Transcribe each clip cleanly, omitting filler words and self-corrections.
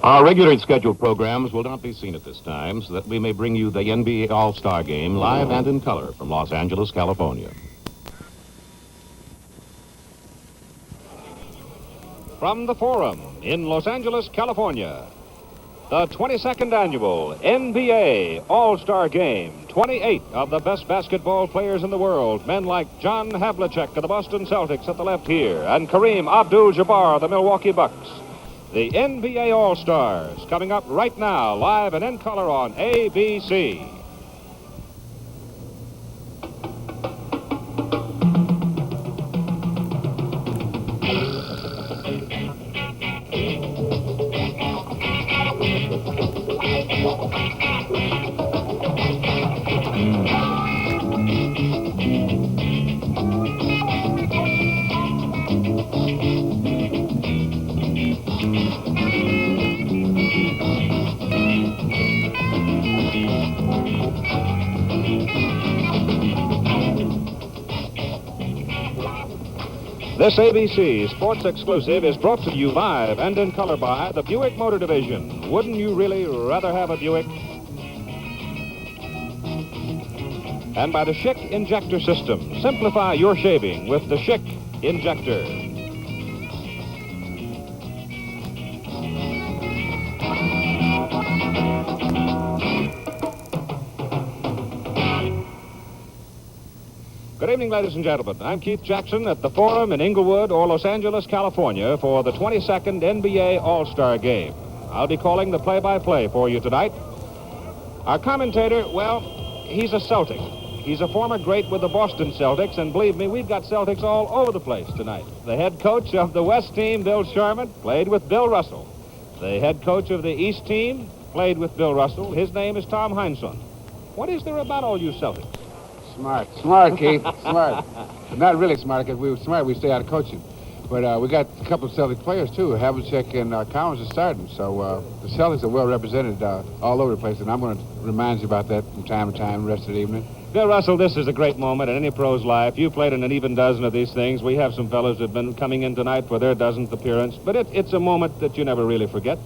Our regularly scheduled programs will not be seen at this time so that we may bring you the NBA All-Star Game live and in color from Los Angeles, California. From the Forum in Los Angeles, California, the 22nd Annual NBA All-Star Game. 28 of the best basketball players in the world, men like John Havlicek of the Boston Celtics at the left here, and Kareem Abdul-Jabbar of the Milwaukee Bucks. The NBA All-Stars coming up right now, live and in color on ABC. This ABC Sports Exclusive is brought to you live and in color by the Buick Motor Division. Wouldn't you really rather have a Buick? And by the Schick Injector System. Simplify your shaving with the Schick Injector. Good evening, ladies and gentlemen. I'm Keith Jackson at the Forum in Inglewood or Los Angeles, California for the 22nd NBA All-Star Game. I'll be calling the play-by-play for you tonight. Our commentator, well, he's a Celtic. He's a former great with the Boston Celtics, and believe me, we've got Celtics all over the place tonight. The head coach of the West team, Bill Sherman, played with Bill Russell. The head coach of the East team played with Bill Russell. His name is Tom Heinsohn. What is there about all you Celtics? Smart, Keith, smart. But not really smart, because we were smart, we stay out of coaching. But we got a couple of Celtic players, too. Havlicek and Collins are starting. So the Celtics are well represented all over the place, and I'm going to remind you about that from time to time the rest of the evening. Bill Russell, this is a great moment in any pro's life. You played in an even dozen of these things. We have some fellows that have been coming in tonight for their dozenth appearance. But it's a moment that you never really forget.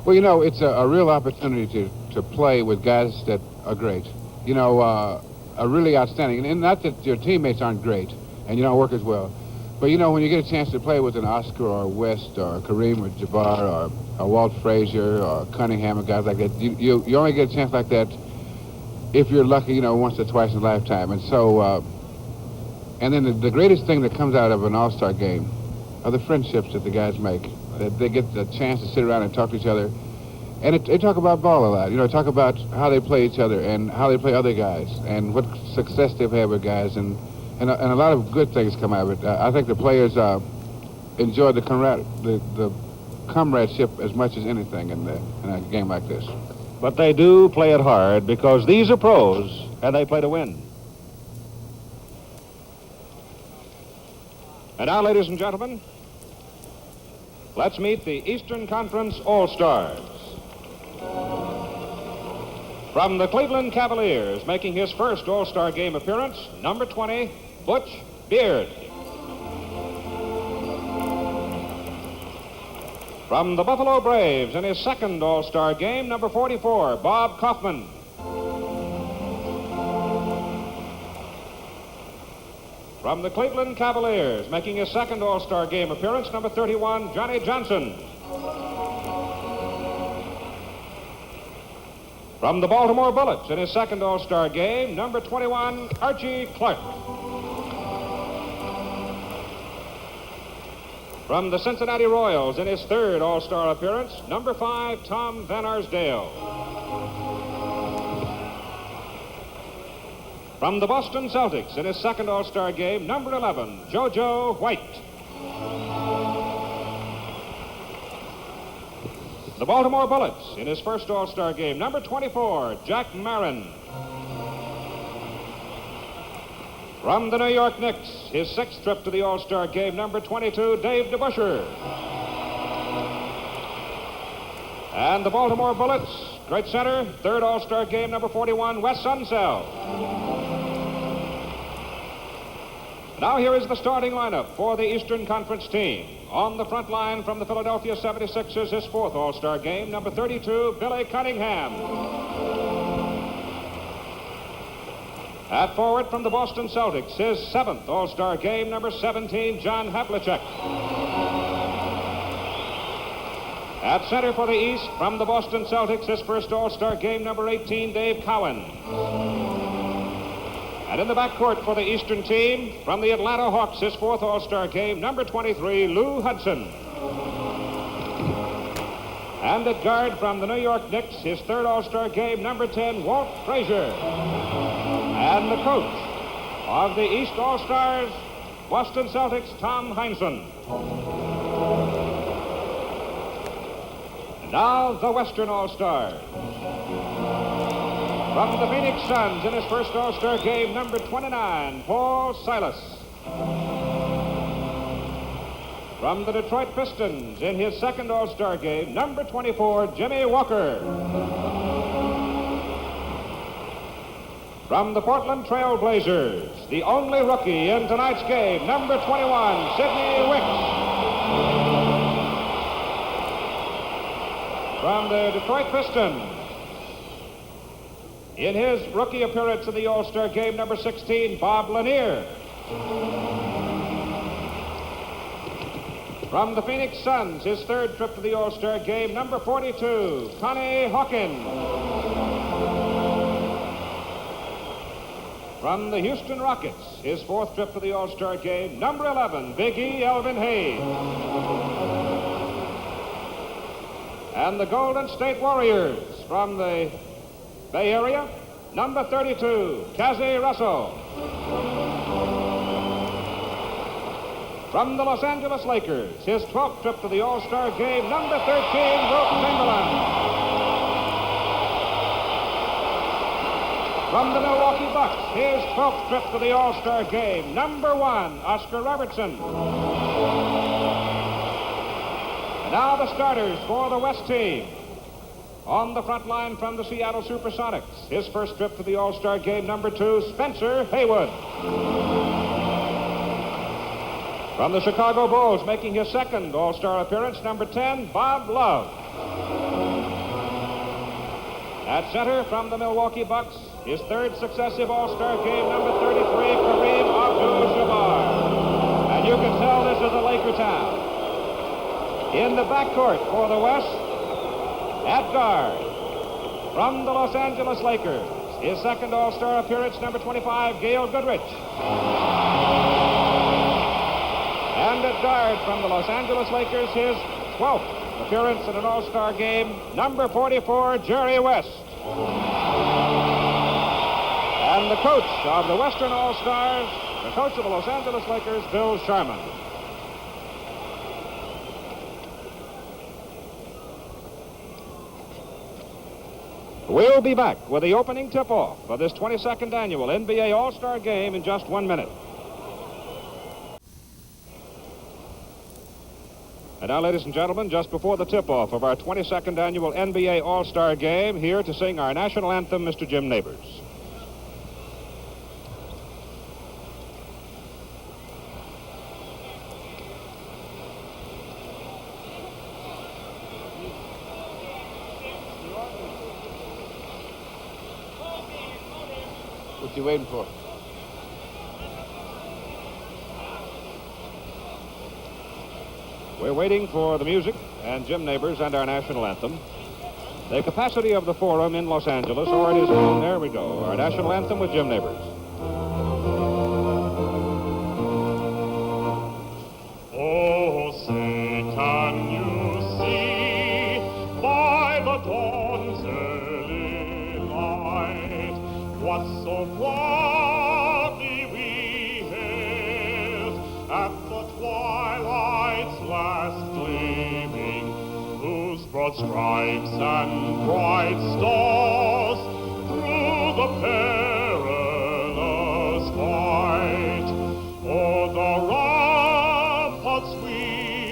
Well, you know, it's a real opportunity to play with guys that are great. You know, are really outstanding. And not that your teammates aren't great and you don't work as well. But, you know, when you get a chance to play with an Oscar or a West or a Kareem or Jabbar or Walt Frazier or Cunningham and guys like that, you only get a chance like that if you're lucky, you know, once or twice in a lifetime. And so, and then the greatest thing that comes out of an all-star game are the friendships that the guys make. That they get the chance to sit around and talk to each other. And they talk about ball a lot. You know, talk about how they play each other and how they play other guys and what success they've had with guys. And a lot of good things come out of it. I think the players enjoy the comradeship as much as anything in a game like this. But they do play it hard because these are pros and they play to win. And now, ladies and gentlemen, let's meet the Eastern Conference All-Stars. From the Cleveland Cavaliers, making his first All-Star Game appearance, number 20, Butch Beard. From the Buffalo Braves, in his second All-Star Game, number 44, Bob Kaufman. From the Cleveland Cavaliers, making his second All-Star Game appearance, number 31, Johnny Johnson. From the Baltimore Bullets, in his second All-Star Game, number 21, Archie Clark. From the Cincinnati Royals, in his third All-Star appearance, number 5, Tom Van Arsdale. From the Boston Celtics, in his second All-Star Game, number 11, JoJo White. The Baltimore Bullets, in his first All-Star Game, number 24, Jack Marin. From the New York Knicks, his sixth trip to the All-Star Game, number 22, Dave DeBusschere. And the Baltimore Bullets, great center, third All-Star Game, number 41, Wes Unseld. Now here is the starting lineup for the Eastern Conference team. On the front line from the Philadelphia 76ers, his fourth All-Star game, number 32, Billy Cunningham. At forward from the Boston Celtics, his seventh All-Star game, number 17, John Havlicek. At center for the East, from the Boston Celtics, his first All-Star game, number 18, Dave Cowan. And in the backcourt for the Eastern team, from the Atlanta Hawks, his fourth All-Star game, number 23, Lou Hudson. And at guard from the New York Knicks, his third All-Star game, number 10, Walt Frazier. And the coach of the East All-Stars, Boston Celtics, Tom Heinsohn. And now the Western All-Stars. From the Phoenix Suns in his first All-Star game, number 29, Paul Silas. From the Detroit Pistons in his second All-Star game, number 24, Jimmy Walker. From the Portland Trail Blazers, the only rookie in tonight's game, number 21, Sidney Wicks. From the Detroit Pistons, in his rookie appearance in the All-Star game, number 16, Bob Lanier. From the Phoenix Suns, his third trip to the All-Star game, number 42, Connie Hawkins. From the Houston Rockets, his fourth trip to the All-Star game, number 11, Big E. Elvin Hayes. And the Golden State Warriors, from the Bay Area, number 32, Cazzie Russell. From the Los Angeles Lakers, his 12th trip to the All-Star game, number 13, Wilt Chamberlain. From the Milwaukee Bucks, his 12th trip to the All-Star game, number 1, Oscar Robertson. And now the starters for the West team. On the front line from the Seattle Supersonics, his first trip to the All-Star game, number 2, Spencer Haywood. From the Chicago Bulls, making his second All-Star appearance, number 10, Bob Love. At center from the Milwaukee Bucks, his third successive All-Star game, number 33, Kareem Abdul-Jabbar. And you can tell this is a Laker town. In the backcourt for the West, at guard, from the Los Angeles Lakers, his second All-Star appearance, number 25, Gail Goodrich. And at guard from the Los Angeles Lakers, his 12th appearance in an All-Star game, number 44, Jerry West. And the coach of the Western All-Stars, the coach of the Los Angeles Lakers, Bill Sharman. We'll be back with the opening tip-off for this 22nd annual NBA All-Star Game in just 1 minute. And now, ladies and gentlemen, just before the tip-off of our 22nd annual NBA All-Star Game, here to sing our national anthem, Mr. Jim Neighbors. What you waiting for? We're waiting for the music and Jim Neighbors and our national anthem. The capacity of the Forum in Los Angeles, or it is known, there we go, our national anthem with Jim Neighbors. Oh, say, can you see by the dawn's early light what so proudly we hailed at the twilight's last gleaming, whose broad stripes and bright stars through the perilous fight o'er the ramparts we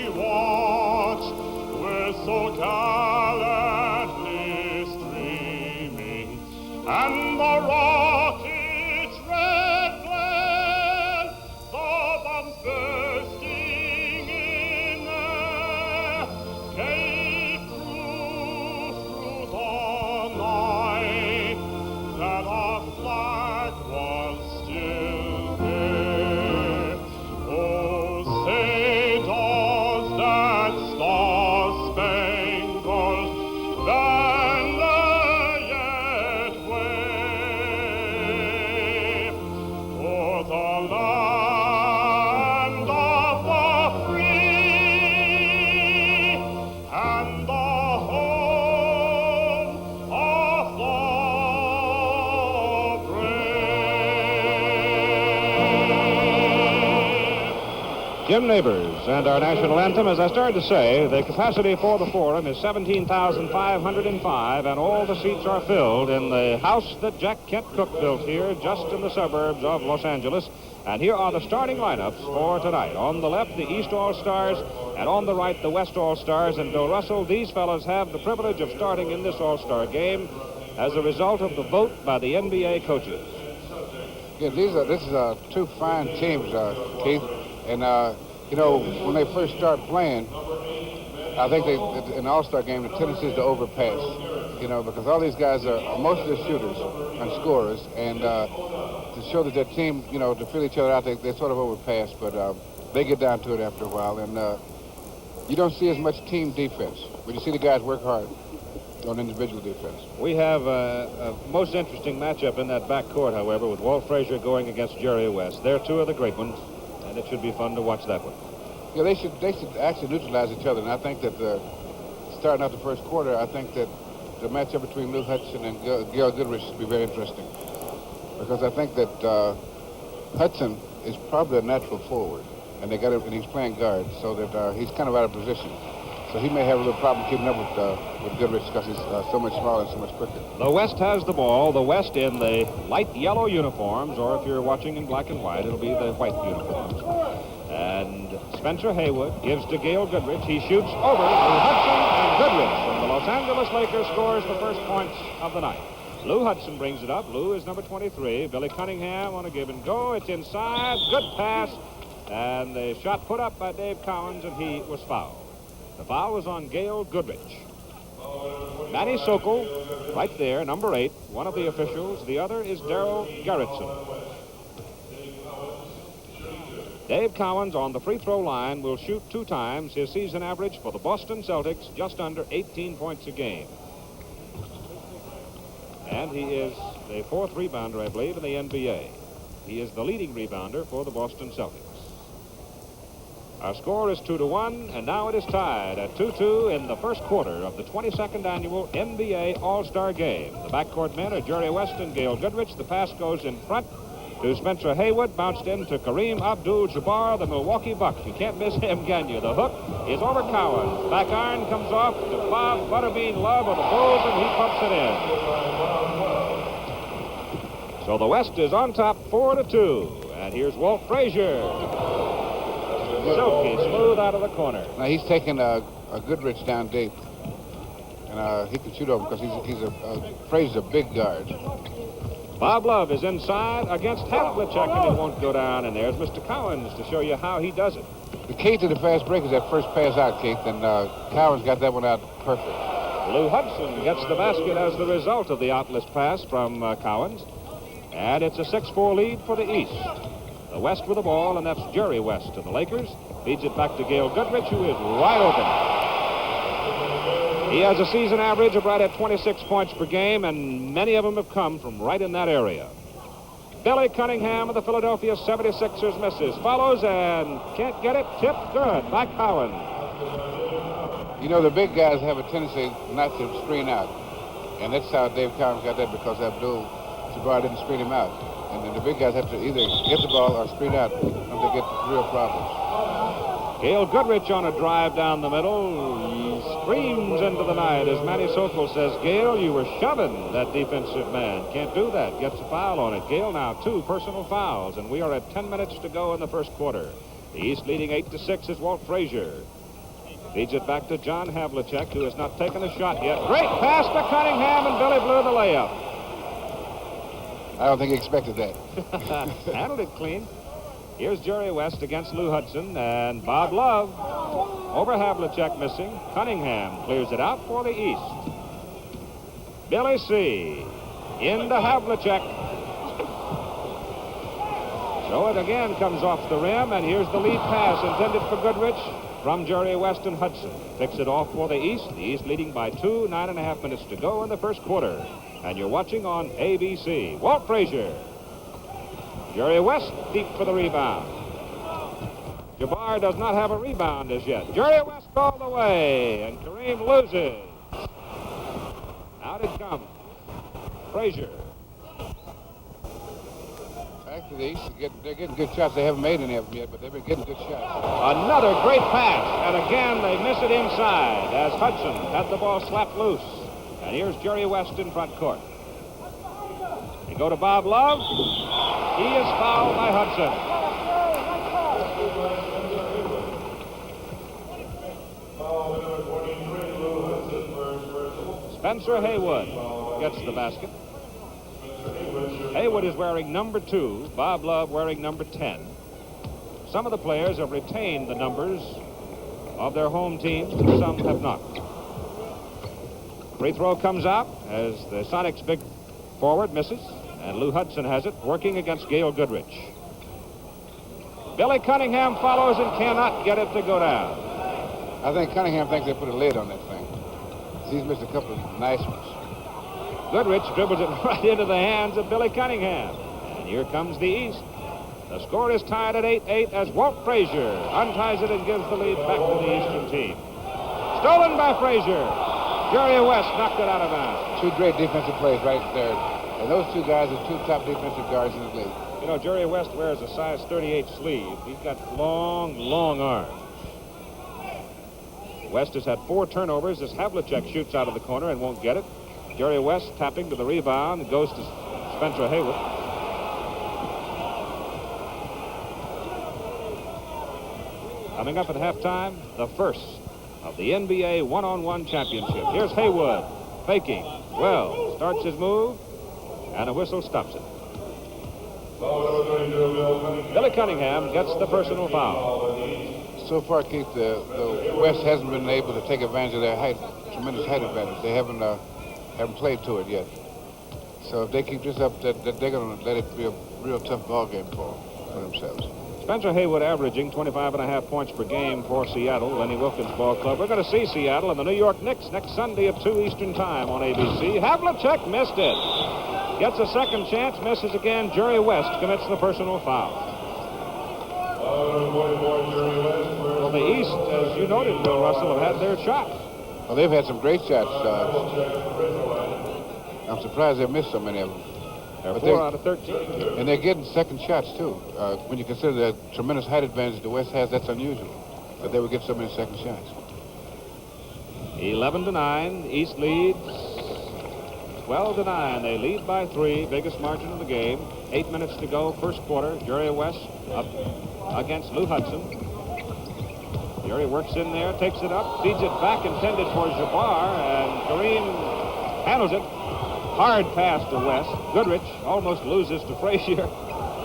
watched were so gallantly streaming, and the rocket's red glare, the bombs bursting in Jim Neighbors. And our national anthem, as I started to say, the capacity for the Forum is 17,505, and all the seats are filled in the house that Jack Kent Cooke built here just in the suburbs of Los Angeles. And here are the starting lineups for tonight. On the left, the East All-Stars, and on the right, the West All-Stars. And Bill Russell, these fellows have the privilege of starting in this All-Star game as a result of the vote by the NBA coaches. Yeah, this is two fine teams, Keith. And, when they first start playing, I think in the All-Star game, the tendency is to overpass, because all these guys are mostly shooters and scorers. And to show that their team, to feel each other out, they sort of overpass. But they get down to it after a while. And you don't see as much team defense, but you see the guys work hard on individual defense. We have a most interesting matchup in that backcourt, however, with Walt Frazier going against Jerry West. They're two of the great ones, and it should be fun to watch that one. Yeah, they should actually neutralize each other, and I think that starting out the first quarter, I think that the matchup between Lou Hudson and Gail Goodrich should be very interesting, because I think that Hudson is probably a natural forward, and and he's playing guard, so that he's kind of out of position. So he may have a little problem keeping up with Goodrich because he's so much smaller and so much quicker. The West has the ball. The West in the light yellow uniforms, or if you're watching in black and white, it'll be the white uniforms. And Spencer Haywood gives to Gail Goodrich. He shoots over Lou Hudson and Goodrich. And the Los Angeles Lakers scores the first points of the night. Lou Hudson brings it up. Lou is number 23. Billy Cunningham on a give and go. It's inside. Good pass. And the shot put up by Dave Cowens, and he was fouled. The foul was on Gail Goodrich. Manny Sokol, right there, number 8, one of the officials. The other is Darryl Garretson. Dave Cowens on the free throw line will shoot 2 times. His season average for the Boston Celtics, just under 18 points a game. And he is the 4th rebounder, I believe, in the NBA. He is the leading rebounder for the Boston Celtics. Our score is 2-1, and now it is tied at 2-2 in the first quarter of the 22nd annual NBA All-Star Game. The backcourt men are Jerry West and Gail Goodrich. The pass goes in front to Spencer Haywood, bounced in to Kareem Abdul-Jabbar, the Milwaukee Bucks. You can't miss him, can you? The hook is over Cowens. Back iron comes off to Bob Butterbean Love of the Bulls, and he pumps it in. So the West is on top 4-2, and here's Walt Frazier. Silky smooth out of the corner. Now he's taking a Goodrich down deep, and he can shoot over because Frazier's a big guard. Bob Love is inside against Havlicek, and he won't go down. And there's Mr. Cowens to show you how he does it. The key to the fast break is that first pass out, Keith, and Cowens got that one out perfect. Lou Hudson gets the basket as the result of the outless pass from Cowens, and it's a 6-4 lead for the East. The West with the ball, and that's Jerry West to the Lakers. Feeds it back to Gail Goodrich, who is wide open. He has a season average of right at 26 points per game, and many of them have come from right in that area. Billy Cunningham of the Philadelphia 76ers misses. Follows and can't get it. Tipped good by Cowens. The big guys have a tendency not to screen out. And that's how Dave Cowens got that, because Abdul-Jabbar didn't screen him out. And then the big guys have to either get the ball or screen out, and they get real problems. Gail Goodrich on a drive down the middle. He screams into the night as Manny Sokol says, Gail, you were shoving that defensive man. Can't do that. Gets a foul on it. Gail now 2 personal fouls, and we are at 10 minutes to go in the first quarter. The East leading 8-6 is Walt Frazier. Feeds it back to John Havlicek, who has not taken a shot yet. Great pass to Cunningham, and Billy blew the layup. I don't think he expected that. Handled it clean. Here's Jerry West against Lou Hudson, and Bob Love over Havlicek missing. Cunningham clears it out for the East. Billy C. into Havlicek. So it again comes off the rim, and here's the lead pass intended for Goodrich from Jerry West and Hudson. Picks it off for the East. The East leading by 2, 9.5 minutes to go in the first quarter. And you're watching on ABC. Walt Frazier. Jerry West deep for the rebound. Jabbar does not have a rebound as yet. Jerry West all the way, and Kareem loses. Out it comes. Frazier. Actually, the East, they're getting good shots. They haven't made any of them yet, but they've been getting good shots. Another great pass, and again they miss it inside as Hudson had the ball slapped loose. And here's Jerry West in front court. They go to Bob Love. He is fouled by Hudson. Spencer Haywood gets the basket. Haywood is wearing number 2, Bob Love wearing number 10. Some of the players have retained the numbers of their home teams, and some have not. Free throw comes out as the Sonics' big forward misses, and Lou Hudson has it, working against Gail Goodrich. Billy Cunningham follows and cannot get it to go down. I think Cunningham thinks they put a lid on that thing. He's missed a couple of nice ones. Goodrich dribbles it right into the hands of Billy Cunningham. And here comes the East. The score is tied at 8-8 as Walt Frazier unties it and gives the lead back to the Eastern team. Stolen by Frazier. Jerry West knocked it out of bounds. Two great defensive plays right there. And those two guys are 2 top defensive guards in the league. You know, Jerry West wears a size 38 sleeve. He's got long, long arms. West has had 4 turnovers as Havlicek shoots out of the corner and won't get it. Jerry West tapping to the rebound. It goes to Spencer Haywood. Coming up at halftime, the first of the NBA one-on-one championship. Here's Haywood faking. Well, starts his move, and a whistle stops it. Billy Cunningham gets the personal foul. So far, Keith, the West hasn't been able to take advantage of their height, tremendous height advantage. They haven't played to it yet. So if they keep this up, they're going to let it be a real tough ball game for themselves. Spencer Haywood averaging 25.5 points per game for Seattle, Lenny Wilkins Ball Club. We're going to see Seattle and the New York Knicks next Sunday at 2 Eastern Time on ABC. Havlicek missed it. Gets a second chance, misses again. Jerry West commits the personal foul. Well, the East, as you noted, Bill Russell, have had their shot. Well, they've had some great shots. I'm surprised they've missed so many of them. They're 4 out of 13. And they're getting second shots, too. When you consider the tremendous height advantage the West has, that's unusual. But they would get so many second shots. 11-9, East leads 12-9. They lead by 3, biggest margin of the game. 8 minutes to go, first quarter. Jerry West up against Lou Hudson. Jerry works in there, takes it up, feeds it back, intended for Jabbar, and Kareem handles it. Hard pass to West. Goodrich almost loses to Frazier.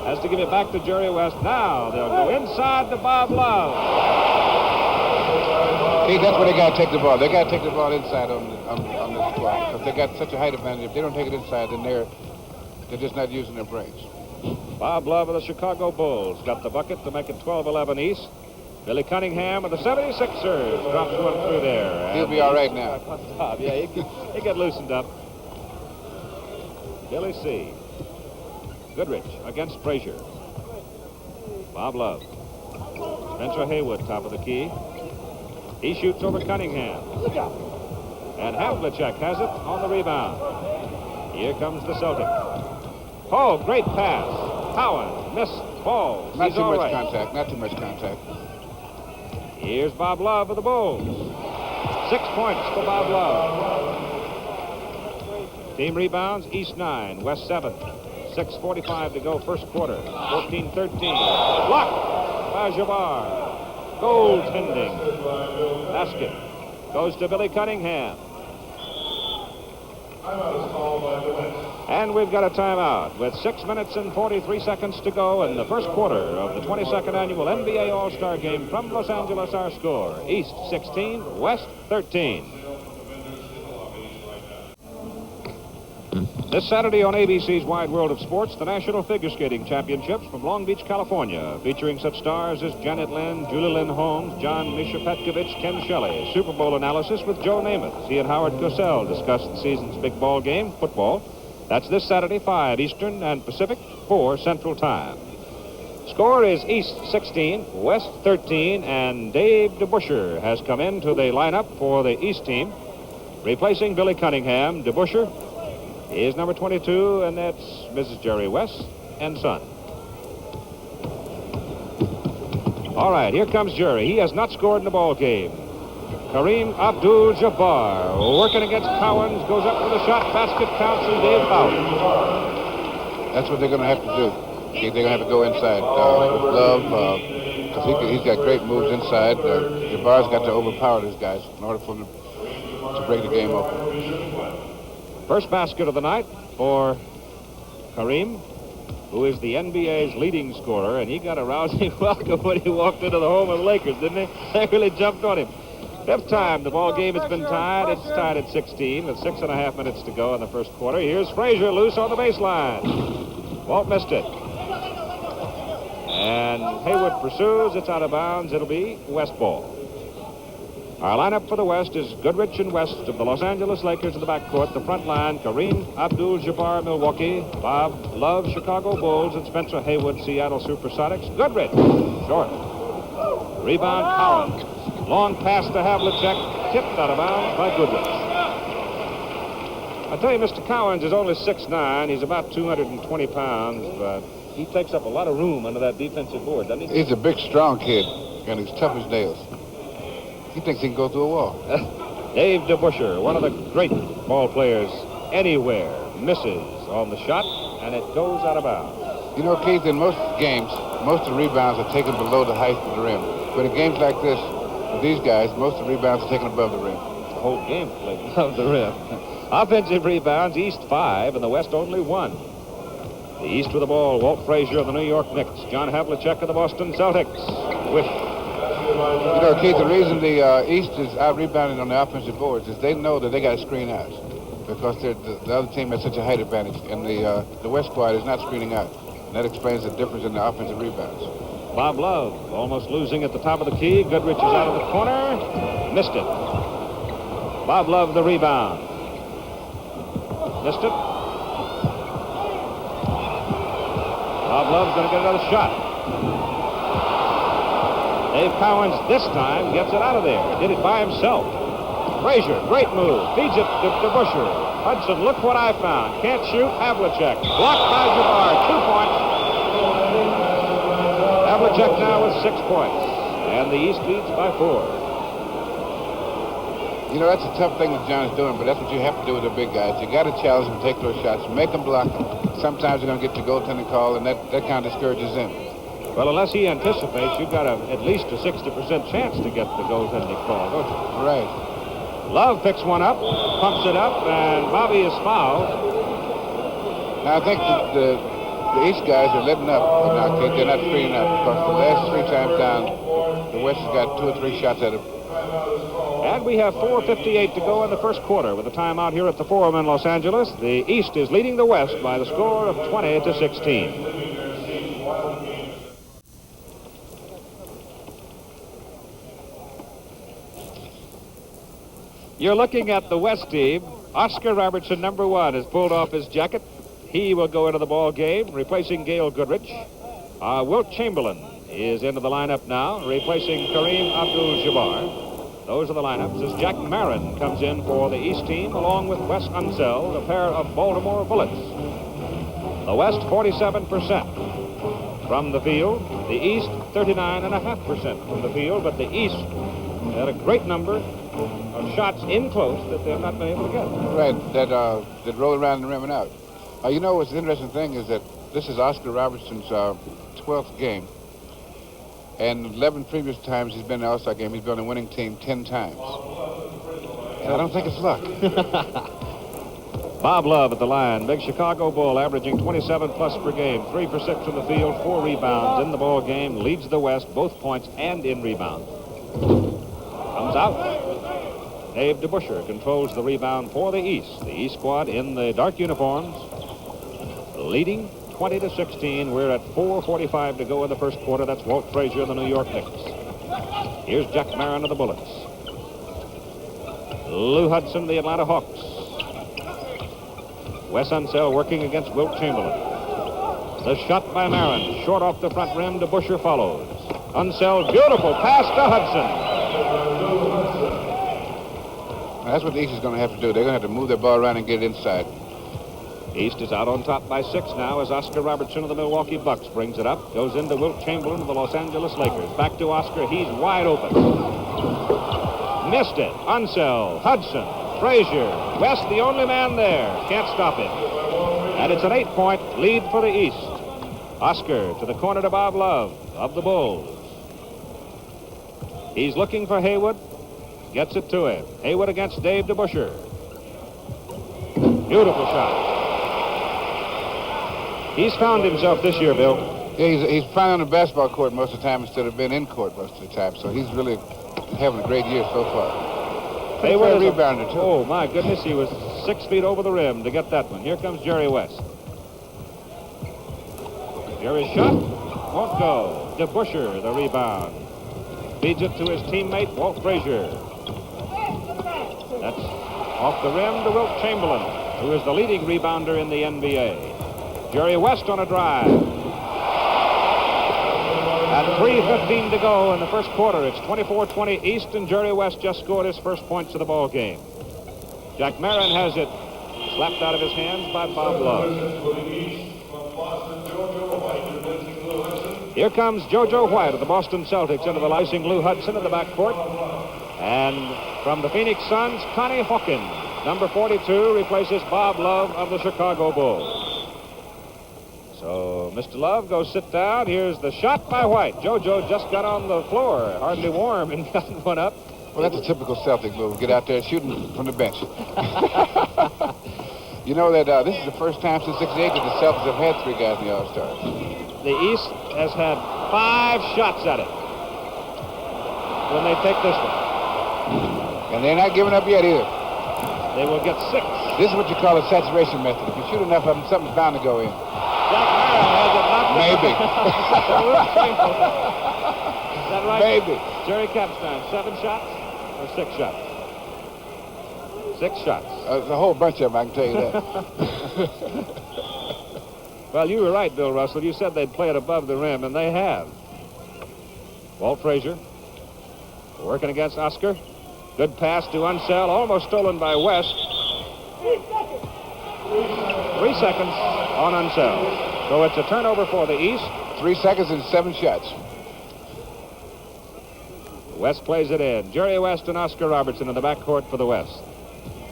Has to give it back to Jerry West. Now they'll go inside to Bob Love. See, that's where they got to take the ball. They got to take the ball inside on this squad. Because they got such a height advantage. If they don't take it inside, then they're just not using their brains. Bob Love of the Chicago Bulls got the bucket to make it 12-11 East. Billy Cunningham of the 76ers drops one through there. He'll be all right now. Yeah, he got loosened up. Billy C. Goodrich against Frazier. Bob Love. Spencer Haywood, top of the key. He shoots over Cunningham. And Havlicek has it on the rebound. Here comes the Celtic. Oh, great pass. Cowan missed. Falls. Not He's too all much right. contact. Not too much contact. Here's Bob Love of the Bulls. 6 points for Bob Love. Team rebounds, East 9, West 7. 6:45 to go, first quarter. 14-13. Blocked by Jabbar. Goaltending. Basket goes to Billy Cunningham. And we've got a timeout with 6 minutes and 43 seconds to go in the first quarter of the 22nd annual NBA All-Star Game from Los Angeles. Our score, East 16, West 13. This Saturday on ABC's Wide World of Sports, the National Figure Skating Championships from Long Beach, California, featuring such stars as Janet Lynn, Julie Lynn Holmes, John Misha Petkovich, Ken Shelley. Super Bowl analysis with Joe Namath. He and Howard Cosell discuss the season's big ball game, football. That's this Saturday, 5 Eastern and Pacific, 4 Central Time. Score is East 16, West 13, and Dave DeBuscher has come into the lineup for the East team. Replacing Billy Cunningham, DeBuscher is number 22, and that's Mrs. Jerry West and son. All right, here comes Jury. He has not scored in the ball game. Kareem Abdul-Jabbar working against Cowens, goes up with a shot. Basket counts and Dave fouled. That's what they're going to have to do. They're going to have to go inside with Love, because he's got great moves inside. Jabbar's got to overpower these guys in order for them to break the game open. First basket of the night for Kareem, who is the NBA's leading scorer, and he got a rousing welcome when he walked into the home of the Lakers, didn't he? They really jumped on him. Fifth time the ball game has been tied. It's tied at 16 with 6.5 minutes to go in the first quarter. Here's Frazier loose on the baseline. Walt missed it. And Haywood pursues. It's out of bounds. It'll be West ball. Our lineup for the West is Goodrich and West of the Los Angeles Lakers in the backcourt. The front line, Kareem Abdul-Jabbar, Milwaukee. Bob Love, Chicago Bulls. And Spencer Haywood, Seattle Supersonics. Goodrich, short. Rebound, Cowens. Long pass to Havlicek, tipped out of bounds by Goodrich. I tell you, Mr. Cowens is only 6'9". He's about 220 pounds, but he takes up a lot of room under that defensive board, doesn't he? He's a big, strong kid, and he's tough as nails. He thinks he can go through a wall. Dave DeBuscher, one of the great ball players anywhere, misses on the shot, and it goes out of bounds. You know, Keith, in most games, most of the rebounds are taken below the height of the rim. But in games like this, with these guys, most of the rebounds are taken above the rim. The whole game played above the rim. Offensive rebounds, East 5 and the West only 1. The East with the ball, Walt Frazier of the New York Knicks, John Havlicek of the Boston Celtics. Wish. You know, Keith, the reason the East is out-rebounding on the offensive boards is they know that they got to screen out because the other team has such a height advantage, and the West squad is not screening out. And that explains the difference in the offensive rebounds. Bob Love almost losing at the top of the key. Goodrich is out of the corner. Missed it. Bob Love the rebound. Missed it. Bob Love's going to get another shot. Dave Cowens this time gets it out of there. Did it by himself. Frazier, great move. Feeds it to DeBuscher. Hudson, look what I found. Can't shoot. Havlicek. Blocked by Jabbar. 2 points. Havlicek now with 6 points. And the East leads by 4. You know, that's a tough thing that John's doing, but that's what you have to do with the big guys. You got to challenge them, take those shots, make them block them. Sometimes you're going to get your goaltending call, and that kind of discourages them. Well, unless he anticipates, you've got at least a 60% chance to get the goaltending call, don't you? Right. Love picks one up, pumps it up, and Bobby is fouled. Now, I think the East guys are letting up now, Keith. They're not screening up because the last 3 times down, the West has got 2 or 3 shots at him. And we have 4:58 to go in the first quarter with a timeout here at the Forum in Los Angeles. The East is leading the West by the score of 20-16. You're looking at the West team. Oscar Robertson, number 1, has pulled off his jacket. He will go into the ball game, replacing Gail Goodrich. Wilt Chamberlain is into the lineup now, replacing Kareem Abdul-Jabbar. Those are the lineups as Jack Marin comes in for the East team, along with Wes Unseld, a pair of Baltimore Bullets. The West, 47% from the field. The East, 39.5% from the field, but the East had a great number of shots in close that they've not been able to get. Right, that roll around the rim and out. You know, what's the interesting thing is that this is Oscar Robertson's 12th game. And 11 previous times he's been in the All-Star game, he's been on a winning team 10 times. And I don't think it's luck. Bob Love at the line. Big Chicago Bull averaging 27-plus per game. 3 for 6 from the field, 4 rebounds in the ball game. Leads the West, both points and in rebounds. Comes out. Dave DeBuscher controls the rebound for the East. The East squad in the dark uniforms, leading 20-16. We're at 4:45 to go in the first quarter. That's Walt Frazier of the New York Knicks. Here's Jack Marin of the Bullets. Lou Hudson, the Atlanta Hawks. Wes Unseld working against Wilt Chamberlain. The shot by Marin, short off the front rim. DeBuscher follows. Unseld, beautiful pass to Hudson. Now, that's what the East is going to have to do. They're going to have to move their ball around and get it inside. East is out on top by 6 now as Oscar Robertson of the Milwaukee Bucks brings it up. Goes into Wilt Chamberlain of the Los Angeles Lakers. Back to Oscar. He's wide open. Missed it. Unseld, Hudson, Frazier. West, the only man there. Can't stop him. And it's an 8-point lead for the East. Oscar to the corner to Bob Love of the Bulls. He's looking for Haywood. Gets it to him. Haywood against Dave DeBusschere. Beautiful shot. He's found himself this year, Bill. Yeah, he's finally on the basketball court most of the time instead of being in court most of the time. So he's really having a great year so far. Haywood is a rebounder, too. Oh, my goodness. He was 6 feet over the rim to get that one. Here comes Jerry West. Jerry's shot won't go. DeBusschere, the rebound. Feeds it to his teammate, Walt Frazier. That's off the rim to Wilt Chamberlain, who is the leading rebounder in the NBA. Jerry West on a drive. At 3:15 to go in the first quarter, it's 24-20 East, and Jerry West just scored his first points of the ball game. Jack Marin has it slapped out of his hands by Bob Love. Here comes JoJo White of the Boston Celtics into the icing Lou Hudson in the backcourt. And from the Phoenix Suns, Connie Hawkins, number 42, replaces Bob Love of the Chicago Bulls. So Mr. Love goes sit down. Here's the shot by White. JoJo just got on the floor, hardly warm, and got one up. Well, that's a typical Celtic move. Get out there shooting from the bench. You know that this is the first time since '68 that the Celtics have had 3 guys in the All-Stars. The East has had 5 shots at it when they take this one. And they're not giving up yet either. They will get 6. This is what you call a saturation method. If you shoot enough of them, something's bound to go in. Jack Marin has it knocked Maybe. Is that right? Maybe. Jerry Kapstein, 7 shots or 6 shots? 6 shots. There's a whole bunch of them, I can tell you that. Well, you were right, Bill Russell. You said they'd play it above the rim, and they have. Walt Frazier working against Oscar. Good pass to Unseld, almost stolen by West. 3 seconds on Unseld. So it's a turnover for the East. 3 seconds and 7 shots. West plays it in. Jerry West and Oscar Robertson in the backcourt for the West.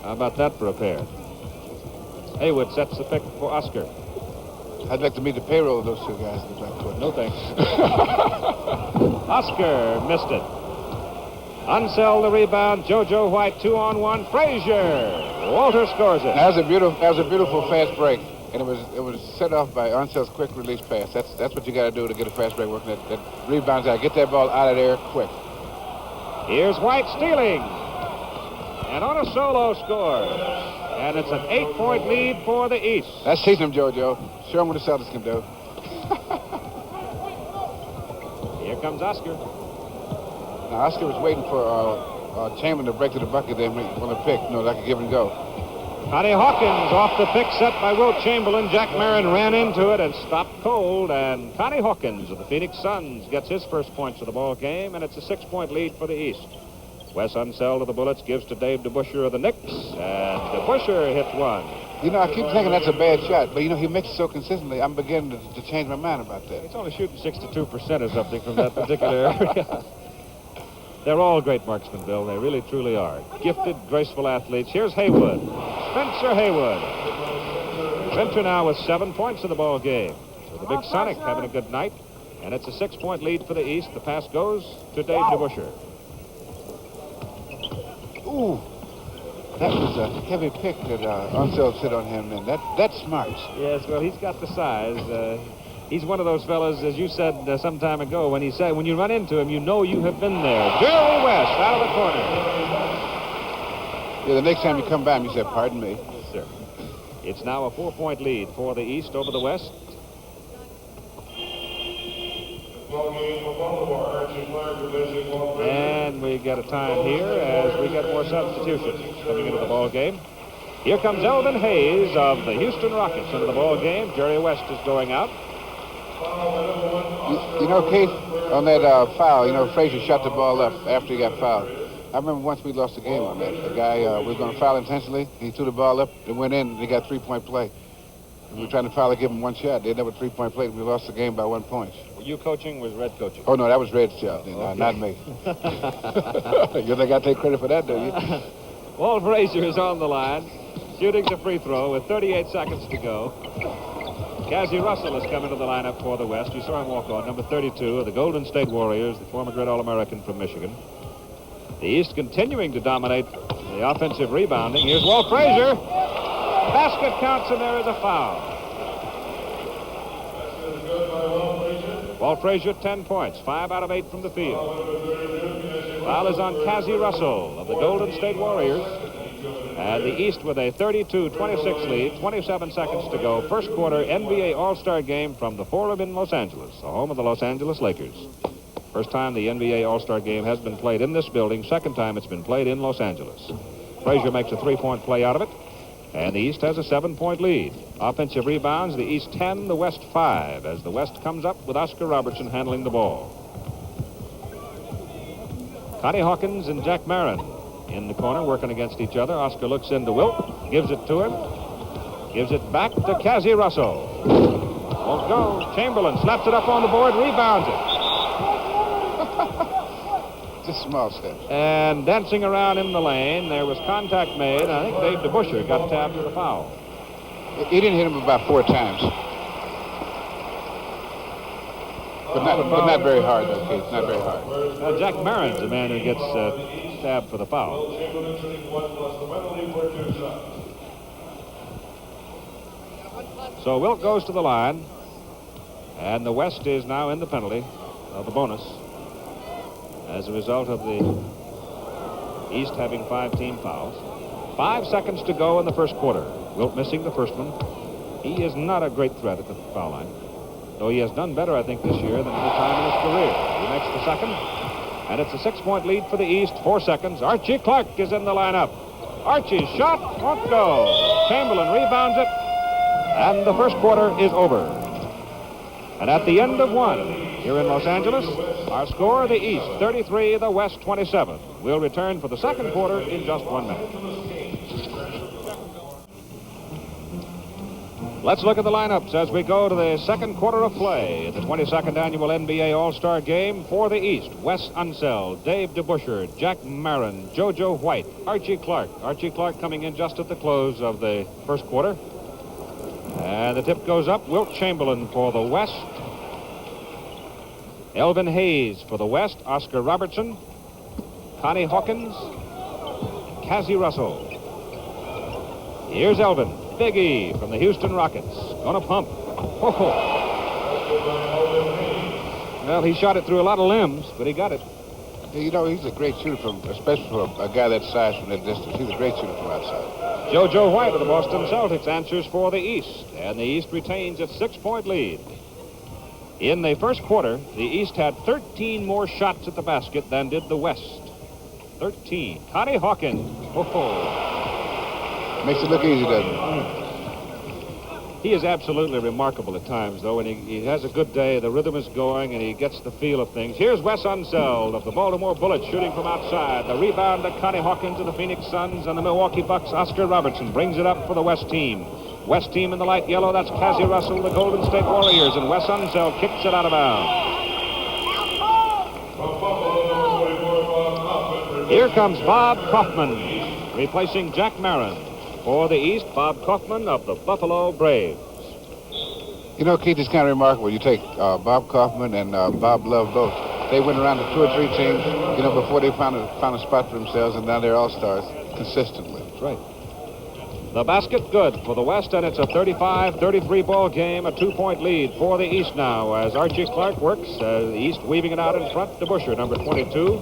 How about that for a pair? Haywood sets the pick for Oscar. I'd like to meet the payroll of those 2 guys in the backcourt. No thanks. Oscar missed it. Unseld the rebound. JoJo White 2-on-1. Frazier. Walter scores it. That was a beautiful fast break, and it was set off by Unseld's quick release pass. That's what you got to do to get a fast break working. That rebounds out. Get that ball out of there quick. Here's White stealing. And on a solo score. And it's an 8-point lead for the East. That's teaching them, JoJo. Show them what the Celtics can do. Here comes Oscar. Now, Oscar was waiting for Chamberlain to break to the bucket there on the pick. No, that could give and go. Connie Hawkins off the pick set by Wilt Chamberlain. Jack Marin ran into it and stopped cold. And Connie Hawkins of the Phoenix Suns gets his first points of the ball game. And it's a 6-point lead for the East. Wes Unseld of the Bullets gives to Dave DeBusschere of the Knicks. And DeBusschere hits one. You know, I keep thinking that's a bad shot, but, you know, he makes it so consistently, I'm beginning to change my mind about that. He's only shooting 62% or something from that particular area. They're all great marksmen, Bill. They really, truly are. Gifted, graceful athletes. Here's Haywood. Spencer Haywood. Spencer now with 7 points in the ball game. So the Big Sonic having a good night. And it's a 6-point lead for the East. The pass goes to Dave DeBusschere. Ooh. That was a heavy pick that Unseld hit on him then. That's smart. Yes, well, he's got the size. He's one of those fellas, as you said some time ago, when you run into him, you know you have been there. Jerry West out of the corner. Yeah, the next time you come by him, you say, pardon me. Yes, sir. It's now a 4-point lead for the East over the West. And we get a time here as we get more substitutions coming into the ball game. Here comes Elvin Hayes of the Houston Rockets into the ball game. Jerry West is going out. You know, Keith, on that foul, you know, Frazier shot the ball up after he got fouled. I remember once we lost the game on that. The guy was going to foul intentionally. He threw the ball up, it went in, and he got 3-point play. We were trying to finally give them one shot. They never three-point play. We lost the game by 1 point. Were you coaching? Was Red coaching? Oh, no, that was Red's job, Okay. not me. You think I take credit for that, do you? Walt Frazier is on the line, shooting the free throw with 38 seconds to go. Cassie Russell has come into the lineup for the West. You saw him walk on, number 32 of the Golden State Warriors, the former great All-American from Michigan. The East continuing to dominate the offensive rebounding. Here's Walt Frazier. Basket counts, and there is a foul. Walt Frazier, 10 points, 5 out of 8 from the field. Foul is on Cassie Russell of the Golden State Warriors. And the East with a 32-26 lead, 27 seconds to go. First quarter NBA All-Star game from the Forum in Los Angeles, the home of the Los Angeles Lakers. First time the NBA All-Star game has been played in this building. Second time it's been played in Los Angeles. Frazier makes a three-point play out of it. And the East has a 7-point lead. Offensive rebounds, the East 10, the West 5, as the West comes up with Oscar Robertson handling the ball. Connie Hawkins and Jack Marin in the corner working against each other. Oscar looks into Wilt, gives it to him, gives it back to Cassie Russell. Won't go. Chamberlain slaps it up on the board, rebounds it. Just small steps. And dancing around in the lane, there was contact made. I think Dave DeBuscher got tabbed for the foul. He didn't hit him about 4 times. But not very hard, though, Keith. Not very hard. Jack Marin's the man who gets tabbed for the foul. So Wilt goes to the line, and the West is now in the penalty of the bonus as a result of the East having 5 team fouls. 5 seconds to go in the first quarter. Wilt missing the first one. He is not a great threat at the foul line, though he has done better, I think, this year than any time in his career. He makes the second, and it's a 6-point lead for the East. 4 seconds. Archie Clark is in the lineup. Archie's shot won't go. Chamberlain rebounds it, and the first quarter is over. And at the end of 1, here in Los Angeles, our score, the East 33, the West 27. We'll return for the second quarter in just 1 minute. Let's look at the lineups as we go to the second quarter of play in the 22nd Annual NBA All-Star Game for the East. Wes Unseld, Dave DeBuscher, Jack Marin, JoJo White, Archie Clark. Archie Clark coming in just at the close of the first quarter. And the tip goes up. Wilt Chamberlain for the West. Elvin Hayes for the West. Oscar Robertson. Connie Hawkins. Cassie Russell. Here's Elvin. Big E from the Houston Rockets. Gonna pump. Oh. Well, he shot it through a lot of limbs, but he got it. You know, he's a great shooter, especially for a guy that size from that distance. He's a great shooter from outside. JoJo White of the Boston Celtics answers for the East, and the East retains its 6-point lead. In the first quarter, the East had 13 more shots at the basket than did the West. 13. Connie Hawkins. Oh. Makes it look easy, doesn't it? He is absolutely remarkable at times, though, and he has a good day. The rhythm is going, and he gets the feel of things. Here's Wes Unseld of the Baltimore Bullets shooting from outside. The rebound to Connie Hawkins of the Phoenix Suns, and the Milwaukee Bucks. Oscar Robertson brings it up for the West team. West team in the light yellow, that's Cassie Russell, the Golden State Warriors, and Wes Unseld kicks it out of bounds. Here comes Bob Kaufman, replacing Jack Marin. For the East, Bob Kaufman of the Buffalo Braves. You know, Keith, it's kind of remarkable. You take Bob Kaufman and Bob Love both. They went around to 2 or 3 teams, you know, before they found a spot for themselves, and now they're all-stars consistently. That's right. The basket good for the West, and it's a 35-33 ball game, a 2-point lead for the East now as Archie Clark works. The East weaving it out in front to DeBuscher, number 22.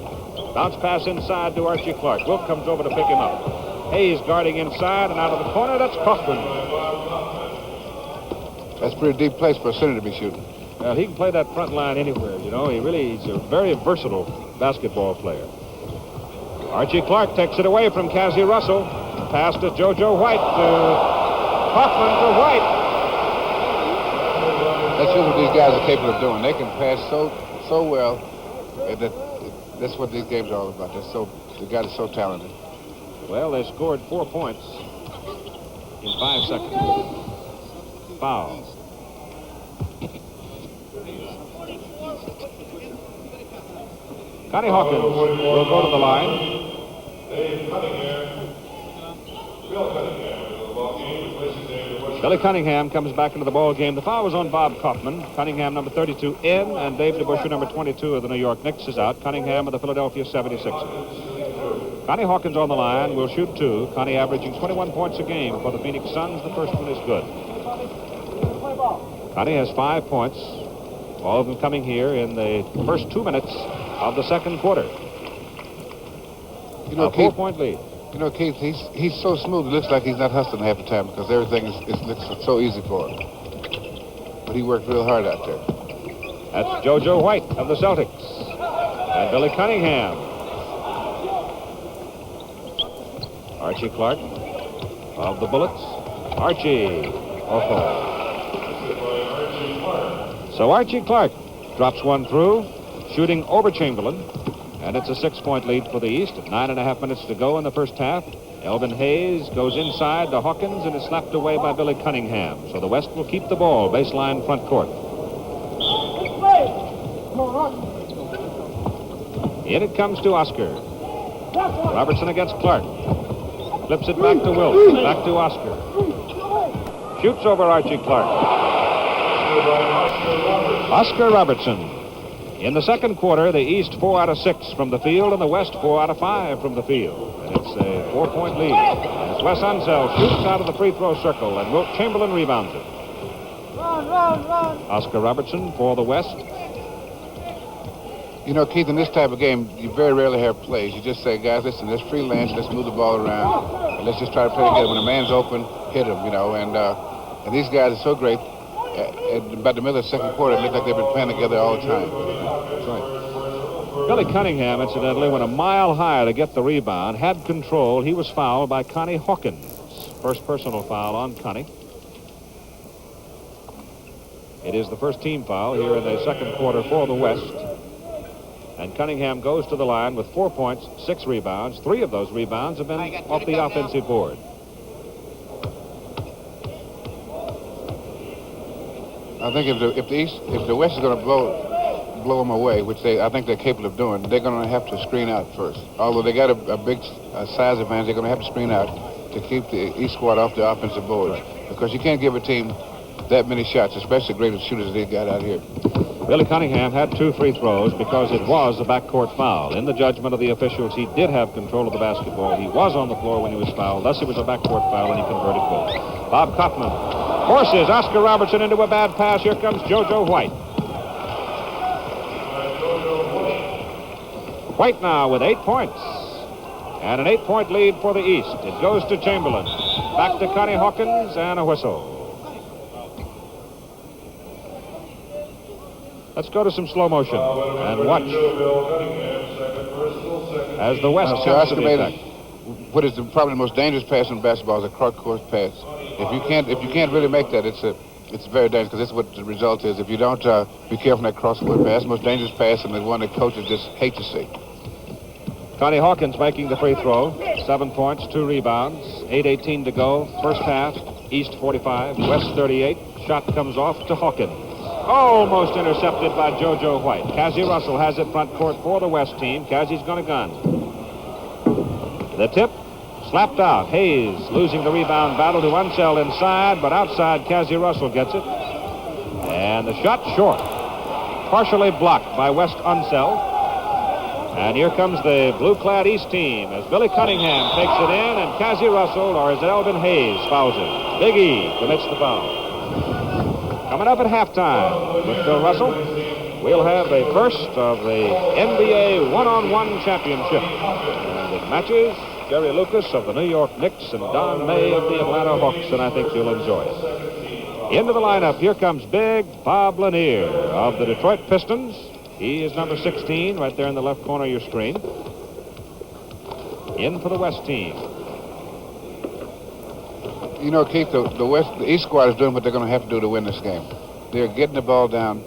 Bounce pass inside to Archie Clark. Wilt comes over to pick him up. Hayes guarding inside, and out of the corner, that's Kaufman. That's a pretty deep place for a center to be shooting. Well, he can play that front line anywhere, you know. He's a very versatile basketball player. Archie Clark takes it away from Cassie Russell. Pass to JoJo White to Kaufman to White. That's just what these guys are capable of doing. They can pass so well. That's what these games are all about. The guy is so talented. Well, they scored 4 points in 5 seconds. foul. Connie Hawkins will go to the line. Billy Cunningham comes back into the ball game. The foul was on Bob Kaufman. Cunningham, number 32, in, and Dave DeBusschere, number 22 of the New York Knicks, is out. Cunningham of the Philadelphia 76ers. Connie Hawkins on the line will shoot two. Connie averaging 21 points a game for the Phoenix Suns. The first one is good. Connie has 5 points, all of them coming here in the first 2 minutes of the second quarter. You know, A 4-point lead. You know, Keith, he's so smooth, it looks like he's not hustling half the time because everything looks so easy for him. But he worked real hard out there. That's JoJo White of the Celtics. And Billy Cunningham. Archie Clark of the Bullets. Archie. So Archie Clark drops one through, shooting over Chamberlain. And it's a 6-point lead for the East. 9.5 minutes to go in the first half. Elvin Hayes goes inside to Hawkins and is slapped away by Billy Cunningham. So the West will keep the ball, baseline front court. In it comes to Oscar. Robertson against Clark. Flips it back to Wilt. Back to Oscar. Shoots over Archie Clark. Oscar Robertson. In the second quarter, the East 4 out of 6 from the field, and the West 4 out of 5 from the field. And it's a 4-point lead. As Wes Unseld shoots out of the free throw circle, and Wilt Chamberlain rebounds it. Run. Oscar Robertson for the West. You know, Keith, in this type of game, you very rarely have plays. You just say, guys, listen, let's freelance, let's move the ball around, and let's just try to play together. When a man's open, hit him, you know. And these guys are so great. At about the middle of the second quarter, it looked like they've been playing together all the time. That's right. Billy Cunningham, incidentally, went a mile high to get the rebound, had control. He was fouled by Connie Hawkins. First personal foul on Connie. It is the first team foul here in the second quarter for the West. And Cunningham goes to the line with 4 points, 6 rebounds. 3 of those rebounds have been off the offensive board. I think if the West is going to blow them away, which I think they're capable of doing, they're going to have to screen out first. Although they got a big size advantage, they're going to have to screen out to keep the East squad off the offensive board. Because you can't give a team that many shots, especially the greatest shooters they got out here. Billy Cunningham had 2 free throws because it was a backcourt foul. In the judgment of the officials, he did have control of the basketball. He was on the floor when he was fouled. Thus, it was a backcourt foul, and he converted both. Bob Kaufman forces Oscar Robertson into a bad pass. Here comes JoJo White. White now with 8 points. And an 8-point lead for the East. It goes to Chamberlain. Back to Connie Hawkins and a whistle. Let's go to some slow motion and watch as the West comes to the attack. What is probably the most dangerous pass in basketball is a cross-court pass. If you can't really make that, it's very dangerous because this is what the result is. If you don't be careful in that cross-court pass, the most dangerous pass and the one that coaches just hate to see. Connie Hawkins making the free throw. 7 points, 2 rebounds, 8:18 to go. First half, East 45, West 38. Shot comes off to Hawkins. Almost intercepted by JoJo White. Cassie Russell has it front court for the West team. Cassie's going to gun. The tip, slapped out. Hayes losing the rebound battle to Unseld inside, but outside Cassie Russell gets it. And the shot short. Partially blocked by West Unseld. And here comes the blue-clad East team as Billy Cunningham takes it in, and Cassie Russell, or is it Elvin Hayes, fouls him. Big E commits the foul. Coming up at halftime with Bill Russell, we'll have a first of the NBA one-on-one championship. And it matches Jerry Lucas of the New York Knicks and Don May of the Atlanta Hawks, and I think you'll enjoy it. Into the lineup, here comes big Bob Lanier of the Detroit Pistons. He is number 16, right there in the left corner of your screen. In for the West team. You know, Keith, the East squad is doing what they're going to have to do to win this game. They're getting the ball down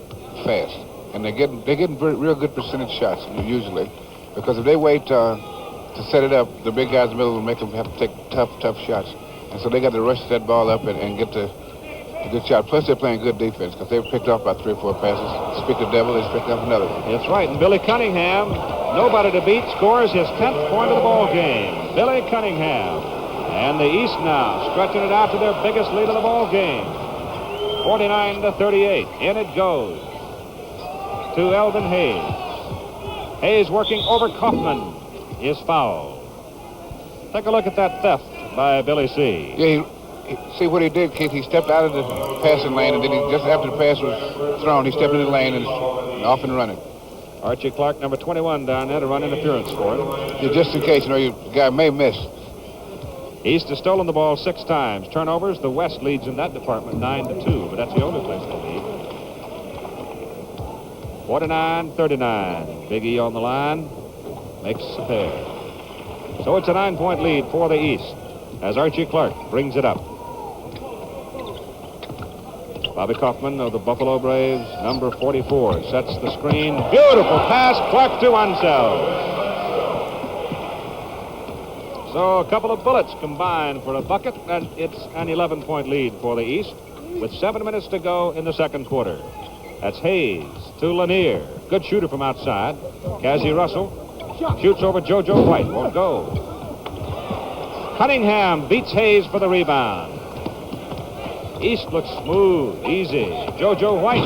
fast, and they're getting real good percentage shots usually, because if they wait to set it up, the big guys in the middle will make them have to take tough shots, and so they got to rush that ball up and get the good shot. Plus, they're playing good defense because they've picked off about 3 or 4 passes. Speak the devil, they've picked up another one. That's right. And Billy Cunningham, nobody to beat, scores his 10th point of the ball game. Billy Cunningham. And the East now stretching it out to their biggest lead of the ball game. 49-38. In it goes to Elvin Hayes. Hayes working over Kaufman is fouled. Take a look at that theft by Billy C. Yeah, see what he did, Keith? He stepped out of the passing lane, and then just after the pass was thrown, he stepped in the lane and off and running. Archie Clark, number 21, down there to run interference for him. Yeah, just in case, the guy may miss. East has stolen the ball 6 times. Turnovers, the West leads in that department 9-2, but that's the only place they lead. 49-39. Big E on the line. Makes a pair. So it's a 9-point lead for the East as Archie Clark brings it up. Bobby Kaufman of the Buffalo Braves, number 44, sets the screen. Beautiful pass, Clark to Unseld. So a couple of bullets combined for a bucket, and it's an 11-point lead for the East with 7 minutes to go in the second quarter. That's Hayes to Lanier. Good shooter from outside. Cassie Russell shoots over JoJo White. Won't go. Cunningham beats Hayes for the rebound. East looks smooth, easy. JoJo White.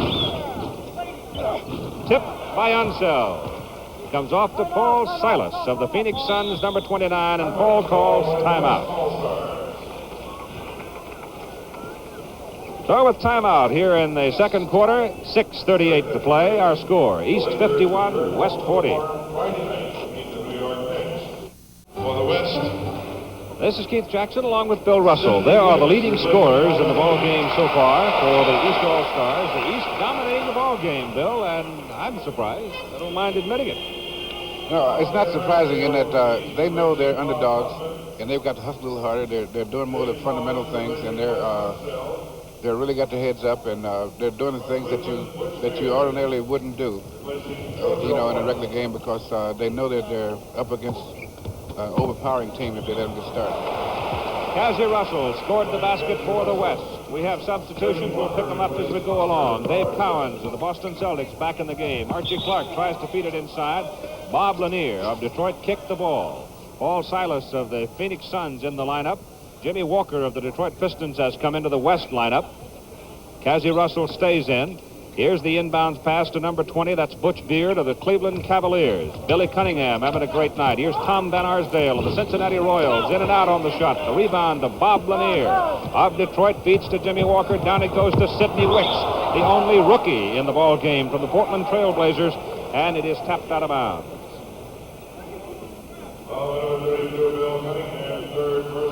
Tipped by Unseld. Comes off to Paul Silas of the Phoenix Suns, number 29, and Paul calls timeout. So with timeout here in the second quarter, 6:38 to play. Our score, East 51, West 40. For the West. This is Keith Jackson along with Bill Russell. There are the leading scorers in the ball game so far for the East All-Stars. The East dominating the ball game, Bill, and I'm surprised. I don't mind admitting it. No, it's not surprising in that they know they're underdogs, and they've got to hustle a little harder. They're doing more of the fundamental things, and they're really got their heads up, and they're doing the things that you ordinarily wouldn't do, in a regular game because they know that they're up against an overpowering team if they let them get started. Cassie Russell scored the basket for the West. We have substitutions. We'll pick them up as we go along. Dave Cowens of the Boston Celtics back in the game. Archie Clark tries to feed it inside. Bob Lanier of Detroit kicked the ball. Paul Silas of the Phoenix Suns in the lineup. Jimmy Walker of the Detroit Pistons has come into the West lineup. Cassie Russell stays in. Here's the inbounds pass to number 20. That's Butch Beard of the Cleveland Cavaliers. Billy Cunningham having a great night. Here's Tom Van Arsdale of the Cincinnati Royals. In and out on the shot. The rebound to Bob Lanier of Detroit. Feeds to Jimmy Walker. Down it goes to Sidney Wicks, the only rookie in the ball game from the Portland Trail Blazers. And it is tapped out of bounds.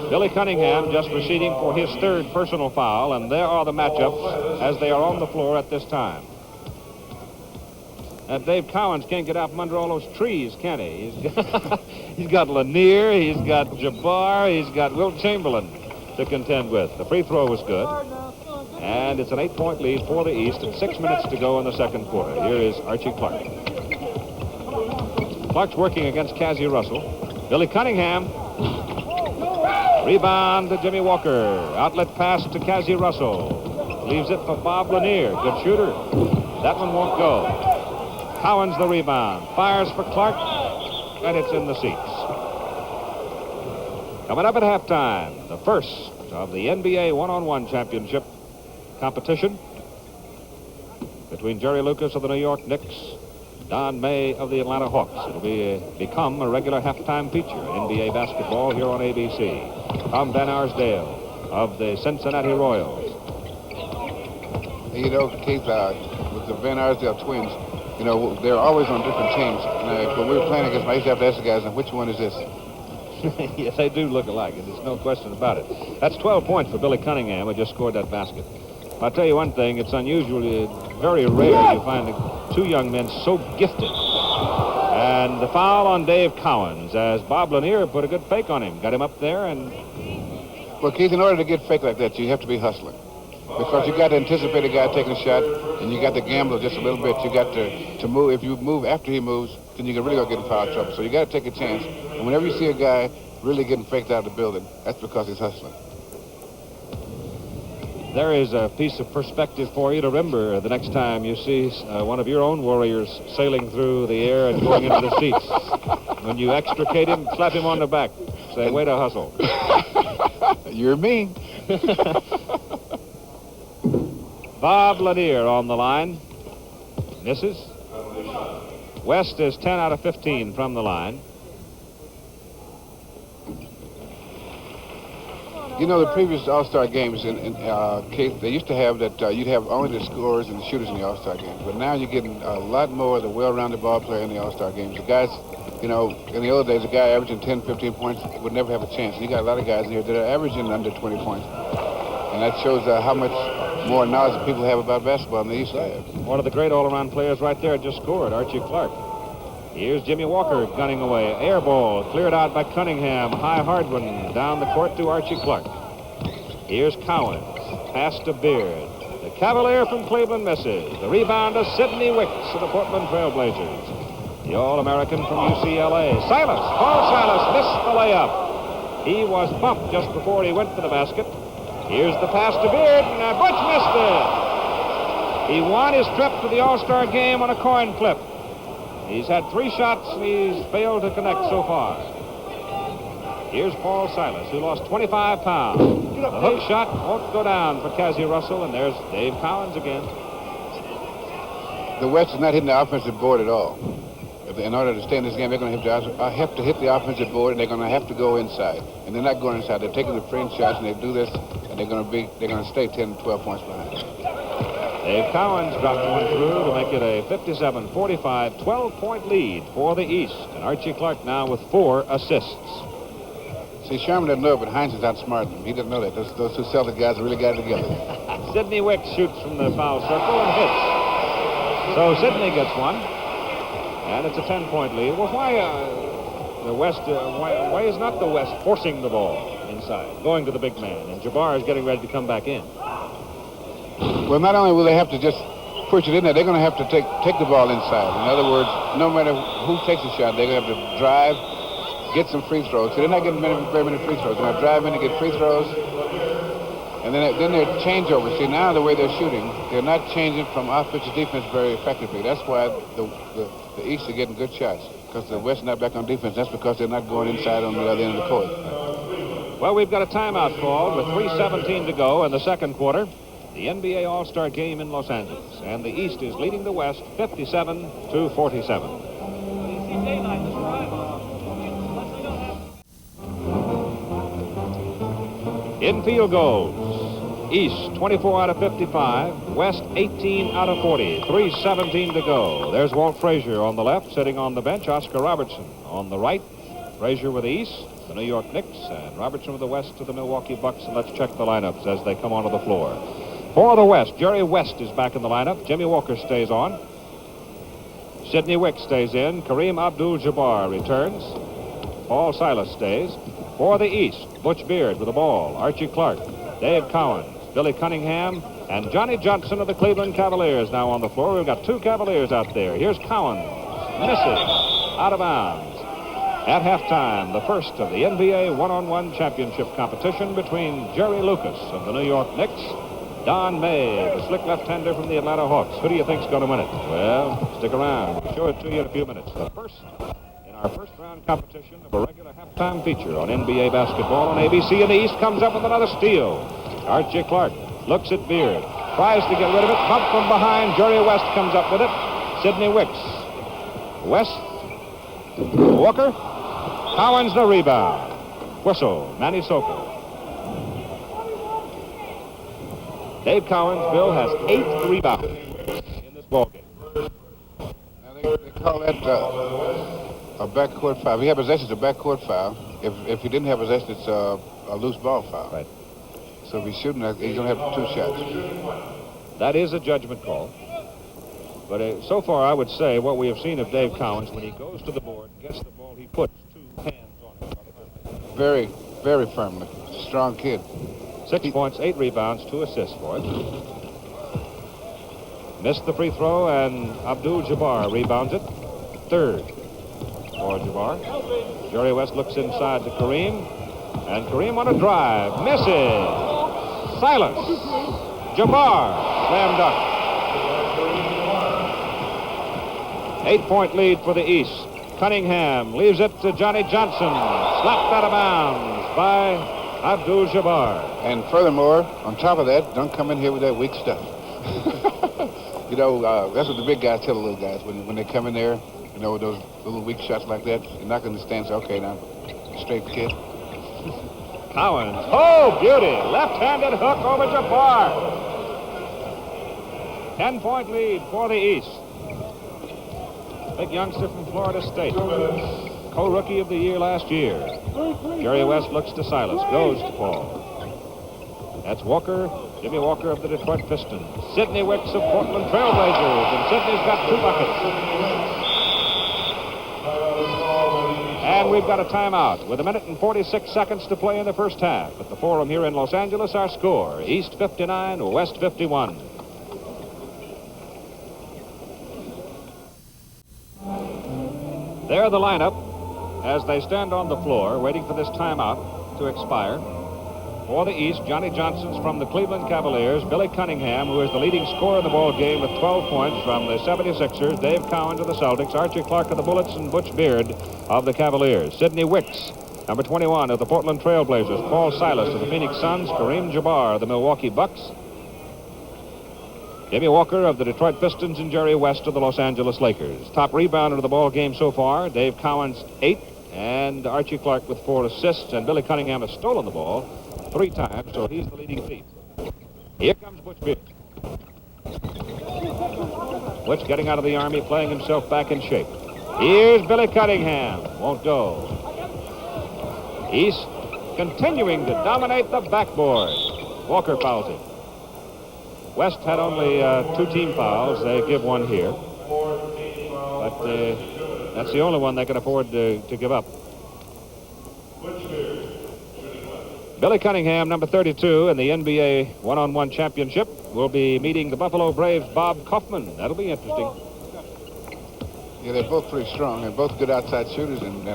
Billy Cunningham just proceeding for his 3rd personal foul, and there are the matchups as they are on the floor at this time. And Dave Cowens can't get out from under all those trees, can he? He's got Lanier, he's got Jabbar, he's got Wilt Chamberlain to contend with. The free throw was good. And it's an 8-point lead for the East and 6 minutes to go in the second quarter. Here is Archie Clark. Clark's working against Cassie Russell. Billy Cunningham. Rebound to Jimmy Walker. Outlet pass to Cassie Russell. Leaves it for Bob Lanier. Good shooter. That one won't go. Cowens the rebound. Fires for Clark. And it's in the seats. Coming up at halftime, the first of the NBA one-on-one championship competition between Jerry Lucas of the New York Knicks, Don May of the Atlanta Hawks. It'll become a regular halftime feature in NBA basketball here on ABC. Tom Van Arsdale of the Cincinnati Royals. Keith, with the Van Arsdale twins, they're always on different teams. When we were playing against them, I used to have to ask the guys, which one is this? Yes, they do look alike, and there's no question about it. That's 12 points for Billy Cunningham, who just scored that basket. I'll tell you one thing, it's unusually very rare you find 2 young men so gifted. And the foul on Dave Cowens as Bob Lanier put a good fake on him. Got him up there and... Well, Keith, in order to get fake like that, you have to be hustling. Because you got to anticipate a guy taking a shot, and you got to gamble just a little bit. You got to move. If you move after he moves, then you can really go get in foul trouble. So you got to take a chance. And whenever you see a guy really getting faked out of the building, that's because he's hustling. There is a piece of perspective for you to remember the next time you see one of your own Warriors sailing through the air and going into the seats. When you extricate him, slap him on the back. Say, way to hustle. You're mean. Bob Lanier on the line. Misses. West is 10 out of 15 from the line. You know, the previous All-Star games, Keith, they used to have that you'd have only the scorers and the shooters in the All-Star games. But now you're getting a lot more of the well-rounded ball player in the All-Star games. The guys, you know, in the old days, a guy averaging 10, 15 points would never have a chance. And you got a lot of guys in here that are averaging under 20 points. And that shows how much more knowledge people have about basketball than they used to have. One of the great all-around players right there just scored, Archie Clark. Here's Jimmy Walker gunning away. Air ball cleared out by Cunningham. High hard one down the court to Archie Clark. Here's Cowens. Pass to Beard. The Cavalier from Cleveland misses. The rebound to Sidney Wicks of the Portland Trailblazers. The All-American from UCLA. Paul Silas missed the layup. He was bumped just before he went for the basket. Here's the pass to Beard, and Butch missed it. He won his trip to the All-Star game on a coin flip. He's had 3 shots, and he's failed to connect so far. Here's Paul Silas, who lost 25 pounds. The hook shot won't go down for Cassie Russell, and there's Dave Cowens again. The West is not hitting the offensive board at all. In order to stay in this game, they're going to have to hit the offensive board, and they're going to have to go inside. And they're not going inside. They're taking the fringe shots, and they do this, and they're going to stay 10, 12 points behind. Dave Cowens dropped one through to make it a 57-45, 12-point lead for the East. And Archie Clark now with 4 assists. See, Sherman doesn't know it, but Hines is outsmarting him. He doesn't know that. Those two Celtic guys really got it together. Sidney Wicks shoots from the foul circle and hits. So Sidney gets one. And it's a 10-point lead. Well, why the West? Why is not the West forcing the ball inside, going to the big man, and Jabbar is getting ready to come back in? Well, not only will they have to just push it in there, they're going to have to take the ball inside. In other words, no matter who takes a shot, they're going to have to drive, get some free throws. So they're not getting very many free throws. They're going to drive in and get free throws, and then they're changeovers. See, now the way they're shooting, they're not changing from offense to defense very effectively. That's why the East are getting good shots, because the West not back on defense. That's because they're not going inside on the other end of the court. Well, we've got a timeout called with 3:17 to go in the second quarter. The NBA All-Star game in Los Angeles, and the East is leading the West 57-47. Infield goals. East 24 out of 55, West 18 out of 40, 3:17 to go. There's Walt Frazier on the left, sitting on the bench. Oscar Robertson on the right. Frazier with the East, the New York Knicks, and Robertson with the West to the Milwaukee Bucks. And let's check the lineups as they come onto the floor. For the West, Jerry West is back in the lineup. Jimmy Walker stays on. Sidney Wicks stays in. Kareem Abdul-Jabbar returns. Paul Silas stays. For the East, Butch Beard with the ball. Archie Clark, Dave Cowens, Billy Cunningham, and Johnny Johnson of the Cleveland Cavaliers now on the floor. We've got 2 Cavaliers out there. Here's Cowens. Misses. Out of bounds. At halftime, the first of the NBA one-on-one championship competition between Jerry Lucas of the New York Knicks, Don May, the slick left-hander from the Atlanta Hawks. Who do you think's going to win it? Well, stick around. We'll show it to you in a few minutes. The first in our first-round competition of a regular halftime feature on NBA basketball on ABC, and the East comes up with another steal. Archie Clark looks at Beard, tries to get rid of it, bump from behind. Jerry West comes up with it. Sidney Wicks. West. Walker. Cowens the rebound. Whistle. Manny Sokol. Dave Cowens, Bill, has 8 rebounds in this ballgame. Now they call that a backcourt foul. If he had possession, it's a backcourt foul. If he didn't have possession, it's a loose ball foul. Right. So if he's shooting, he's going to have 2 shots. That is a judgment call. But so far, I would say what we have seen of Dave Cowens, when he goes to the board, gets the ball, he puts 2 hands on it. Very, very firmly. Strong kid. 6 points, 8 rebounds, 2 assists for it. Missed the free throw, and Abdul-Jabbar rebounds it. 3rd for Jabbar. Jerry West looks inside to Kareem, and Kareem on a drive. Misses! Silas. Jabbar. Slam dunk. 8-point lead for the East. Cunningham leaves it to Johnny Johnson. Slapped out of bounds by Abdul-Jabbar. And furthermore, on top of that, don't come in here with that weak stuff. You know, that's what the big guys tell the little guys when they come in there, you know, with those little weak shots like that. You're not going to stand and say, okay, now, straight kid. Cowens. Oh, beauty. Left-handed hook over Jabbar. 10-point lead for the East. Big youngster from Florida State. Co-rookie of the year last year. Jerry West looks to Silas. Goes to Paul. That's Walker. Jimmy Walker of the Detroit Pistons. Sidney Wicks of Portland Trailblazers. And Sidney's got 2 buckets. And we've got a timeout with 1 minute and 46 seconds to play in the first half. At the Forum here in Los Angeles, our score, East 59, West 51. There the lineup as they stand on the floor waiting for this timeout to expire. For the East, Johnny Johnson's from the Cleveland Cavaliers. Billy Cunningham, who is the leading scorer in the ball game with 12 points from the 76ers. Dave Cowens of the Celtics. Archie Clark of the Bullets and Butch Beard of the Cavaliers. Sidney Wicks, number 21 of the Portland Trailblazers. Paul Silas of the Phoenix Suns. Kareem Jabbar of the Milwaukee Bucks. Jimmy Walker of the Detroit Pistons and Jerry West of the Los Angeles Lakers. Top rebounder of the ball game so far. Dave Cowens, 8. And Archie Clark with 4 assists. And Billy Cunningham has stolen the ball 3 times, so he's the leading thief. Here comes Butch Beard. Butch getting out of the Army, playing himself back in shape. Here's Billy Cunningham. Won't go. East continuing to dominate the backboard. Walker fouls it. West had only 2 team fouls. They give 1 here. But that's the only one they can afford to give up. Billy Cunningham, number 32 in the NBA one-on-one championship, will be meeting the Buffalo Braves' Bob Kaufman. That'll be interesting. Yeah, they're both pretty strong. They're both good outside shooters and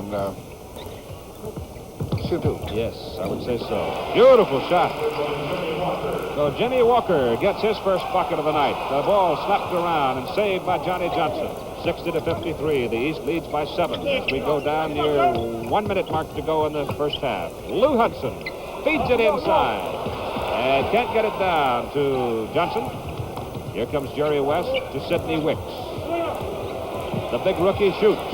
shoot too. Yes, I would say so. Beautiful shot. So Jimmy Walker gets his first bucket of the night. The ball slapped around and saved by Johnny Johnson. 60-53. The East leads by 7 as we go down near 1 minute mark to go in the first half. Lou Hudson feeds it inside and can't get it down to Johnson. Here comes Jerry West to Sidney Wicks. The big rookie shoots.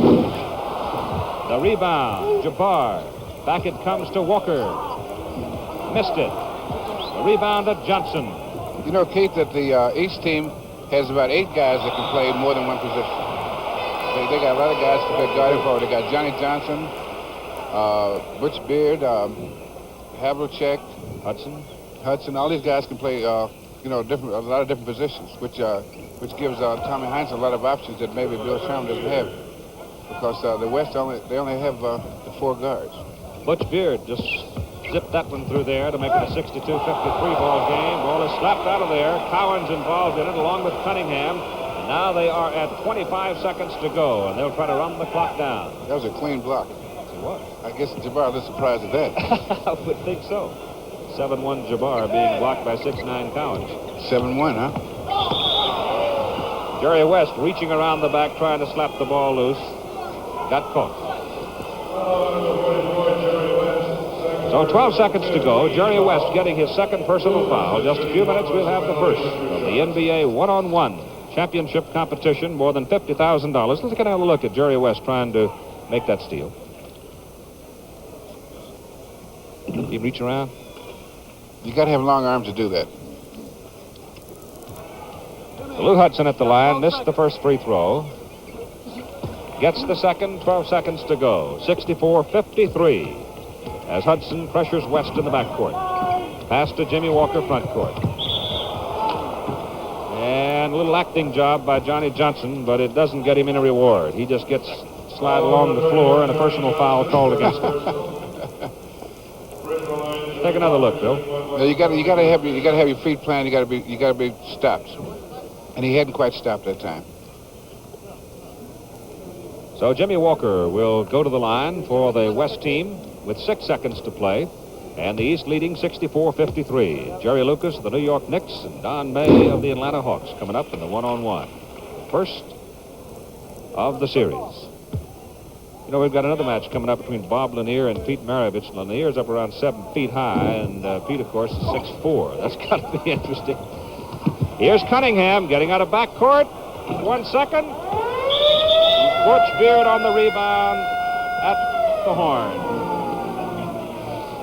The rebound, Jabbar. Back it comes to Walker. Missed it. The rebound of Johnson. You know, Keith, that the East team has about 8 guys that can play more than one position. They got a lot of guys that they're guarding for. They got Johnny Johnson, Butch Beard, Havlicek, Hudson. All these guys can play, you know, a lot of different positions, which gives Tommy Heinz a lot of options that maybe Bill Sherman doesn't have, because the West they only have the 4 guards. Butch Beard just zipped that one through there to make it a 62-53 ball game. Ball is slapped out of there. Cowens involved in it along with Cunningham. And now they are at 25 seconds to go, and they'll try to run the clock down. That was a clean block. It was. I guess Jabbar was surprised at that. I would think so. 7-1 Jabbar being blocked by 6'9 Cowens. 7-1, huh? Jerry West reaching around the back trying to slap the ball loose. Got caught. So 12 seconds to go. Jerry West getting his second personal foul. Just a few minutes, we'll have the first of the NBA one-on-one championship competition. More than $50,000. Let's get another look at Jerry West trying to make that steal. He reach around. You got to have long arms to do that. Lou Hudson at the line. Missed the first free throw. Gets the second. 12 seconds to go. 64-53. As Hudson pressures West in the backcourt. Pass to Jimmy Walker front court. And a little acting job by Johnny Johnson, but it doesn't get him any reward. He just gets slide along the floor and a personal foul called against him. Take another look, Bill. You got to have your feet planted. You got to be stopped. And he hadn't quite stopped that time. So Jimmy Walker will go to the line for the West team with 6 seconds to play. And the East leading 64-53. Jerry Lucas of the New York Knicks and Don May of the Atlanta Hawks coming up in the one-on-one. First of the series. You know, we've got another match coming up between Bob Lanier and Pete Maravich. Lanier's up around 7 feet high, and Pete, of course, is 6'4". That's got to be interesting. Here's Cunningham getting out of backcourt. 1 second. Butch Beard on the rebound at the horn.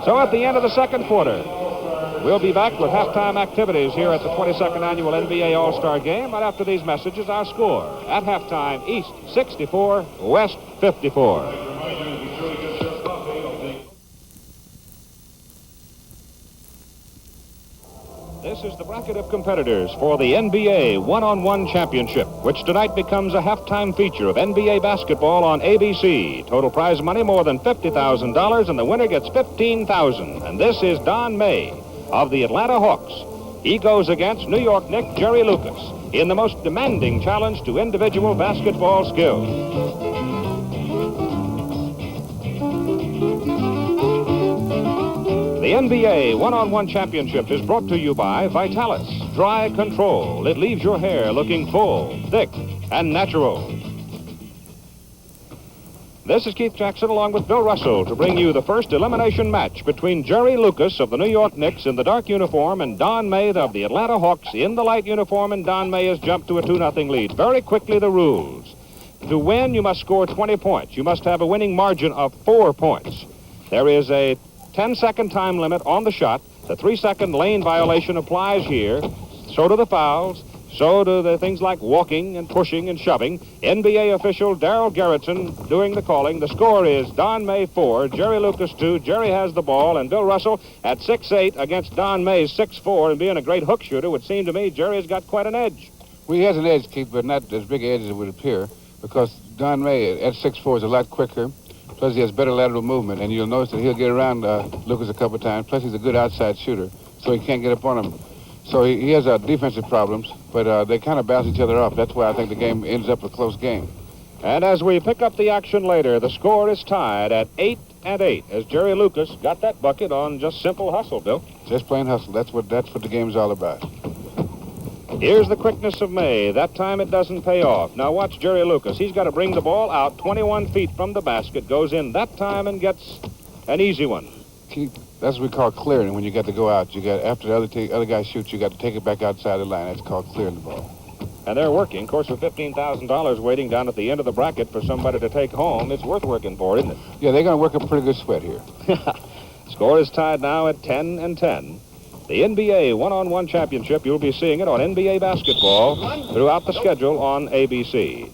So at the end of the second quarter, we'll be back with halftime activities here at the 22nd Annual NBA All-Star Game. Right after these messages, our score. At halftime, East 64, West 54. This is the bracket of competitors for the NBA One-on-One Championship, which tonight becomes a halftime feature of NBA basketball on ABC. Total prize money more than $50,000, and the winner gets $15,000. And this is Don May of the Atlanta Hawks. He goes against New York Knick Jerry Lucas in the most demanding challenge to individual basketball skill. The NBA One-on-One Championship is brought to you by Vitalis Dry Control. It leaves your hair looking full, thick, and natural. This is Keith Jackson along with Bill Russell to bring you the first elimination match between Jerry Lucas of the New York Knicks in the dark uniform and Don May of the Atlanta Hawks in the light uniform, and Don May has jumped to a 2-0 lead. Very quickly, the rules. To win, you must score 20 points. You must have a winning margin of 4 points. There is a 10-second time limit on the shot. The 3-second lane violation applies here. So do the fouls. So do the things like walking and pushing and shoving. NBA official Darrell Gerritsen doing the calling. The score is Don May 4, Jerry Lucas 2. Jerry has the ball, and Bill Russell at 6'8" against Don May's 6'4", and being a great hook shooter, would seem to me Jerry's got quite an edge. Well, he has an edge, Keith, but not as big an edge as it would appear, because Don May at 6'4" is a lot quicker. Plus, he has better lateral movement, and you'll notice that he'll get around Lucas a couple of times. Plus, he's a good outside shooter, so he can't get up on him. So he has defensive problems, but they kind of balance each other off. That's why I think the game ends up a close game. And as we pick up the action later, the score is tied at 8-8, as Jerry Lucas got that bucket on just simple hustle, Bill. Just plain hustle. That's what the game is all about. Here's the quickness of May. That time it doesn't pay off. Now watch Jerry Lucas. He's got to bring the ball out 21 feet from the basket, goes in that time and gets an easy one. That's what we call clearing. When you got to go out, you got, after the other guy shoots, you got to take it back outside the line. That's called clearing the ball. And they're working. Of course, with $15,000 waiting down at the end of the bracket for somebody to take home, it's worth working for, isn't it? Yeah, they're going to work a pretty good sweat here. Score is tied now at 10-10. The NBA One-on-One Championship, you'll be seeing it on NBA basketball throughout the schedule on ABC.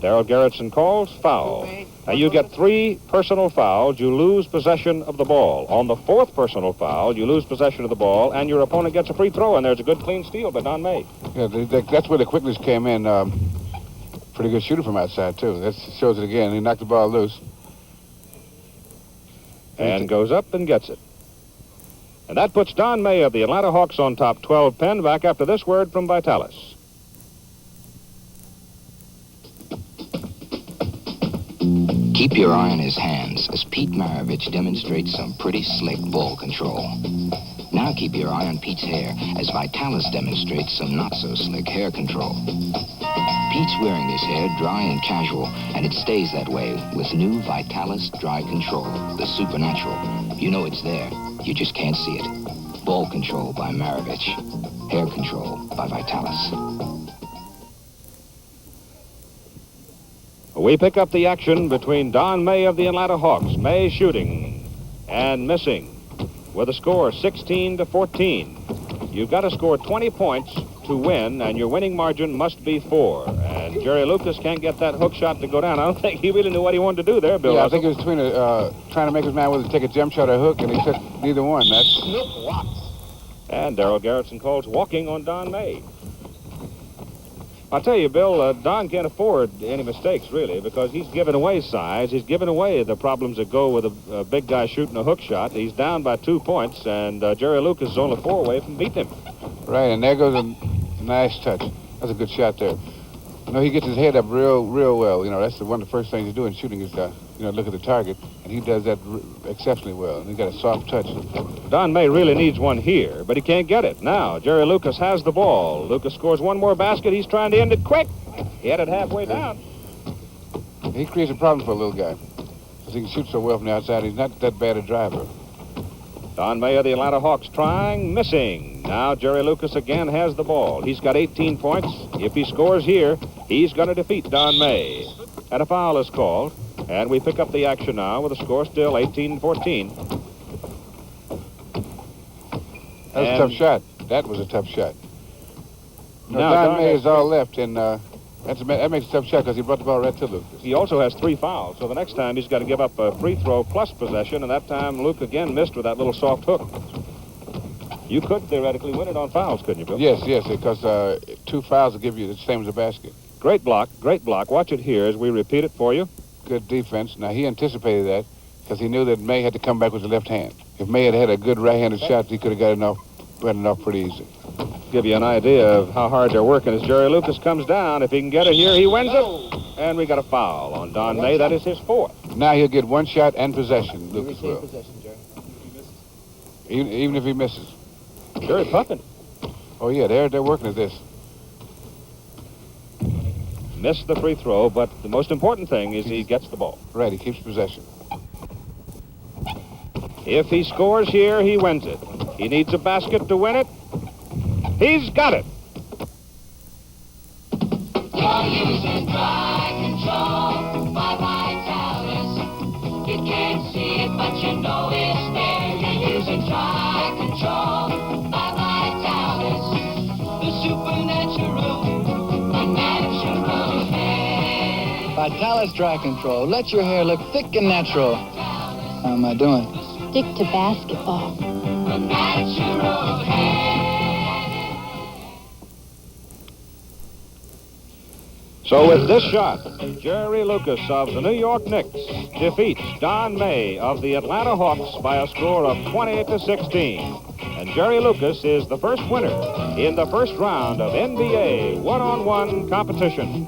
Darrell Gerritsen calls foul. Now you get 3 personal fouls, you lose possession of the ball. On the 4th personal foul, you lose possession of the ball, and your opponent gets a free throw, and there's a good clean steal by Don May. Yeah, that's where the quickness came in. Pretty good shooter from outside, too. That shows it again. He knocked the ball loose. And goes up and gets it. And that puts Don May of the Atlanta Hawks on top 12-10. Back after this word from Vitalis. Keep your eye on his hands as Pete Maravich demonstrates some pretty slick ball control. Now keep your eye on Pete's hair as Vitalis demonstrates some not-so-slick hair control. Pete's wearing his hair dry and casual, and it stays that way with new Vitalis Dry Control, the supernatural. You know it's there. You just can't see it. Ball control by Maravich. Hair control by Vitalis. We pick up the action between Don May of the Atlanta Hawks. May shooting and missing with a score 16-14. You've got to score 20 points to win, and your winning margin must be 4. And Jerry Lucas can't get that hook shot to go down. I don't think he really knew what he wanted to do there, Bill. Yeah, I think it was between trying to make his man whether to take a jump shot or a hook, and he took neither one. And Darrell Gerritsen calls walking on Don May. I'll tell you, Bill, Don can't afford any mistakes, really, because he's given away size. He's given away the problems that go with a big guy shooting a hook shot. He's down by 2 points, and Jerry Lucas is only 4 away from beating him. Right, and there goes a nice touch. That's a good shot there. You know, he gets his head up real well. You know, that's one of the first things you do in shooting is, look at the target. And he does that exceptionally well. And he's got a soft touch. Don May really needs one here, but he can't get it. Now, Jerry Lucas has the ball. Lucas scores one more basket. He's trying to end it quick. He had it halfway down. He creates a problem for a little guy. Because he can shoot so well from the outside. He's not that bad a driver. Don May of the Atlanta Hawks trying, missing. Now Jerry Lucas again has the ball. He's got 18 points. If he scores here, he's going to defeat Don May. And a foul is called. And we pick up the action now with a score still 18-14. That was a tough shot. That was a tough shot. Now, Don May is all left, and that makes a tough shot because he brought the ball right to Lucas. He also has 3 fouls, so the next time he's got to give up a free throw plus possession, and that time Luke again missed with that little soft hook. You could theoretically win it on fouls, couldn't you, Bill? Yes, because 2 fouls will give you the same as a basket. Great block, great block. Watch it here as we repeat it for you. Good defense. Now, he anticipated that because he knew that May had to come back with the left hand. If May had a good right-handed shot, he could have got enough pretty easy. Give you an idea of how hard they're working as Jerry Lucas comes down. If he can get it here, he wins it. And we got a foul on Don May. That is his 4th. Now he'll get 1 shot and possession, Lucas will. Even if he misses. Jerry pumping. Oh, yeah, they're working at this. Missed the free throw, but the most important thing is he gets the ball. Right, he keeps possession. If he scores here, he wins it. He needs a basket to win it. He's got it. You're using dry control by Vitalis. You can't see it, but you know it's there. You're using dry control by Vitalis. The supernatural, the natural hair. Vitalis Dry Control. Let your hair look thick and natural. How am I doing? Stick to basketball. The natural hair. So with this shot, Jerry Lucas of the New York Knicks defeats Don May of the Atlanta Hawks by a score of 20-16. And Jerry Lucas is the first winner in the first round of NBA one-on-one competition.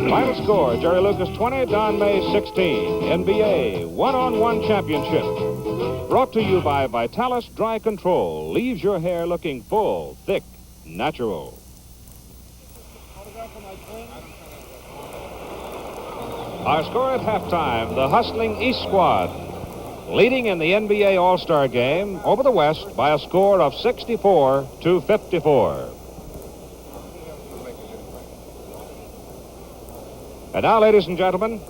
Final score, Jerry Lucas 20, Don May 16. NBA one-on-one championship. Brought to you by Vitalis Dry Control. Leaves your hair looking full, thick, natural. Our score at halftime, the hustling East squad leading in the NBA All-Star Game over the West by a score of 64-54. And now, ladies and gentlemen,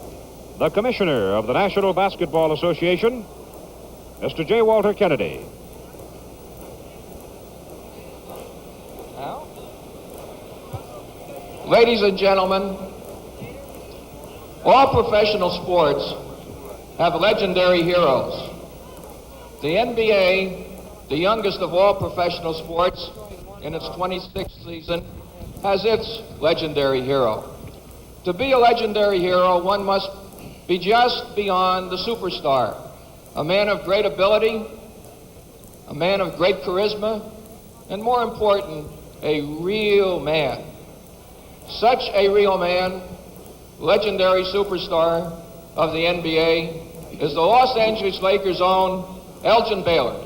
the Commissioner of the National Basketball Association, Mr. J. Walter Kennedy. Ladies and gentlemen, all professional sports have legendary heroes. The NBA, the youngest of all professional sports in its 26th season, has its legendary hero. To be a legendary hero, one must be just beyond the superstar. A man of great ability, a man of great charisma, and more important, a real man. Such a real man, legendary superstar of the NBA, is the Los Angeles Lakers' own Elgin Baylor.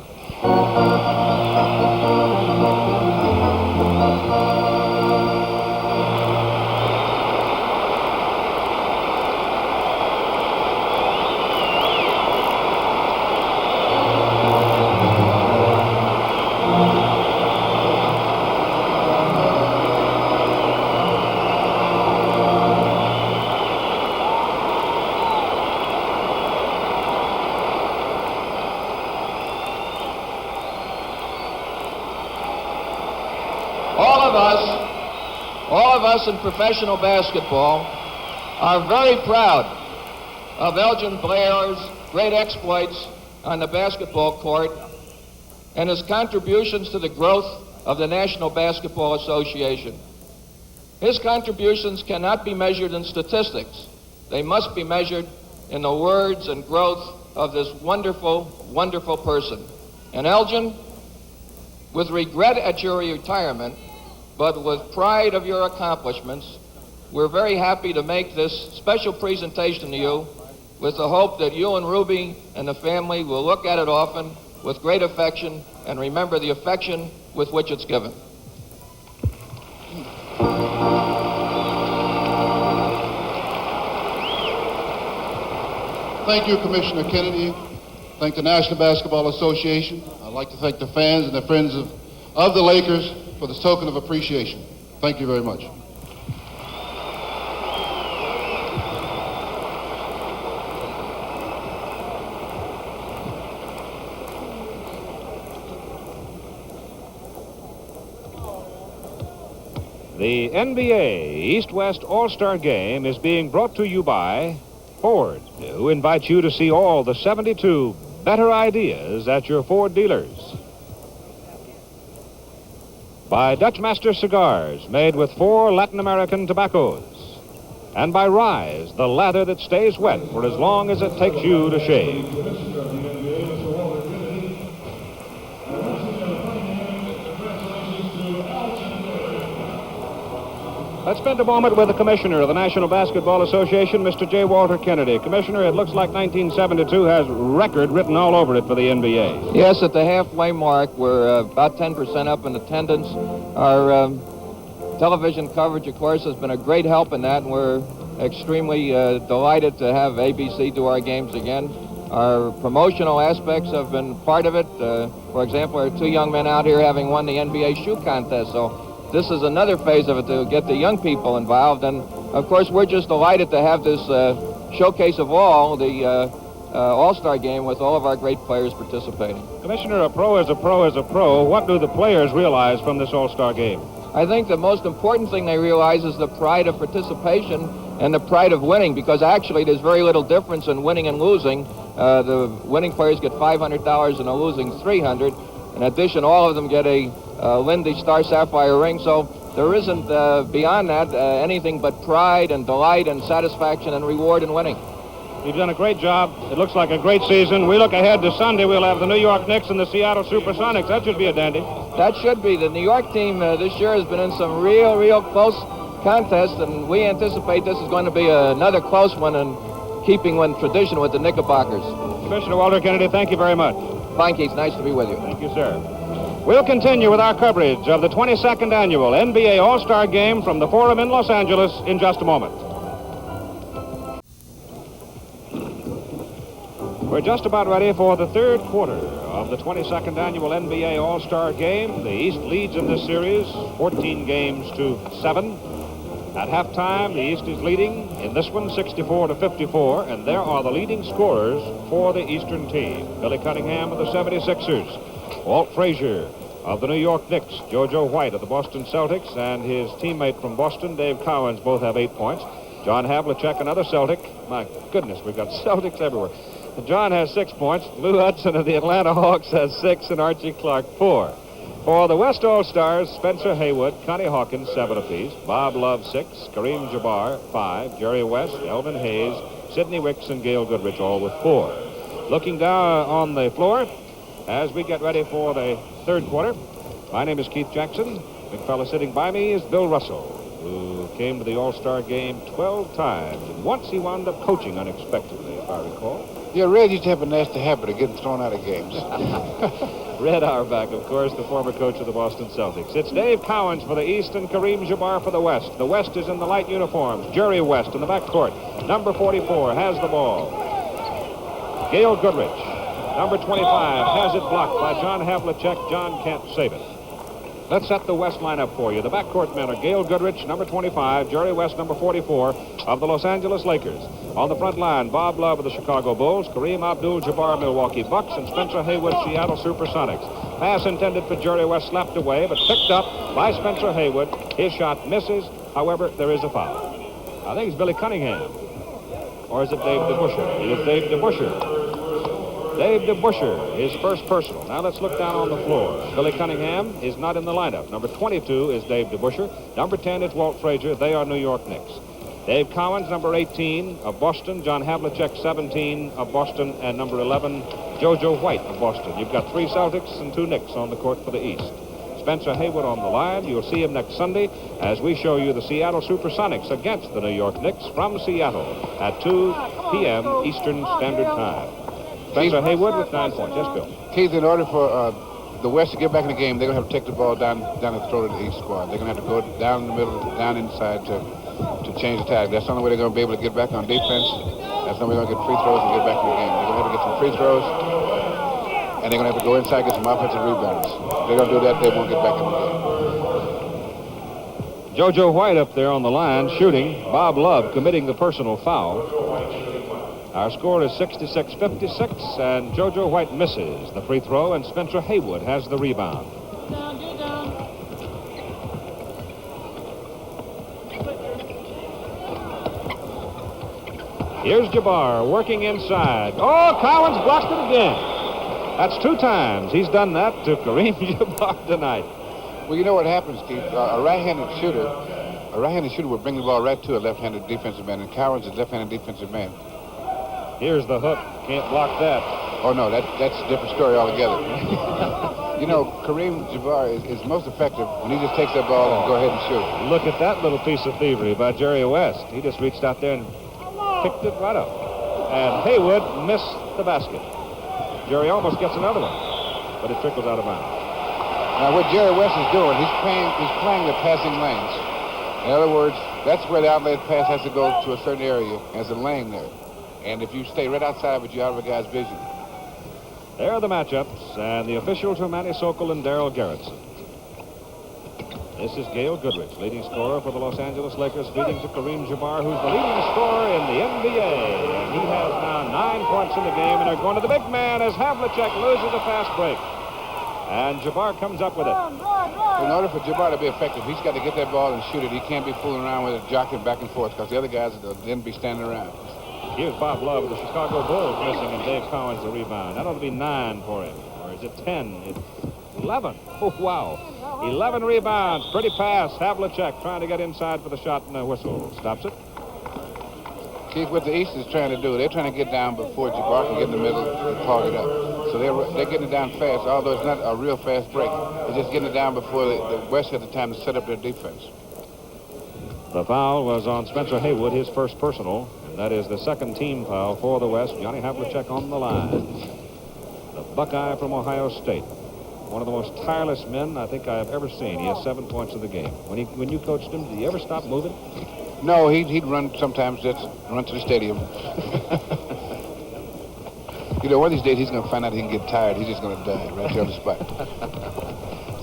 All of us in professional basketball are very proud of Elgin Baylor's great exploits on the basketball court and his contributions to the growth of the National Basketball Association. His contributions cannot be measured in statistics. They must be measured in the words and growth of this wonderful, wonderful person. And Elgin, with regret at your retirement, but with pride of your accomplishments, we're very happy to make this special presentation to you with the hope that you and Ruby and the family will look at it often with great affection and remember the affection with which it's given. Thank you, Commissioner Kennedy. Thank the National Basketball Association. I'd like to thank the fans and the friends of the Lakers for this token of appreciation. Thank you very much. The NBA East-West All-Star Game is being brought to you by Ford, who invites you to see all the 72 better ideas at your Ford dealers. By Dutch Master Cigars, made with 4 Latin American tobaccos. And by Rise, the lather that stays wet for as long as it takes you to shave. Let's spend a moment with the Commissioner of the National Basketball Association, Mr. J. Walter Kennedy. Commissioner, it looks like 1972 has record written all over it for the NBA. Yes, at the halfway mark, we're about 10% up in attendance. Our television coverage, of course, has been a great help in that, and we're extremely delighted to have ABC do our games again. Our promotional aspects have been part of it. For example, our 2 young men out here having won the NBA shoe contest, so this is another phase of it to get the young people involved. And, of course, we're just delighted to have this showcase of all, the All-Star Game with all of our great players participating. Commissioner, a pro is a pro is a pro. What do the players realize from this All-Star Game? I think the most important thing they realize is the pride of participation and the pride of winning, because actually there's very little difference in winning and losing. The winning players get $500 and the losing $300. In addition, all of them get a Lindy Star Sapphire ring, so there isn't beyond that anything but pride and delight and satisfaction and reward in winning. You've done a great job. It looks like a great season. We look ahead to Sunday. We'll have the New York Knicks and the Seattle Supersonics. That should be a dandy. That should be. The New York team this year has been in some real close contests, and we anticipate this is going to be another close one in keeping with tradition with the Knickerbockers. Commissioner Walter Kennedy, thank you very much. Fine, Keith. Nice to be with you. Thank you, sir. We'll continue with our coverage of the 22nd Annual NBA All-Star Game from the Forum in Los Angeles in just a moment. We're just about ready for the third quarter of the 22nd Annual NBA All-Star Game. The East leads in this series 14 games to 7. At halftime, the East is leading in this one 64-54, and there are the leading scorers for the Eastern team. Billy Cunningham of the 76ers, Walt Frazier of the New York Knicks, JoJo White of the Boston Celtics, and his teammate from Boston, Dave Cowens, both have 8 points. John Havlicek, another Celtic. My goodness, we've got Celtics everywhere. John has 6 points. Lou Hudson of the Atlanta Hawks has 6, and Archie Clark 4. For the West All-Stars, Spencer Haywood, Connie Hawkins, 7 apiece. Bob Love, 6. Kareem Jabbar, 5. Jerry West, Elvin Hayes, Sidney Wicks, and Gail Goodrich, all with 4. Looking down on the floor as we get ready for the third quarter, my name is Keith Jackson. Big fella sitting by me is Bill Russell, who came to the All-Star Game 12 times. And once he wound up coaching unexpectedly, if I recall. Yeah, Red used to have a nasty habit of getting thrown out of games. Red Auerbach, of course, the former coach of the Boston Celtics. It's Dave Cowens for the East and Kareem Jabbar for the West. The West is in the light uniforms. Jerry West in the backcourt. Number 44 has the ball. Gail Goodrich, number 25, has it blocked by John Havlicek. John can't save it. Let's set the West lineup for you. The backcourt men are Gail Goodrich, number 25, Jerry West, number 44, of the Los Angeles Lakers. On the front line, Bob Love of the Chicago Bulls, Kareem Abdul-Jabbar, Milwaukee Bucks, and Spencer Haywood, Seattle Supersonics. Pass intended for Jerry West, slapped away, but picked up by Spencer Haywood. His shot misses. However, there is a foul. I think it's Billy Cunningham. Or is it Dave DeBuscher? It is Dave DeBuscher. Dave DeBuscher, his first personal. Now let's look down on the floor. Billy Cunningham is not in the lineup. Number 22 is Dave DeBuscher. Number 10 is Walt Frazier. They are New York Knicks. Dave Cowens, number 18 of Boston. John Havlicek, 17 of Boston. And number 11, JoJo White of Boston. You've got 3 Celtics and 2 Knicks on the court for the East. Spencer Haywood on the line. You'll see him next Sunday as we show you the Seattle Supersonics against the New York Knicks from Seattle at 2 p.m. Eastern Standard Time. Spencer Haywood with 9 points. Yes, Bill. Keith, in order for the West to get back in the game, they're going to have to take the ball down the throat of the East squad. They're going to have to go down in the middle, down inside to change the tide. That's the only way they're going to be able to get back on defense. That's the only way they're going to get free throws and get back in the game. They're going to have to get some free throws, and they're going to have to go inside and get some offensive rebounds. If they don't do that, they won't get back in the game. JoJo White up there on the line shooting. Bob Love committing the personal foul. Our score is 66-56, and JoJo White misses the free throw, and Spencer Haywood has the rebound. Here's Jabbar working inside. Oh, Collins blocked it again. That's 2 times he's done that to Kareem Jabbar tonight. Well, you know what happens, Keith? A right-handed shooter will bring the ball right to a left-handed defensive man, and Collins is a left-handed defensive man. Here's the hook. Can't block that. Oh, no, that's a different story altogether. You know, Kareem Jabbar is most effective when he just takes that ball and go ahead and shoot. Look at that little piece of thievery by Jerry West. He just reached out there and picked it right up. And Haywood missed the basket. Jerry almost gets another one, but it trickles out of bounds. Now, what Jerry West is doing, he's playing the passing lanes. In other words, that's where the outlet pass has to go to a certain area. There's a lane there. And if you stay right outside, but you're out of a guy's vision. There are the matchups, and the officials are Manny Sokol and Darrell Gerritsen. This is Gail Goodrich, leading scorer for the Los Angeles Lakers, feeding to Kareem Jabbar, who's the leading scorer in the NBA. And he has now 9 points in the game, and they're going to the big man as Havlicek loses a fast break. And Jabbar comes up with it. In order for Jabbar to be effective, he's got to get that ball and shoot it. He can't be fooling around with it, jockeying back and forth, because the other guys will then be standing around. Here's Bob Love of the Chicago Bulls missing, and Dave Collins the rebound. That ought to be 9 for him. Or is it 10? It's 11. Oh, wow. 11 rebounds. Pretty pass. Havlicek trying to get inside for the shot, and the whistle stops it. Keith, what the East is trying to do, they're trying to get down before Jabbar can get in the middle and clog it up. So they're getting it down fast, although it's not a real fast break. They're just getting it down before the West had the time to set up their defense. The foul was on Spencer Haywood, his first personal. That is the second team foul for the West. Johnny Havlicek on the line. The Buckeye from Ohio State. One of the most tireless men I think I've ever seen. He has 7 points in the game. When you coached him, did he ever stop moving? No, he'd run sometimes, just run to the stadium. You know, one of these days he's going to find out he can get tired. He's just going to die right there on the spot.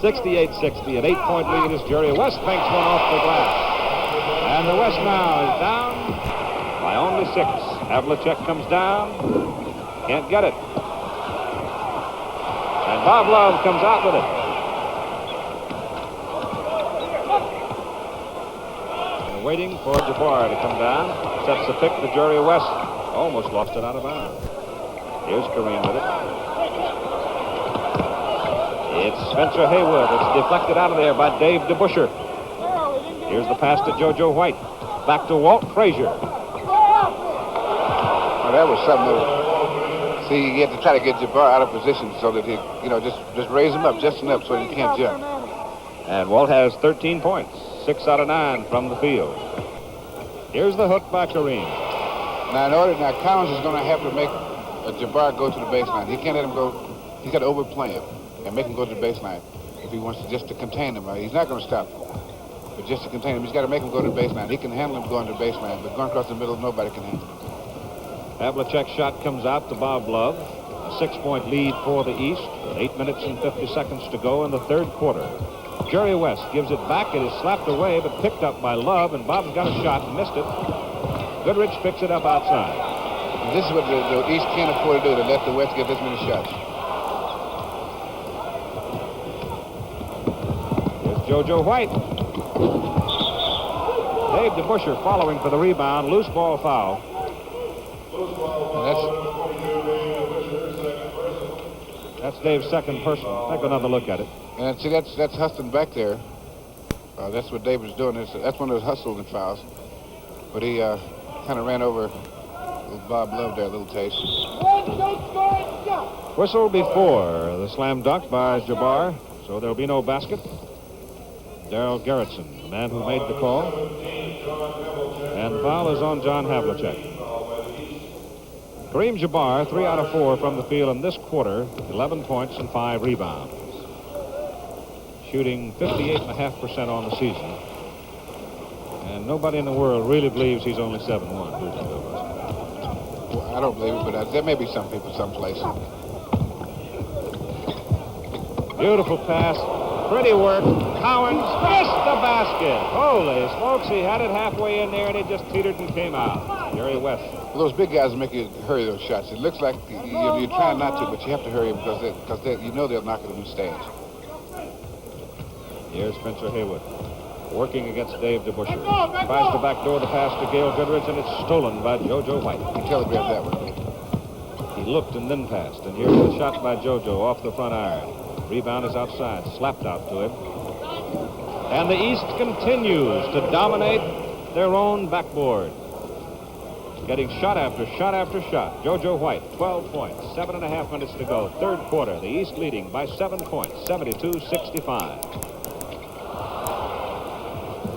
68-60, an 8-point lead as Jerry West banks one off the glass. And the West now is down by only 6. Havlicek comes down. Can't get it. And Bob Love comes out with it. And waiting for Jabbar to come down. Sets the pick to Jerry West. Almost lost it out of bounds. Here's Kareem with it. It's Spencer Haywood. It's deflected out of there by Dave DeBuscher. Here's the pass to JoJo White. Back to Walt Frazier. Oh, that was something. See, you had to try to get Jabbar out of position so that he, just raise him up just enough so he can't jump. And Walt has 13 points, 6 out of 9 from the field. Here's the hook by Kareem. Now, Collins is going to have to make Jabbar go to the baseline. He can't let him go. He's got to overplay him and make him go to the baseline if he wants to just to contain him. He's not going to stop him. But just to contain him, he's got to make him go to the baseline. He can handle him going to the baseline, but going across the middle, nobody can handle him. Havlicek's shot comes out to Bob Love. A 6-point lead for the East. 8 minutes and 50 seconds to go in the third quarter. Jerry West gives it back. It is slapped away, but picked up by Love, and Bob's got a shot and missed it. Goodrich picks it up outside. And this is what the East can't afford to do, to let the West get this many shots. Here's JoJo White. Dave DeBuscher following for the rebound. Loose ball foul. That's Dave's second personal. Take another look at it. And see, that's hustling back there. That's what Dave was doing. That's one of those hustling fouls. But he kind of ran over Bob Love there, a little taste. Whistle before the slam dunk by Jabbar. So there'll be no basket. Darrell Gerritsen, the man who made the call. And the foul is on John Havlicek. Kareem Jabbar, 3 out of 4 from the field in this quarter, 11 points and 5 rebounds. Shooting 58.5% on the season. And nobody in the world really believes he's only 7'1", do they, Bill Russell? Well, I don't believe it, but there may be some people someplace. Beautiful pass. Pretty work. Cowens missed the basket. Holy smokes, he had it halfway in there and it just teetered and came out. Jerry West. Well, those big guys make you hurry those shots. It looks like you're trying not to, but you have to hurry because you know they'll knock it on the stage. Here's Spencer Haywood working against Dave DeBuscher. Tries to backdoor the pass to Gail Goodrich, and it's stolen by JoJo White. He telegraphed that one. He looked and then passed, and here's the shot by JoJo off the front iron. Rebound is outside, slapped out to him. And the East continues to dominate their own backboard. Getting shot after shot after shot. JoJo White, 12 points, 7.5 minutes to go. Third quarter, the East leading by 7 points, 72-65.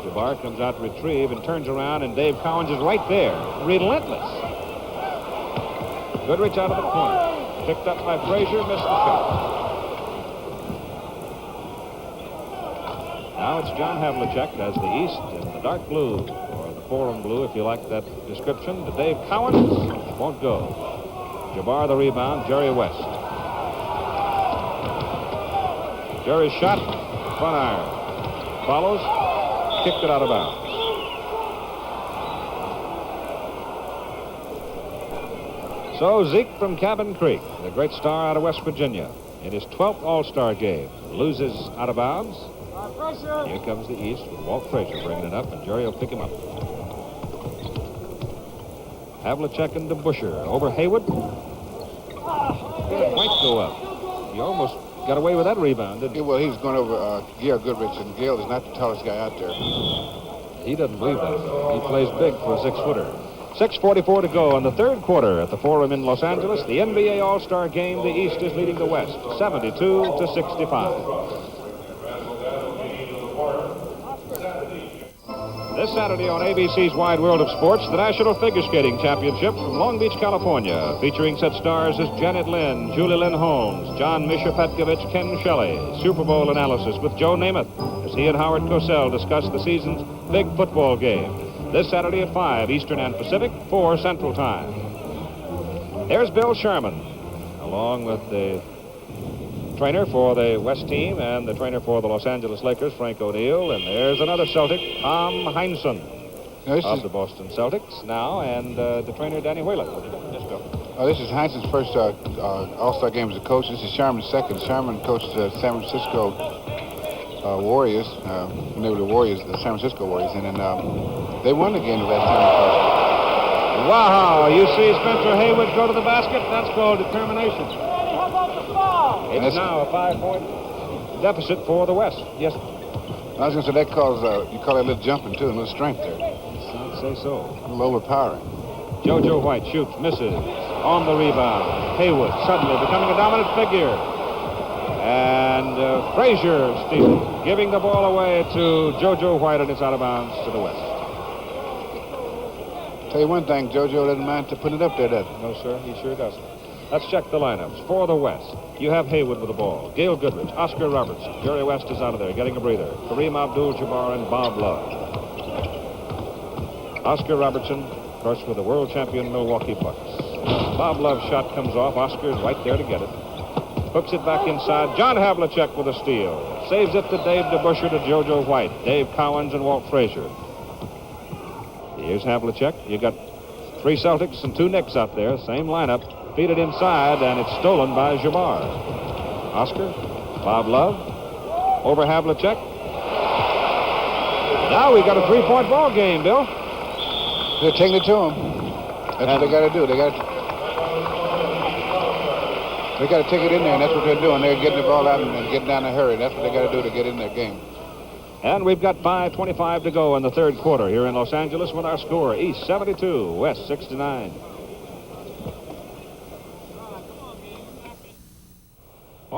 Jabbar comes out to retrieve and turns around, and Dave Cowens is right there, relentless. Goodrich out of the corner. Picked up by Frazier, missed the shot. Now it's John Havlicek as the East in the dark blue, or the forum blue, if you like that description. To Dave Cowens, won't go. Jabbar the rebound, Jerry West. Jerry's shot, front iron. Follows, kicked it out of bounds. So Zeke from Cabin Creek, the great star out of West Virginia, in his 12th All-Star game, loses out of bounds. Here comes the East with Walt Frazier bringing it up, and Jerry will pick him up. Havlicek and DeBuscher over Haywood. White go up. He almost got away with that rebound, didn't he? Yeah, well, he was going over Gail Goodrich, and Gail is not the tallest guy out there. He doesn't believe that. He plays big for a 6-footer. 6:44 to go in the third quarter at the Forum in Los Angeles. The NBA All-Star game, the East is leading the West, 72-65. This Saturday on ABC's Wide World of Sports, the National Figure Skating Championship from Long Beach, California, featuring such stars as Janet Lynn, Julie Lynn Holmes, John Misha Petkovich, Ken Shelley. Super Bowl analysis with Joe Namath as he and Howard Cosell discuss the season's big football game. This Saturday at 5 Eastern and Pacific, 4 Central Time. There's Bill Sherman, along with the trainer for the West team and the trainer for the Los Angeles Lakers, Frank O'Neill. And there's another Celtic, Tom Heinsohn, of the Boston Celtics now, and the trainer, Danny Whalen. Just go. This is Heinsohn's first All-Star game as a coach. This is Sherman's second. Sherman coached the San Francisco Warriors, when they were the Warriors, the San Francisco Warriors, and then they won the game the last time they coached. Wow, you see Spencer Haywood go to the basket? That's called determination. It's now a 5-point deficit for the West. Yes. I was going to say that calls, you call that a little jumping too, a little strength there. I'd say so. A little overpowering. JoJo White shoots, misses, on the rebound. Haywood suddenly becoming a dominant figure. And Frazier stealing, giving the ball away to JoJo White, and it's out of bounds to the West. Tell you one thing, JoJo doesn't mind to put it up there, does he? No, sir, he sure doesn't. Let's check the lineups. For the West, you have Haywood with the ball, Gail Goodrich, Oscar Robertson. Jerry West is out of there, getting a breather. Kareem Abdul-Jabbar and Bob Love. Oscar Robertson, of course, with the world champion Milwaukee Bucks. Bob Love's shot comes off. Oscar is right there to get it. Hooks it back inside. John Havlicek with a steal. Saves it to Dave DeBuscher, to JoJo White, Dave Cowens, and Walt Frazier. Here's Havlicek. You got 3 Celtics and 2 Knicks out there. Same lineup. Feed it inside, and it's stolen by Jabbar. Oscar, Bob Love, over Havlicek. Now we got a 3-point ball game, Bill. They're taking it to them. That's what they got to do. They got to take it in there, and that's what they're doing. They're getting the ball out and getting down in a hurry. That's what they got to do to get in their game. And we've got 5:25 to go in the third quarter here in Los Angeles with our score. East 72, West 69.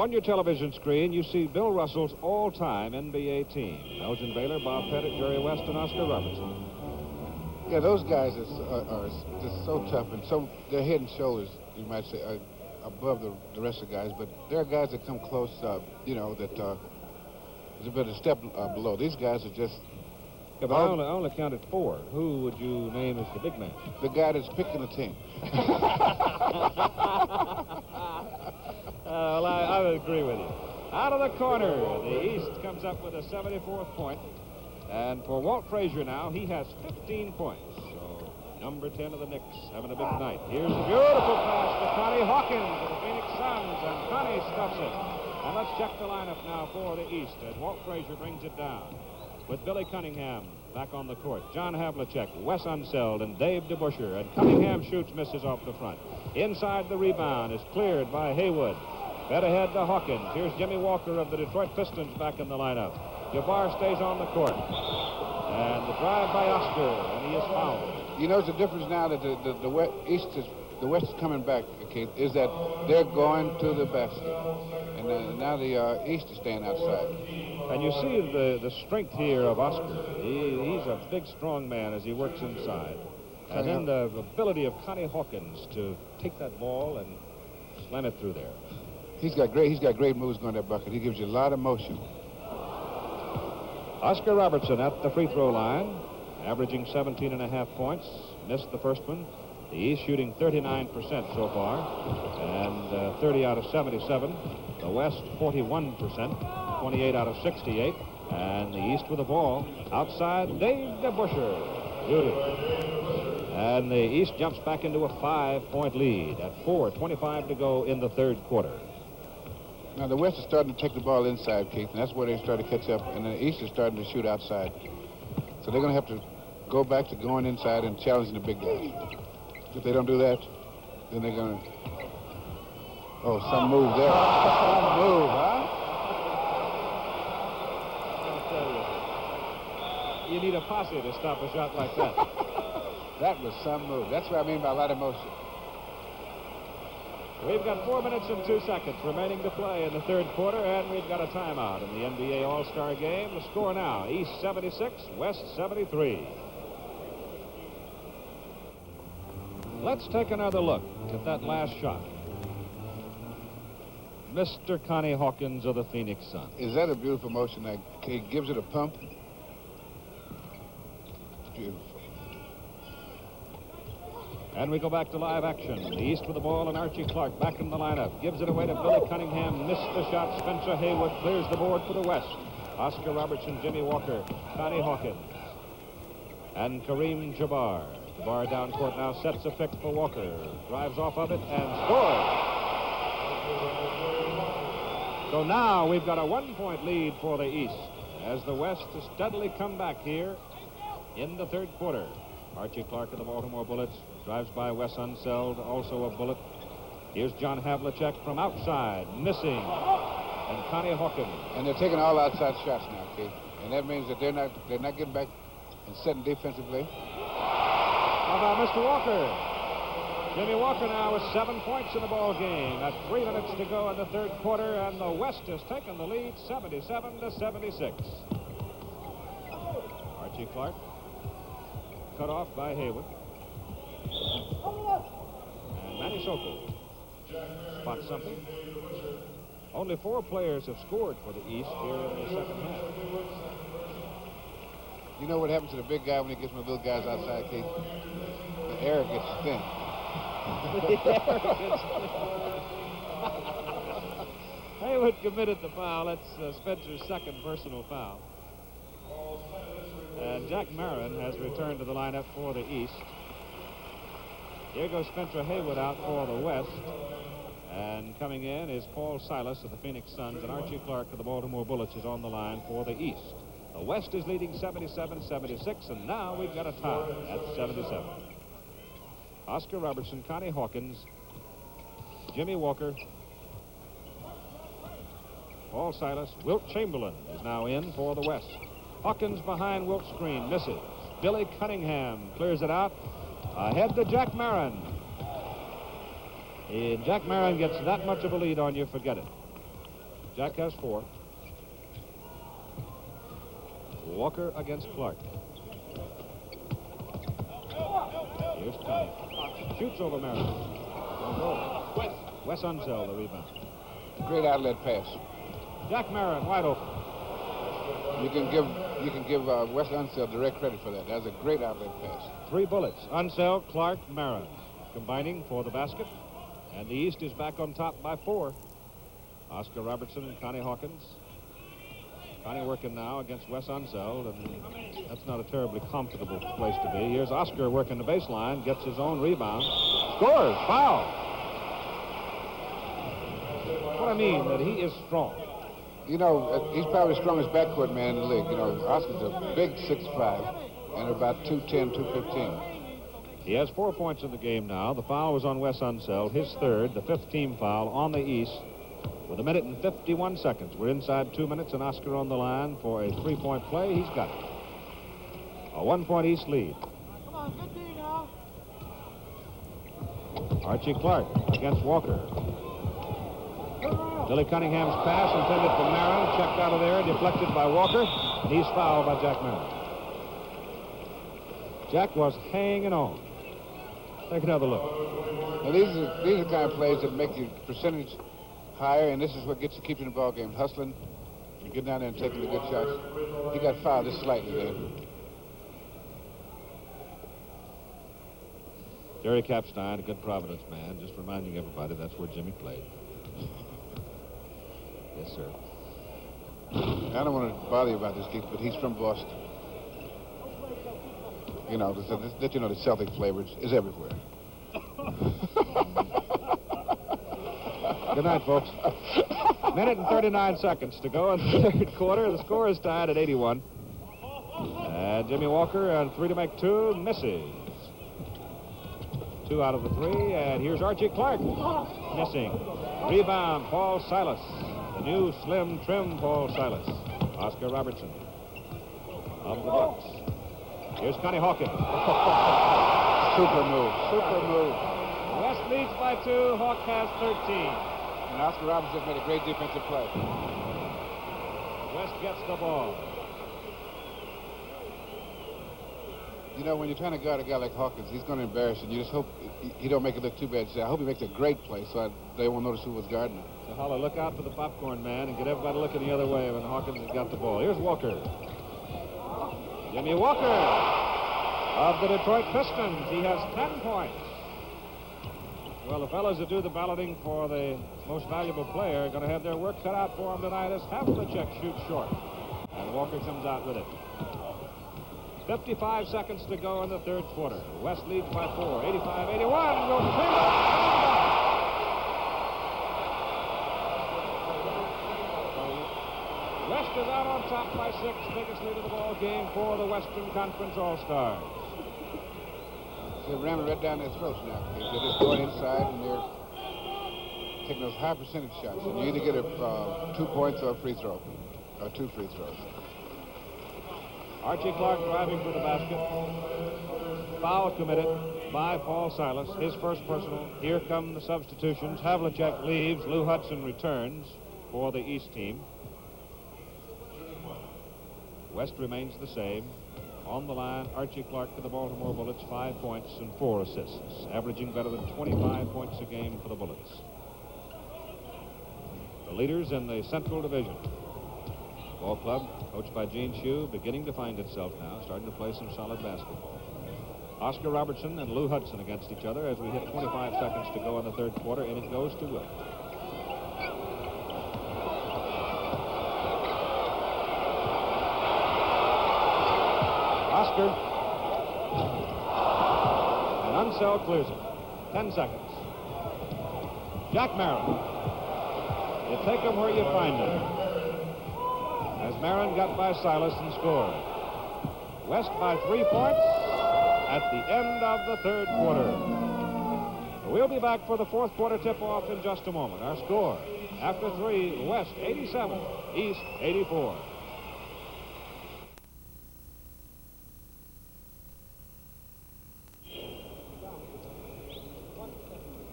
On your television screen, you see Bill Russell's all-time NBA team. Elgin Baylor, Bob Pettit, Jerry West, and Oscar Robertson. Yeah, those guys are just so tough and so they're head and shoulders, you might say, above the rest of the guys. But there are guys that come close, that is a bit of step below. These guys are just. Yeah, but I only counted 4. Who would you name as the big man? The guy that's picking the team. Well, I would agree with you. Out of the corner, the East comes up with a 74th point. And for Walt Frazier now, he has 15 points. So number 10 of the Knicks having a big night. Here's a beautiful pass to Connie Hawkins of the Phoenix Suns, and Connie stuffs it. And let's check the lineup now for the East as Walt Frazier brings it down. With Billy Cunningham back on the court, John Havlicek, Wes Unseld, and Dave DeBuscher. And Cunningham shoots, misses off the front. Inside the rebound is cleared by Haywood. Fed ahead to Hawkins. Here's Jimmy Walker of the Detroit Pistons back in the lineup. Jabbar stays on the court. And the drive by Oscar, and he is fouled. You know, the difference now that the West is coming back, Keith, is that they're going to the basket. And now the East is staying outside. And you see the strength here of Oscar. He's a big, strong man as he works inside. And then the ability of Connie Hawkins to take that ball and slam it through there. He's got great moves going to that bucket. He gives you a lot of motion. Oscar Robertson at the free throw line, averaging 17.5 points. Missed the first one. The East shooting 39% so far, and 30 out of 77. The West 41%, 28 out of 68. And the East with the ball outside Dave DeBuscher. Beautiful. And the East jumps back into a 5-point lead at 4:25 to go in the third quarter. Now, the West is starting to take the ball inside, Keith, and that's where they start to catch up. And the East is starting to shoot outside. So they're going to have to go back to going inside and challenging the big guys. If they don't do that, then they're going to... Oh, some move there. Some move, huh? I'll tell you, you need a posse to stop a shot like that. That was some move. That's what I mean by a lot of motion. We've got 4 minutes and 2 seconds remaining to play in the third quarter, and we've got a timeout in the NBA All-Star Game. The score now, East 76, West 73. Let's take another look at that last shot. Mr. Connie Hawkins of the Phoenix Suns. Is that a beautiful motion? Like, he gives it a pump. Beautiful. And we go back to live action. The East with the ball, and Archie Clark back in the lineup. Gives it away to Billy Cunningham. Missed the shot. Spencer Haywood clears the board for the West. Oscar Robertson, Jimmy Walker, Connie Hawkins, and Kareem Jabbar. Jabbar down court now, sets a pick for Walker. Drives off of it and scores. So now we've got a 1-point lead for the East as the West has steadily come back here in the third quarter. Archie Clark of the Baltimore Bullets drives by Wes Unseld, also a Bullet. Here's John Havlicek from outside, missing, and Connie Hawkins. And they're taking all outside shots now, Keith. And that means that they're not getting back and setting defensively. How about Mr. Walker? Jimmy Walker now with 7 points in the ball game at 3 minutes to go in the third quarter, and the West has taken the lead 77-76. Archie Clark cut off by Haywood. And Manny Sokol spots something. Only 4 players have scored for the East here in the second half. You know what happens to the big guy when he gets one of the little guys outside, Keith? The air gets thin. Haywood committed the foul. That's Spencer's second personal foul. And Jack Marin has returned to the lineup for the East. Here goes Spencer Haywood out for the West. And coming in is Paul Silas of the Phoenix Suns, and Archie Clark of the Baltimore Bullets is on the line for the East. The West is leading 77-76, and now we've got a tie at 77. Oscar Robertson, Connie Hawkins, Jimmy Walker, Paul Silas, Wilt Chamberlain is now in for the West. Hawkins behind Wilt's screen, misses. Billy Cunningham clears it out. Ahead to Jack Marin. And Jack Marin gets that much of a lead on you, forget it. Jack has 4. Walker against Clark. Here's Connie. Shoots over Marin. Wes Unseld, the rebound. Great outlet pass. Jack Marin, wide open. You can give Wes Unseld direct credit for that. That's a great outlet pass. 3 bullets. Unseld, Clark, Marin combining for the basket. And the East is back on top by 4. Oscar Robertson and Connie Hawkins. Connie working now against Wes Unseld, and that's not a terribly comfortable place to be. Here's Oscar working the baseline, gets his own rebound, scores, foul. What I mean, that he is strong. You know, he's probably the strongest backcourt man in the league. You know, Oscar's a big 6'5", and about 210, 215. He has 4 points in the game now. The foul was on Wes Unseld, his third, the 5th team foul on the East. With 1 minute and 51 seconds. We're inside 2 minutes, and Oscar on the line for a 3-point play. He's got it. A 1-point East lead. Come on, good D now. Archie Clark against Walker. Billy Cunningham's pass intended for Marin, checked out of there, deflected by Walker, and he's fouled by Jack Marin. Jack was hanging on. Take another look. Now, these are the kind of plays that make your percentage higher, and this is what keeps you in the ball game. Hustling, and getting down there and taking the good shots. He got fouled just slightly there. Jerry Capstein, a good Providence man, just reminding everybody that's where Jimmy played. Yes, sir. I don't want to bother you about this, Keith, but he's from Boston. You know, that you know the Celtic flavor is everywhere. Good night, folks. 1 minute and 39 seconds to go in the third quarter. The score is tied at 81. And Jimmy Walker on 3 to make 2, misses. 2 out of the 3, and here's Archie Clark, missing. Rebound, Paul Silas. The new slim, trim Paul Silas. Oscar Robertson of the Bucks. Here's Connie Hawkins. Super move. West leads by 2. Hawk has 13. And Oscar Robertson made a great defensive play. West gets the ball. You know, when you're trying to guard a guy like Hawkins, he's going to embarrass you. You just hope he don't make it look too bad. You say, I hope he makes a great play so they won't notice who was guarding him. So Holler, look out for the popcorn man and get everybody looking the other way when Hawkins has got the ball. Here's Walker. Jimmy Walker of the Detroit Pistons. He has 10 points. Well, the fellows that do the balloting for the most valuable player are going to have their work cut out for them tonight as Havlicek shoots short. And Walker comes out with it. 55 seconds to go in the third quarter. West leads by 4, 85-81. Goes West is out on top by 6. Biggest lead of the ball game for the Western Conference All-Stars. They're ramming right down their throats now. They're just going inside and they're taking those high percentage shots. And you either get 2 points or a free throw, or 2 free throws. Archie Clark driving for the basket. Foul committed by Paul Silas. His first personal. Here come the substitutions. Havlicek leaves. Lou Hudson returns for the East team. West remains the same. On the line, Archie Clark for the Baltimore Bullets, 5 points and 4 assists, averaging better than 25 points a game for the Bullets. The leaders in the Central Division. Ball club, coached by Gene Shue, beginning to find itself now, starting to play some solid basketball. Oscar Robertson and Lou Hudson against each other as we hit 25 seconds to go in the third quarter, and it goes to Will. Oscar. And Unseld clears it. 10 seconds. Jack Marin. You take them where you find them. As Marin got by Silas and scored. West by 3 points at the end of the third quarter. We'll be back for the fourth quarter tip-off in just a moment. Our score, after 3, West 87, East 84.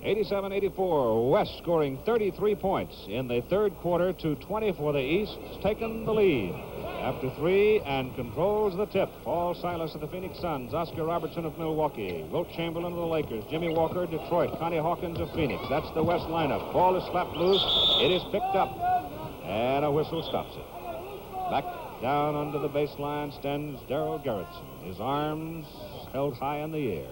87-84, West scoring 33 points in the third quarter to 20 for the East, taken the lead. After 3 and controls the tip. Paul Silas of the Phoenix Suns, Oscar Robertson of Milwaukee, Wilt Chamberlain of the Lakers, Jimmy Walker, Detroit, Connie Hawkins of Phoenix. That's the West lineup. Ball is slapped loose. It is picked up, and a whistle stops it. Back down under the baseline stands Darrell Gerritsen, his arms held high in the air.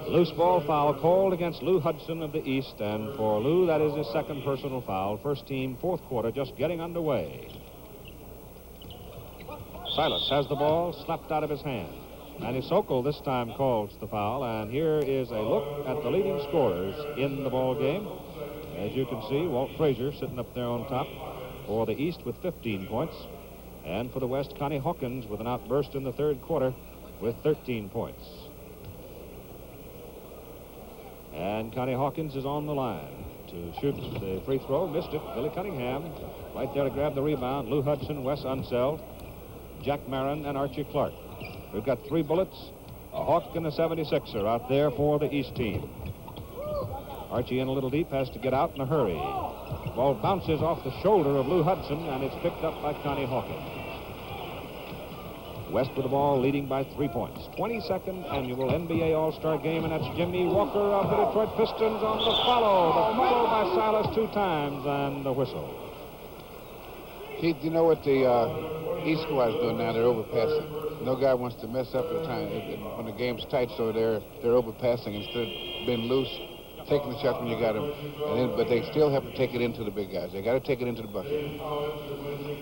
Loose ball foul called against Lou Hudson of the East, and for Lou, that is his second personal foul. First team, fourth quarter, just getting underway. Silas has the ball slapped out of his hand. Manny Sokol this time calls the foul, and here is a look at the leading scorers in the ball game. As you can see, Walt Frazier sitting up there on top for the East with 15 points. And for the West, Connie Hawkins with an outburst in the third quarter with 13 points. And Connie Hawkins is on the line to shoot the free throw. Missed it. Billy Cunningham right there to grab the rebound. Lou Hudson, Wes Unseld, Jack Marin, and Archie Clark. We've got 3 bullets, a Hawk and a 76er out there for the East team. Archie in a little deep, has to get out in a hurry. Ball bounces off the shoulder of Lou Hudson, and it's picked up by Connie Hawkins. West with the ball, leading by 3 points. 22nd annual NBA All-Star game, and that's Jimmy Walker of the Detroit Pistons on the follow. The fumble by Silas 2 times, and the whistle. Keith, you know what the East squad is doing now? They're overpassing. No guy wants to mess up the time. When the game's tight, so they're overpassing instead of being loose, taking the shot when you got them. But they still have to take it into the big guys. They got to take it into the bucket.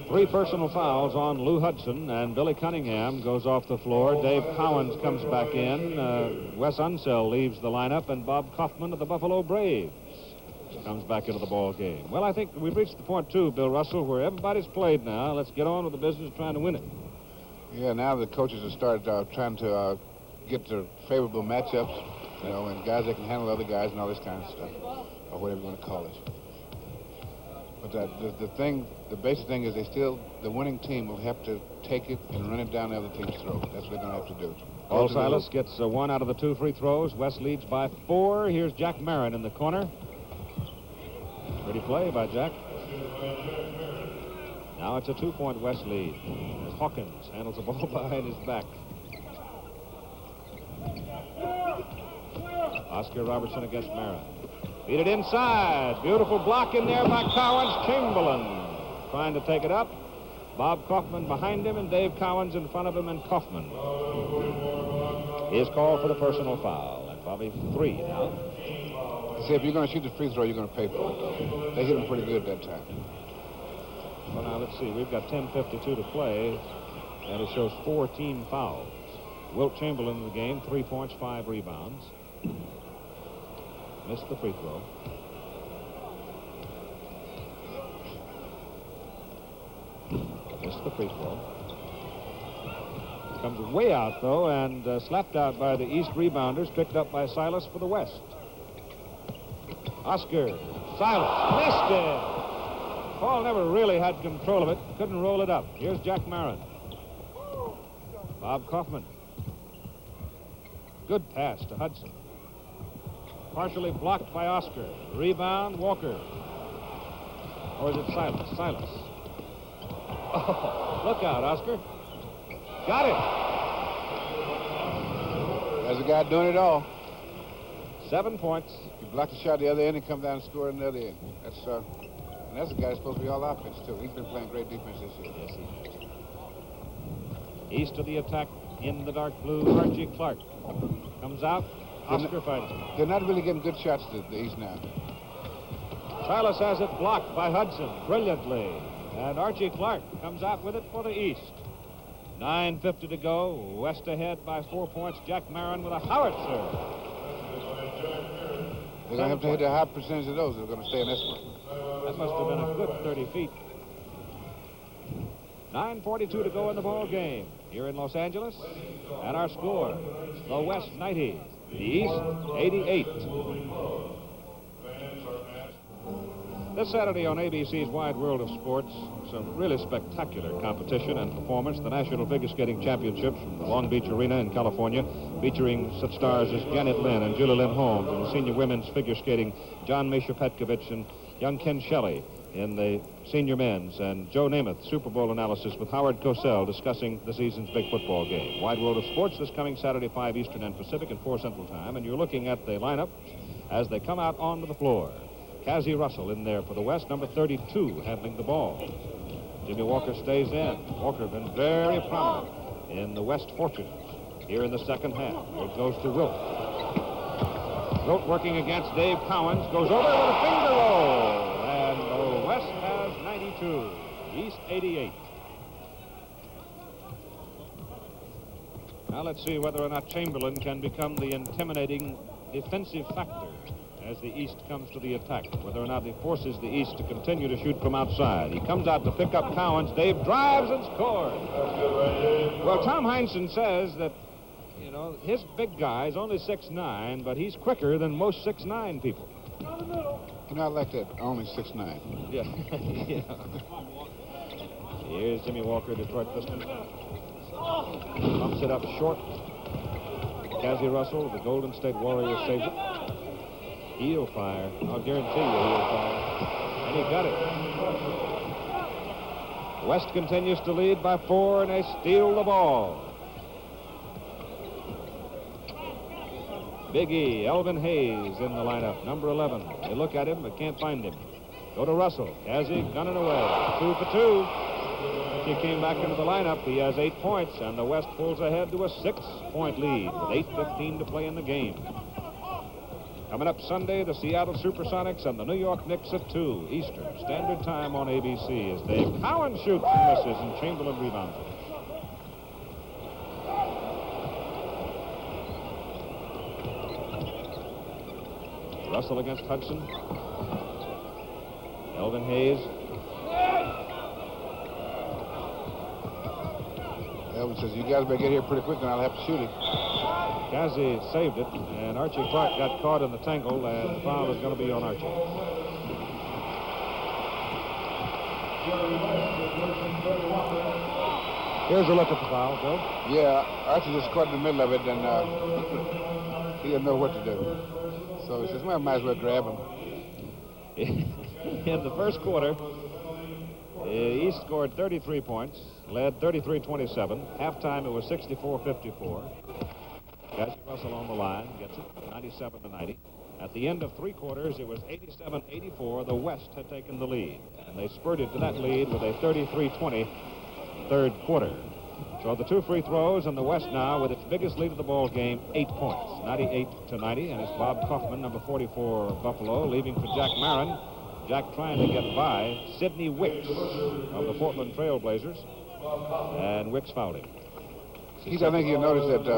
3 personal fouls on Lou Hudson, and Billy Cunningham goes off the floor. Dave Cowens comes back in. Wes Unseld leaves the lineup, and Bob Kaufman of the Buffalo Braves comes back into the ball game. Well, I think we've reached the point, too, Bill Russell, where everybody's played now. Let's get on with the business of trying to win it. Yeah, now the coaches have started trying to get the favorable matchups, you know, and guys that can handle other guys and all this kind of stuff, or whatever you want to call it. But the basic thing is the winning team will have to take it and run it down the other team's throat. That's what they're going to have to do. Paul Silas gets 1 out of the 2 free throws. West leads by 4. Here's Jack Marin in the corner. Pretty play by Jack. Now it's a 2-point West lead. As Hawkins handles the ball behind his back. Oscar Robertson against Marin. Beat it inside. Beautiful block in there by Cowens. Chamberlain trying to take it up. Bob Kaufman behind him, and Dave Cowens in front of him, and Kaufman is called for the personal foul. And probably 3 now. See, if you're going to shoot the free throw, you're going to pay for it. They hit him pretty good that time. Well, now, let's see. We've got 10:52 to play, and it shows 4 team fouls. Wilt Chamberlain in the game, 3 points, 5 rebounds. Missed the free throw. Missed the free throw. Comes way out, though, and slapped out by the East rebounders, picked up by Silas for the West. Oscar, Silas, missed it! Paul never really had control of it, couldn't roll it up. Here's Jack Marin. Bob Kaufman. Good pass to Hudson. Partially blocked by Oscar. Rebound, Walker. Or is it Silas? Silas. Oh, look out, Oscar. Got it. There's a guy doing it all. 7 points. He blocked the shot the other end and come down and score on the other end. That's a guy that's supposed to be all offense, too. He's been playing great defense this year. Yes, he has. East of the attack in the dark blue, Archie Clark. Comes out. Oscar fights him. They're not really getting good shots to the East now. Silas has it blocked by Hudson brilliantly. And Archie Clark comes out with it for the East. 9:50 to go. West ahead by 4 points. Jack Marin with a howitzer. They're going to have to hit a high percentage of those if they're going to stay in this one. That must have been a good 30 feet. 9:42 to go in the ball game here in Los Angeles. And our score, the West 90, the East 88. This Saturday on ABC's Wide World of Sports, some really spectacular competition and performance. The National Figure Skating Championships from the Long Beach Arena in California featuring such stars as Janet Lynn and Julie Lynn Holmes, and the senior women's figure skating, John Misha Petkovich and young Ken Shelley in the senior men's, and Joe Namath, Super Bowl analysis with Howard Cosell discussing the season's big football game. Wide World of Sports this coming Saturday, 5 Eastern and Pacific and 4 Central Time, and you're looking at the lineup as they come out onto the floor. Cassie Russell in there for the West, number 32, handling the ball. Jimmy Walker stays in. Walker been very prominent in the West Fortunes here in the second half. Here it goes to Wilt. Wilt working against Dave Cowens, goes over with a finger roll. And the West has 92, East 88. Now let's see whether or not Chamberlain can become the intimidating defensive factor as the East comes to the attack, whether or not he forces the East to continue to shoot from outside. He comes out to pick up Cowens. Dave drives and scores. Well, Tom Heinsohn says that, you know, his big guy is only 6'9", but he's quicker than most 6'9" people. You know, I like that, only 6'9". Yeah. Yeah. Here's Jimmy Walker, Detroit Pistons. Pumps it up short. Cassie Russell, the Golden State Warriors, saves it. He'll fire. I'll guarantee you he'll fire. And he got it. West continues to lead by 4, and they steal the ball. Big E, Elvin Hayes in the lineup, number 11. They look at him, but can't find him. Go to Russell. Cassie gunning away. 2 for 2. He came back into the lineup. He has 8 points, and the West pulls ahead to a 6-point lead with 8:15 to play in the game. Coming up Sunday, the Seattle Supersonics and the New York Knicks at 2 Eastern Standard Time on ABC as Dave Cowens shoots and misses, and Chamberlain rebounds it. Russell against Hudson. Elvin Hayes. Elvin says, you guys better get here pretty quick, and I'll have to shoot it. Cassie saved it, and Archie Clark got caught in the tangle, and the foul is going to be on Archie. Here's a look at the foul, Bill. Yeah, Archie just caught in the middle of it, and he didn't know what to do. So he says, well, I might as well grab him. In the first quarter, East scored 33 points, led 33-27. Halftime, it was 64-54. Cassie Russell on the line, gets it, 97-90. At the end of 3 quarters, it was 87-84. The West had taken the lead, and they spurted to that lead with a 33-20 third quarter. So the 2 free throws, and the West now with its biggest lead of the ball game, 8 points, 98-90. And it's Bob Kaufman, number 44, Buffalo, leaving for Jack Marin. Jack trying to get by Sidney Wicks of the Portland Trail Blazers, and Wicks fouled him. Keith, I think you'll notice that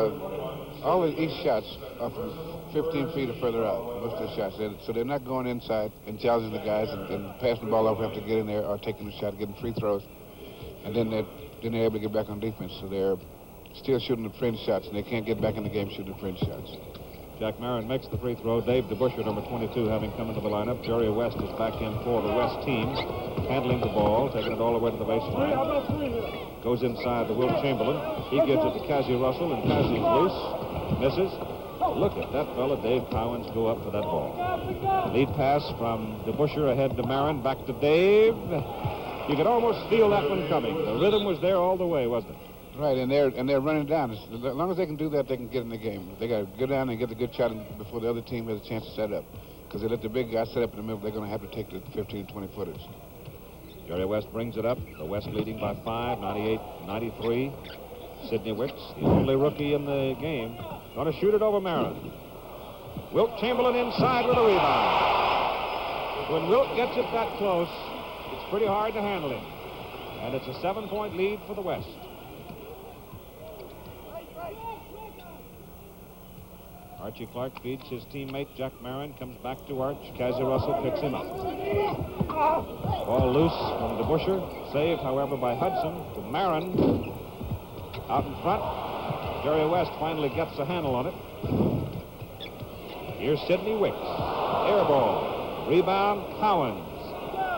all the East shots are from 15 feet or further out, most of the shots. So they're not going inside and challenging the guys and passing the ball over, have to get in there, or taking the shot, getting free throws. And then they're able to get back on defense. So they're still shooting the fringe shots, and they can't get back in the game shooting the fringe shots. Jack Marin makes the free throw. Dave DeBuscher, number 22, having come into the lineup. Jerry West is back in for the West team, handling the ball, taking it all the way to the baseline. Goes inside to Wilt Chamberlain. He gives it to Cassie Russell, and Cassie's loose. Misses. Look at that fella, Dave Cowens, go up for that ball. Lead pass from DeBuscher ahead to Marin, back to Dave. You could almost feel that one coming. The rhythm was there all the way, wasn't it? Right, and they're running down. As long as they can do that, they can get in the game. They got to go down and get the good shot before the other team has a chance to set up. Because they let the big guys set up in the middle, they're going to have to take the 15, 20-footers. Jerry West brings it up. The West leading by 5, 98-93. Sidney Wicks, the only rookie in the game, going to shoot it over Marin. Wilt Chamberlain inside with a rebound. When Wilt gets it that close, it's pretty hard to handle him. And it's a 7-point lead for the West. Archie Clark feeds his teammate Jack Marin, comes back to Arch. Cassie Russell picks him up. Ball loose from DeBuscher. Saved, however, by Hudson to Marin. Out in front. Jerry West finally gets a handle on it. Here's Sidney Wicks. Air ball. Rebound, Cowens.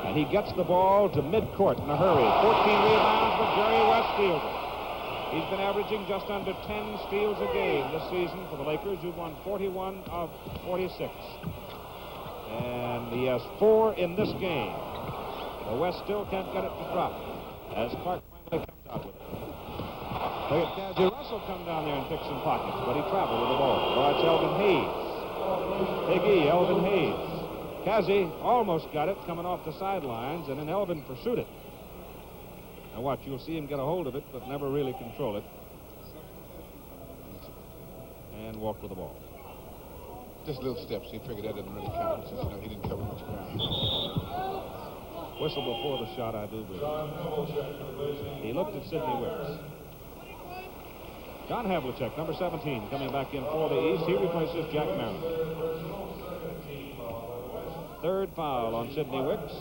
And he gets the ball to midcourt in a hurry. 14 rebounds, but Jerry West steals it. He's been averaging just under 10 steals a game this season for the Lakers, who've won 41 of 46. And he has 4 in this game. The West still can't get it to drop as Clark finally comes out with it. Look at Cazzie Russell come down there and pick some pockets, but he traveled with the ball. Well, it's Elvin Hayes. Big E, Elvin Hayes. Cazzie almost got it coming off the sidelines, and then Elvin pursued it. Now watch, you'll see him get a hold of it, but never really control it. And walk with the ball. Just little steps. He figured that didn't really count since he didn't cover much ground. Whistle before the shot, I do believe. He looked at Sidney Wicks. John Havlicek, number 17, coming back in for the East. He replaces Jack Merriman. Third foul on Sidney Wicks.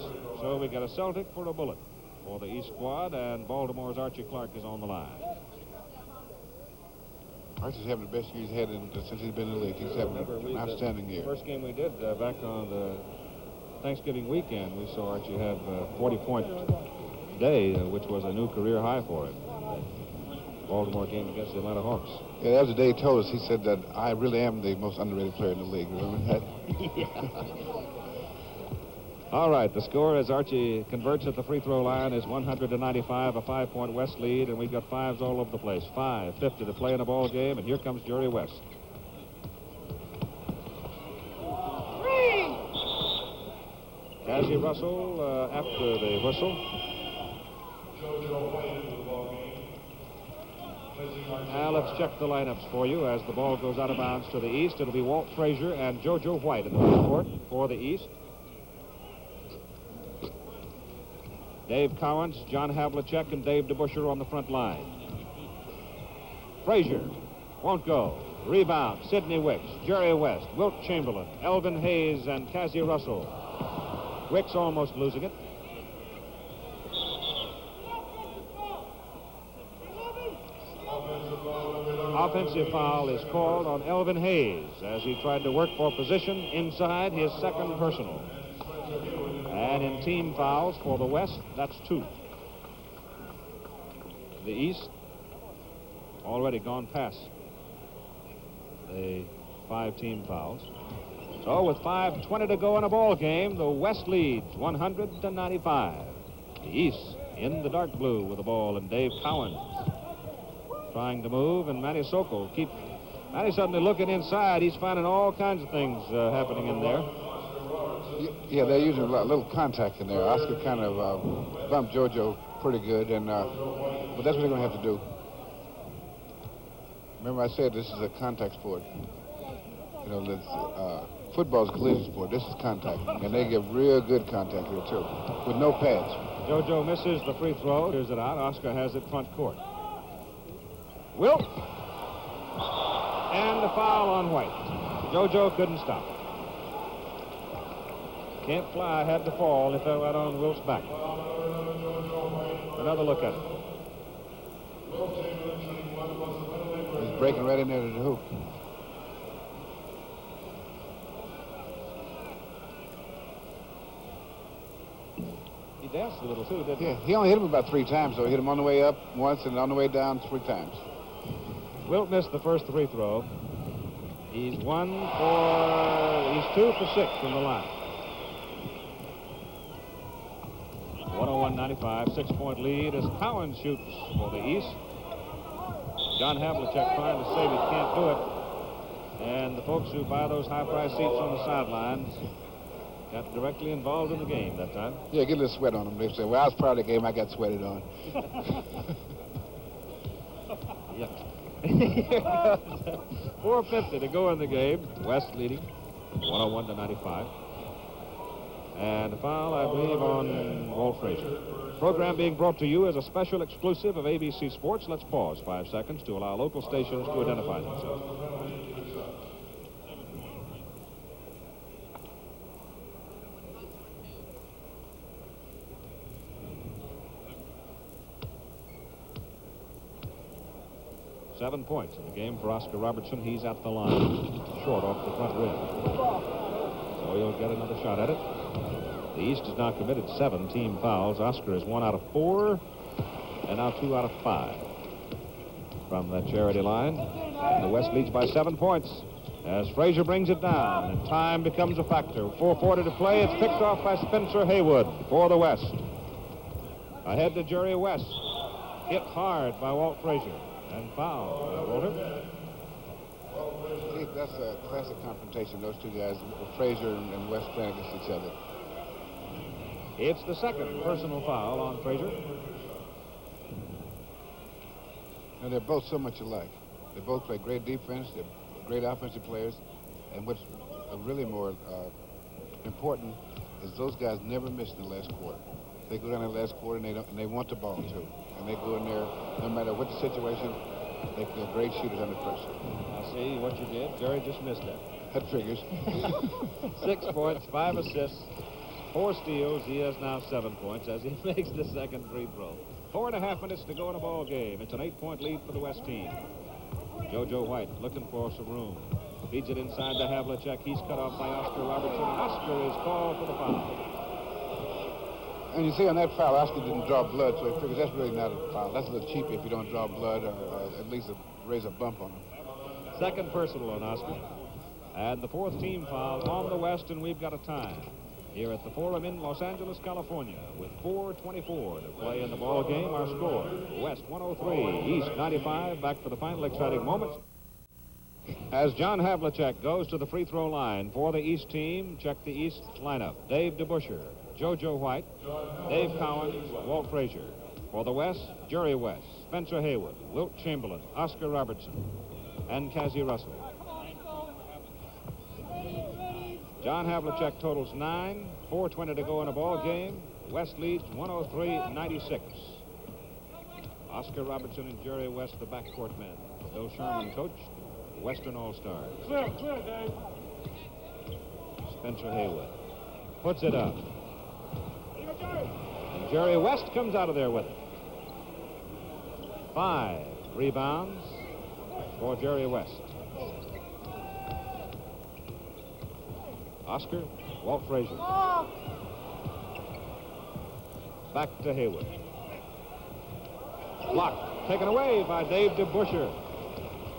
So we got a Celtic for a bullet for the East squad, and Baltimore's Archie Clark is on the line. Archie's having the best year he's had since he's been in the league. He's having an outstanding year. First game we did back on the Thanksgiving weekend, we saw Archie have a 40-point day, which was a new career high for him. Baltimore game against the Atlanta Hawks. Yeah, that was the day he told us. He said that I really am the most underrated player in the league. Remember that? All right, the score as Archie converts at the free throw line is 195, a 5-point West lead, and we've got fives all over the place. 5:50 to play in a ball game, and here comes Jerry West. Cazzie Russell after the whistle. Now let's check the lineups for you as the ball goes out of bounds to the East. It'll be Walt Frazier and JoJo White in the court for the East. Dave Cowens, John Havlicek, and Dave DeBuscher on the front line. Frazier won't go. Rebound, Sidney Wicks, Jerry West, Wilt Chamberlain, Elvin Hayes, and Cazzie Russell. Wicks almost losing it. Offensive foul is called on Elvin Hayes as he tried to work for position inside his second personal. And in team fouls for the West, that's 2. The East already gone past the 5 team fouls. So with 5:20 to go in a ball game, the West leads 100-95. The East in the dark blue with the ball, and Dave Cowens trying to move, and Manny Sokol Manny suddenly looking inside. He's finding all kinds of things happening in there. Yeah, they're using a little contact in there. Oscar kind of bumped JoJo pretty good, and but that's what they're going to have to do. Remember I said this is a contact sport. You know, football's a collision sport. This is contact, and they give real good contact here, too, with no pads. JoJo misses the free throw. Here's it out. Oscar has it front court. Wilt. And the foul on White. JoJo couldn't stop it. Can't fly, had to fall. He fell right on Wilt's back. Another look at it. He's breaking right in there to the hoop. He danced a little, too, didn't he? Yeah, he only hit him about 3 times, so he hit him on the way up once and on the way down 3 times. Wilt missed the first free throw. He's 2 for 6 from the line. 101-95, 6-point lead as Cowens shoots for the East. John Havlicek trying to save it, can't do it. And the folks who buy those high-price seats on the sidelines got directly involved in the game that time. Yeah, get a little sweat on them. They say, well, I was part of the game. I got sweated on. Yeah. 4:50 to go in the game. West leading 101-95. And a foul, I believe, on Walt Frazier. Program being brought to you as a special exclusive of ABC Sports. Let's pause 5 seconds to allow local stations to identify themselves. Seven points in the game for Oscar Robertson. He's at the line, short off the front rim. So he'll get another shot at it. The East has now committed 7 team fouls. Oscar is 1 out of 4, and now 2 out of 5. from the charity line. And the West leads by 7 points as Frazier brings it down, and time becomes a factor. 4:40 to play. It's picked off by Spencer Haywood for the West. Ahead to Jerry West. Hit hard by Walt Frazier. And foul. Walter? Keith, that's a classic confrontation, those two guys, Frazier and West playing against each other. It's the second personal foul on Frazier. And they're both so much alike. They both play great defense. They're great offensive players. And what's really more important is those guys never miss in the last quarter. They go down in the last quarter and they want the ball too. And they go in there, no matter what the situation, they're great shooters under pressure. I see what you did. Jerry just missed that. That figures. 6 points, 5 assists, 4 steals. He has now 7 points as he makes the second free throw. 4.5 minutes to go in a ball game. It's an 8-point lead for the West team. JoJo White looking for some room. Feeds it inside to Havlicek. He's cut off by Oscar Robertson. Oscar is called for the foul. And you see on that foul, Oscar didn't draw blood, so he figures that's really not a foul. That's a little cheap if you don't draw blood or at least raise a bump on him. Second personal on Oscar. And the 4th team foul on the West, and we've got a tie here at the Forum in Los Angeles, California, with 4:24 to play in the ball game. Our score, West 103, East 95. Back for the final exciting moments. As John Havlicek goes to the free throw line for the East team, check the East lineup. Dave DeBusschere, JoJo White, Dave Cowens, Walt Frazier. For the West, Jerry West, Spencer Haywood, Wilt Chamberlain, Oscar Robertson, and Cassie Russell. John Havlicek totals 9, 4:20 to go in a ball game. West leads 103-96. Oscar Robertson and Jerry West, the backcourt men. Bill Sherman coached Western All-Stars. Clear, Dave. Spencer Haywood puts it up. And Jerry West comes out of there with it. 5 rebounds for Jerry West. Oscar, Walt Frazier. Back to Haywood. Blocked, taken away by Dave DeBusschere.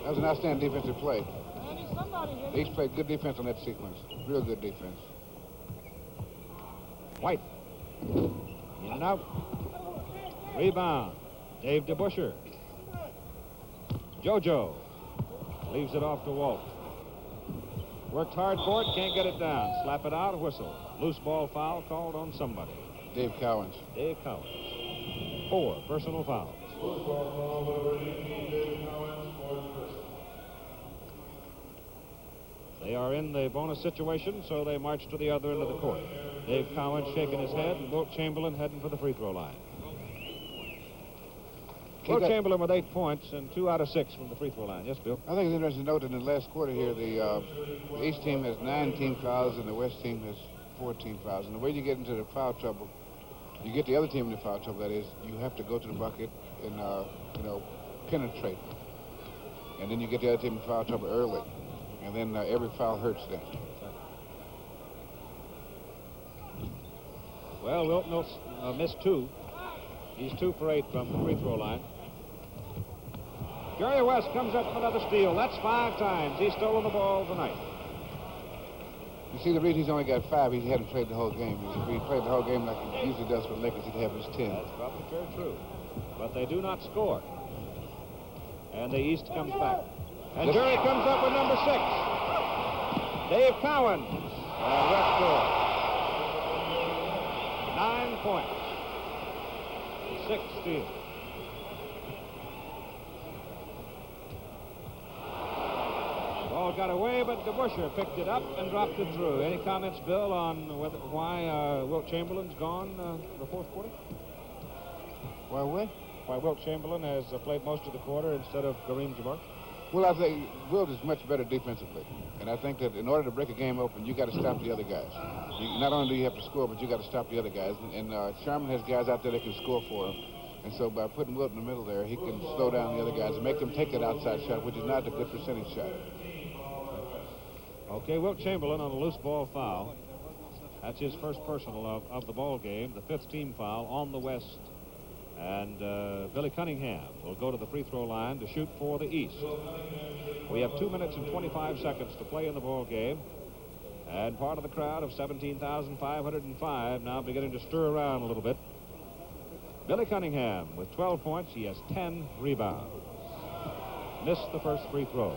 That was an outstanding defensive play. Andy, somebody hit They each played good defense on that sequence. Real good defense. White. In and out. Rebound. Dave DeBusschere. JoJo leaves it off to Walt. Worked hard for it, can't get it down. Slap it out, whistle. Loose ball foul called on somebody. Dave Cowens. Dave Cowens. 4 personal fouls. They are in the bonus situation, so they march to the other end of the court. Dave Cowens shaking his head, and Wilt Chamberlain heading for the free throw line. Wilt Chamberlain with 8 points and 2 out of 6 from the free throw line. Yes, Bill? I think it's interesting to note that in the last quarter here, the East team has 9 team fouls and the West team has 4 team fouls. And the way you get into the foul trouble, you get the other team into foul trouble, that is, you have to go to the bucket and, penetrate. And then you get the other team in foul trouble early. And then every foul hurts them. Well, Wilt missed 2. He's 2 for 8 from the free throw line. Jerry West comes up with another steal. That's 5 times. He's stolen the ball tonight. You see, the reason he's only got 5, he hadn't played the whole game. If he played the whole game like he usually does for the Lakers, he'd have his 10. That's probably very true. But they do not score. And the East comes back. And Jerry comes up with number 6. Dave Cowens. And West scores. 9 points. 6 steals. Ball got away, but DeBusschere picked it up and dropped it through. Any comments, Bill, on why Wilt Chamberlain's gone the fourth quarter? Why what? Why Wilt Chamberlain has played most of the quarter instead of Kareem Jabbar? Well, I think Wilt is much better defensively. And I think that in order to break a game open, you got to stop the other guys. Not only do you have to score, but you got to stop the other guys. And Sharman has guys out there that can score for him. And so by putting Wilt in the middle there, he can slow down the other guys and make them take that outside shot, which is not a good percentage shot. Okay, Wilt Chamberlain on a loose ball foul. That's his first personal of the ball game, the 5th team foul on the West And Billy Cunningham will go to the free throw line to shoot for the East. We have 2 minutes and 25 seconds to play in the ball game. And part of the crowd of 17,505 now beginning to stir around a little bit. Billy Cunningham with 12 points. He has 10 rebounds. Missed the first free throw.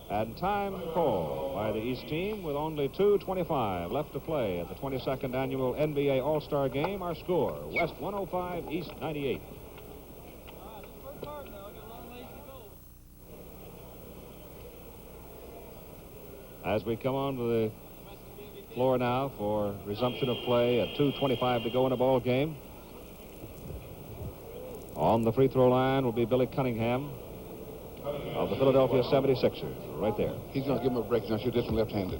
And time called by the East team with only 2:25 left to play at the 22nd annual NBA All-Star Game. Our score, West 105, East 98. As we come on to the floor now for resumption of play at 2:25 to go in a ball game. On the free throw line will be Billy Cunningham of the Philadelphia 76ers, right there. He's going to give him a break. He's going to shoot this one left-handed.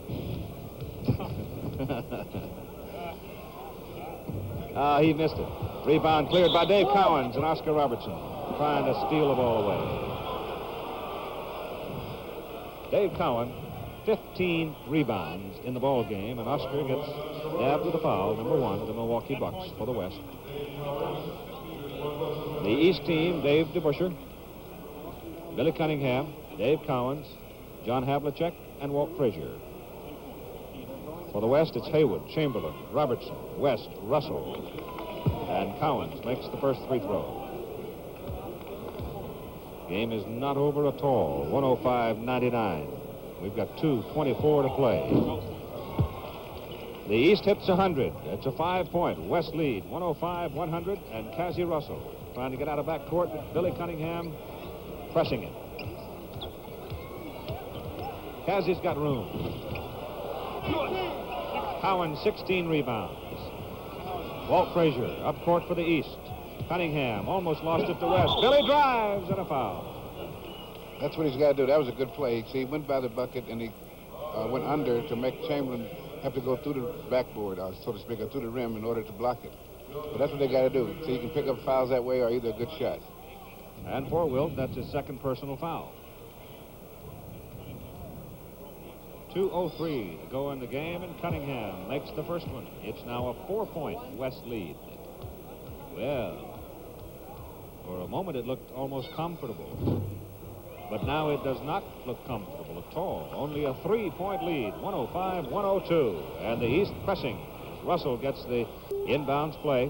He missed it. Rebound cleared by Dave Cowens and Oscar Robertson, trying to steal the ball away. Dave Cowan, 15 rebounds in the ball game, and Oscar gets nabbed with a foul, number 1 of the Milwaukee Bucks for the West. The East team, Dave DeBuscher, Billy Cunningham, Dave Cowens, John Havlicek, and Walt Frazier. For the West, it's Haywood, Chamberlain, Robertson, West, Russell, and Cowens makes the first free throw. Game is not over at all, 105-99. We've got 2:24 to play. The East hits 100. It's a 5-point West lead, 105-100, and Cassie Russell trying to get out of backcourt. Billy Cunningham pressing it. Cassie's got room. Cowan, 16 rebounds. Walt Frazier up court for the East. Cunningham almost lost it to West. Billy drives and a foul. That's what he's got to do. That was a good play. See, he went by the bucket and he went under to make Chamberlain have to go through the backboard, so to speak, or through the rim in order to block it. But that's what they got to do. So you can pick up fouls that way or either a good shot. And for Wilt, that's his second personal foul. 2:03 to go in the game, and Cunningham makes the first one. It's now a 4-point West lead. Well, for a moment it looked almost comfortable. But now it does not look comfortable at all. Only a 3-point lead, 105-102. And the East pressing. Russell gets the inbounds play.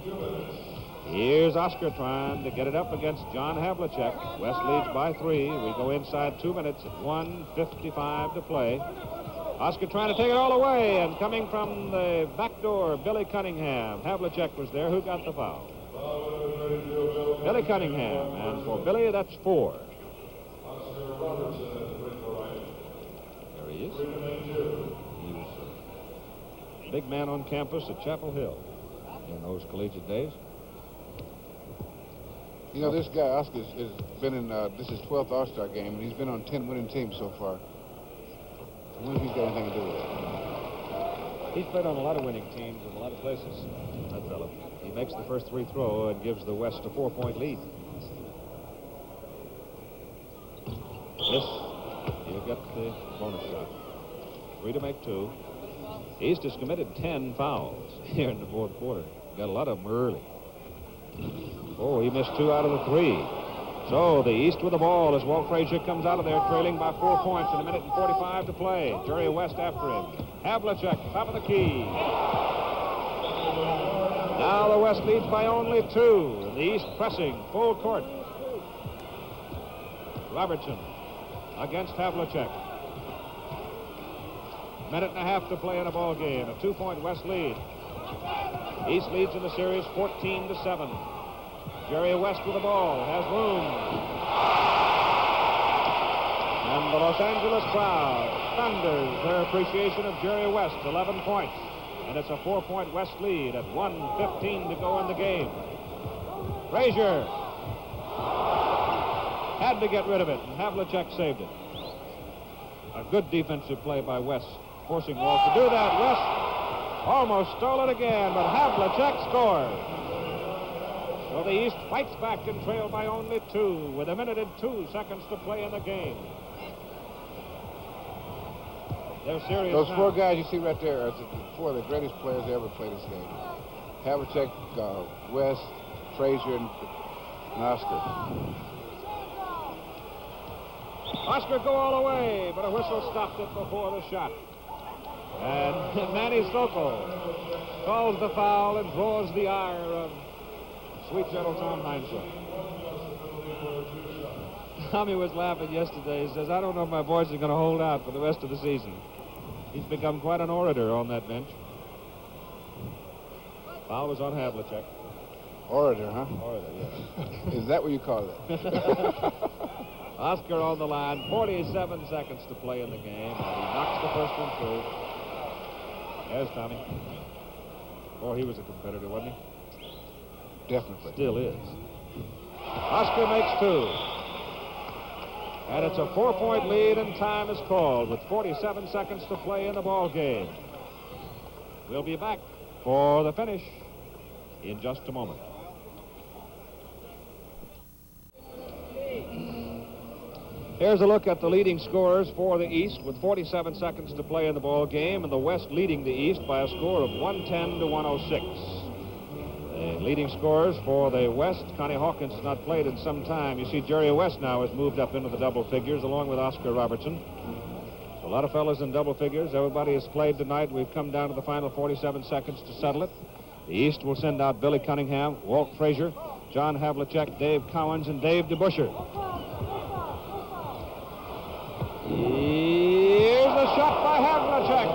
Here's Oscar trying to get it up against John Havlicek. West leads by 3. We go inside 2 minutes at 1:55 to play. Oscar trying to take it all away, and coming from the back door, Billy Cunningham. Havlicek was there. Who got the foul? Billy Cunningham. And for Billy, that's 4. There he is. He was a big man on campus at Chapel Hill in those collegiate days. You know, this guy, Oscar, has been in, this is his 12th All-Star game, and he's been on 10 winning teams so far. I wonder if he's got anything to do with it. He's played on a lot of winning teams in a lot of places, that fellow. He makes the first free throw and gives the West a 4-point lead. Yes, he'll get the bonus shot. 3 to make 2. East has committed 10 fouls here in the fourth quarter. Got a lot of them early. Oh, he missed 2 out of the 3. So the East with the ball as Walt Frazier comes out of there trailing by 4 points in a minute and 45 to play. Jerry West after him. Havlicek, top of the key. Now the West leads by only 2. And the East pressing full court. Robertson against Havlicek. Minute and a half to play in a ball game. A 2-point West lead. East leads in the series 14-7. Jerry West with the ball, has room. And the Los Angeles crowd thunders their appreciation of Jerry West, 11 points. And it's a 4-point West lead at 1:15 to go in the game. Frazier had to get rid of it, and Havlicek saved it. A good defensive play by West, forcing Walt to do that. West almost stole it again, but Havlicek scores. So the East fights back and trail by only 2 with a minute and 2 seconds to play in the game. They're serious Those now. four guys you see right there are four of the greatest players that ever played this game. Havlicek, West, Frazier, and Oscar. Oscar go all the way, but a whistle stopped it before the shot. And Manny Sokol calls the foul and draws the ire of sweet gentle Tom Heinsohn. Tommy was laughing yesterday. He says, I don't know if my voice is going to hold out for the rest of the season. He's become quite an orator on that bench. Foul was on Havlicek. Orator, huh? Orator, yes. Is that what you call it? Oscar on the line, 47 seconds to play in the game, and he knocks the first one through. There's Tommy. Oh, he was a competitor, wasn't he? Definitely. Still is. Oscar makes two. And it's a 4-point lead, and time is called with 47 seconds to play in the ball game. We'll be back for the finish in just a moment. Here's a look at the leading scorers for the East with 47 seconds to play in the ball game, and the West leading the East by a score of 110 to 106. The leading scorers for the West, Connie Hawkins has not played in some time. You see Jerry West now has moved up into the double figures along with Oscar Robertson. A lot of fellas in double figures. Everybody has played tonight. We've come down to the final 47 seconds to settle it. The East will send out Billy Cunningham, Walt Frazier, John Havlicek, Dave Cowens, and Dave DeBuscher. Here's a shot by Havlicek.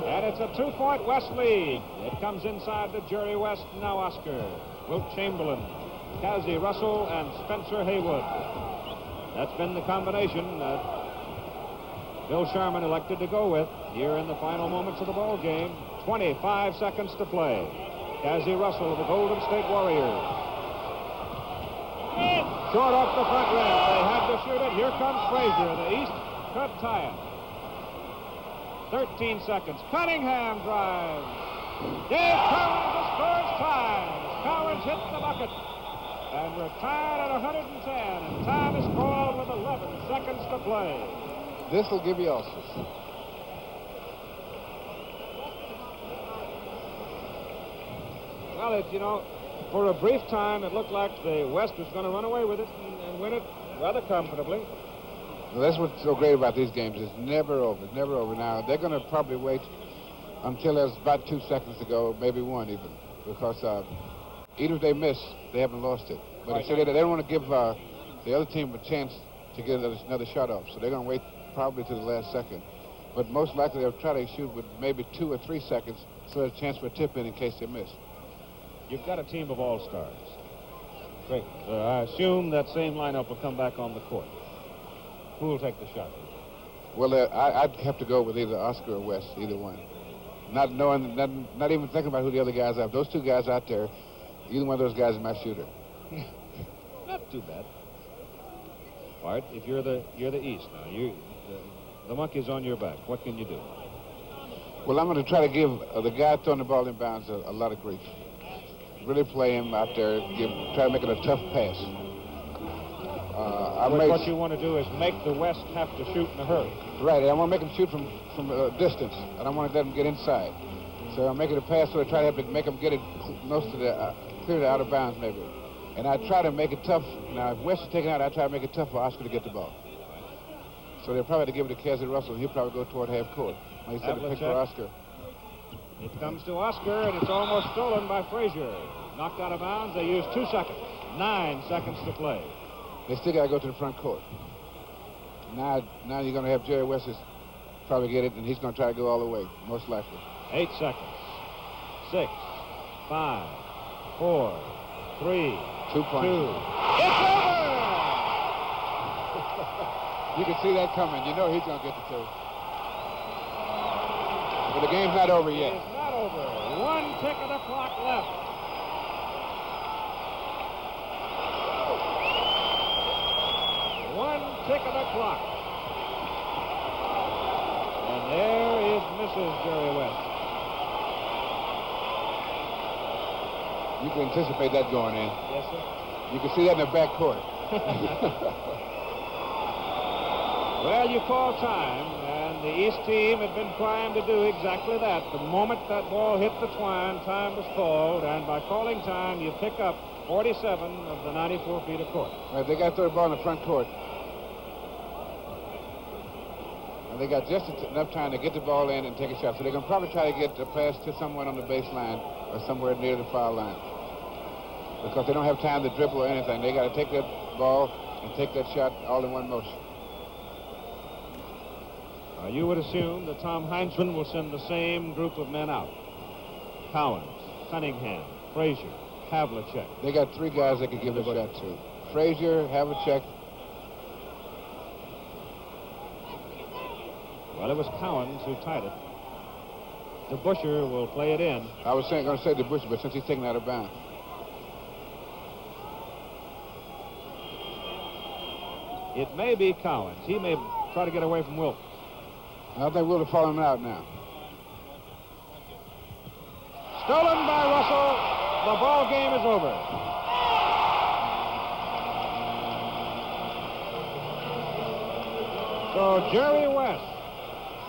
And it's a 2-point West lead. It comes inside to Jerry West, now Oscar, Wilt Chamberlain, Cassie Russell, and Spencer Haywood. That's been the combination that Bill Sharman elected to go with here in the final moments of the ball game. 25 seconds to play. Cassie Russell of the Golden State Warriors. Short off the front rim. They had to shoot it. Here comes Frazier. The East could tie it. 13 seconds. Cunningham drives. Dave Cowens scores ties. Cowens hits the bucket. And we're tied at 110. And time is called with 11 seconds to play. This will give you ulcers. Well, for a brief time, it looked like the West was going to run away with it and win it rather comfortably. Well, that's what's so great about these games. It's never over. It's never over. Now, they're going to probably wait until there's about 2 seconds to go, maybe one even, because even if they miss, they haven't lost it. But Right. so they don't want to give the other team a chance to get another shot off, so they're going to wait probably to the last second. But most likely they'll try to shoot with maybe 2 or 3 seconds, so there's a chance for a tip-in in case they miss. You've got a team of all-stars. Great. I assume that same lineup will come back on the court. Who will take the shot? Well, I'd have to go with either Oscar or West, either one. Not knowing, not even thinking about who the other guys are. Those two guys out there, either one of those guys is my shooter. Not too bad. Bart, if you're the East now, the monkey's on your back. What can you do? Well, I'm going to try to give the guy throwing the ball inbounds a lot of grief. Really play him out there, try to make it a tough pass. What you want to do is make the West have to shoot in a hurry. Right, and I want to make him shoot from a distance. I don't want to let him get inside. So I'm making a pass so I try to make him get it close to clear to out of bounds maybe. And I try to make it tough. Now, if West is taken out, I try to make it tough for Oscar to get the ball. So they'll probably have to give it to Cassie Russell, and he'll probably go toward half court. Like I said, to pick for Oscar. It comes to Oscar, and it's almost stolen by Frazier. Knocked out of bounds. They use 2 seconds. 9 seconds to play. They still got to go to the front court. Now you're going to have Jerry West probably get it, and he's going to try to go all the way, most likely. 8 seconds. 6, 5, 4, 3, 2 points. 2. It's over! You can see that coming. You know he's going to get the 2. But the game's not over yet. It's not over. 1 tick of the clock left. Tick of the clock. And there is Mrs. Jerry West. You can anticipate that going in. Yes, sir. You can see that in the back court. Well, you call time, and the East team had been primed to do exactly that. The moment that ball hit the twine, time was called, and by calling time, you pick up 47 of the 94 feet of court. Right, they got to throw the ball in the front court. And they got just enough time to get the ball in and take a shot. So they're going to probably try to get a pass to someone on the baseline or somewhere near the foul line. Because they don't have time to dribble or anything. They got to take that ball and take that shot all in one motion. You would assume that Tom Heinzman will send the same group of men out. Cowens, Cunningham, Frazier, Havlicek. They got three guys they could give a shot to. Frazier, Havlicek. Well, it was Cowens who tied it. DeBusschere will play it in. I was going to say DeBusschere, but since he's taken out of bounds. It may be Cowens. He may try to get away from Wilt. I think Wilt have fallen out now. Stolen by Russell. The ball game is over. So Jerry West,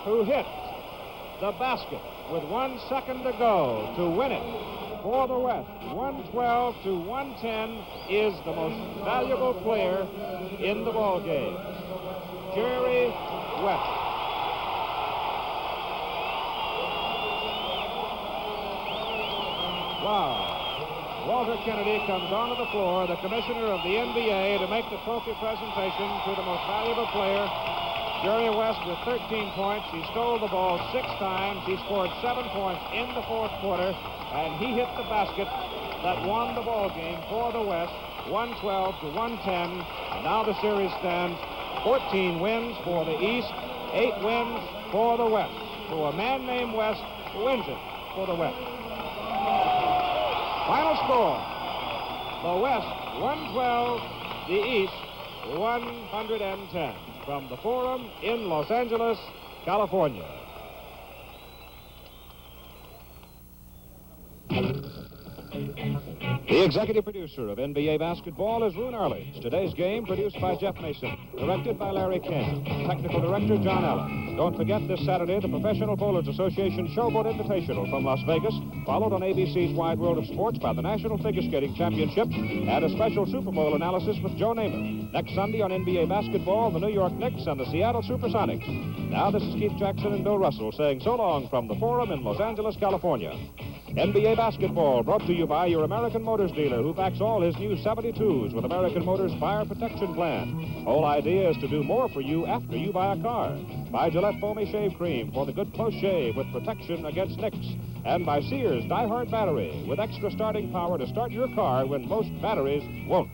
who hit the basket with 1 second to go to win it for the West, 112 to 110, is the most valuable player in the ball game. Jerry West. Wow. Walter Kennedy comes onto the floor, the commissioner of the NBA, to make the trophy presentation to the most valuable player. Jerry West with 13 points. He stole the ball 6 times. He scored 7 points in the fourth quarter, and he hit the basket that won the ball game for the West, 112 to 110. And now the series stands 14 wins for the East, 8 wins for the West. So a man named West wins it for the West. Final score, the West 112, the East 110. From the Forum in Los Angeles, California. The executive producer of NBA basketball is Roone Arledge. Today's game produced by Jeff Mason, directed by Larry Camp, technical director John Allen. Don't forget this Saturday the Professional Bowlers Association Showboat Invitational from Las Vegas, followed on ABC's Wide World of Sports by the National Figure Skating Championship and a special Super Bowl analysis with Joe Namath. Next Sunday on NBA basketball, the New York Knicks and the Seattle Supersonics. Now this is Keith Jackson and Bill Russell saying so long from the Forum in Los Angeles, California. NBA basketball brought to you by your American Motors dealer, who backs all his new 72s with American Motors Fire Protection Plan. Whole idea is to do more for you after you buy a car. By Gillette Foamy Shave Cream for the good close shave with protection against nicks. And by Sears Die Hard Battery with extra starting power to start your car when most batteries won't.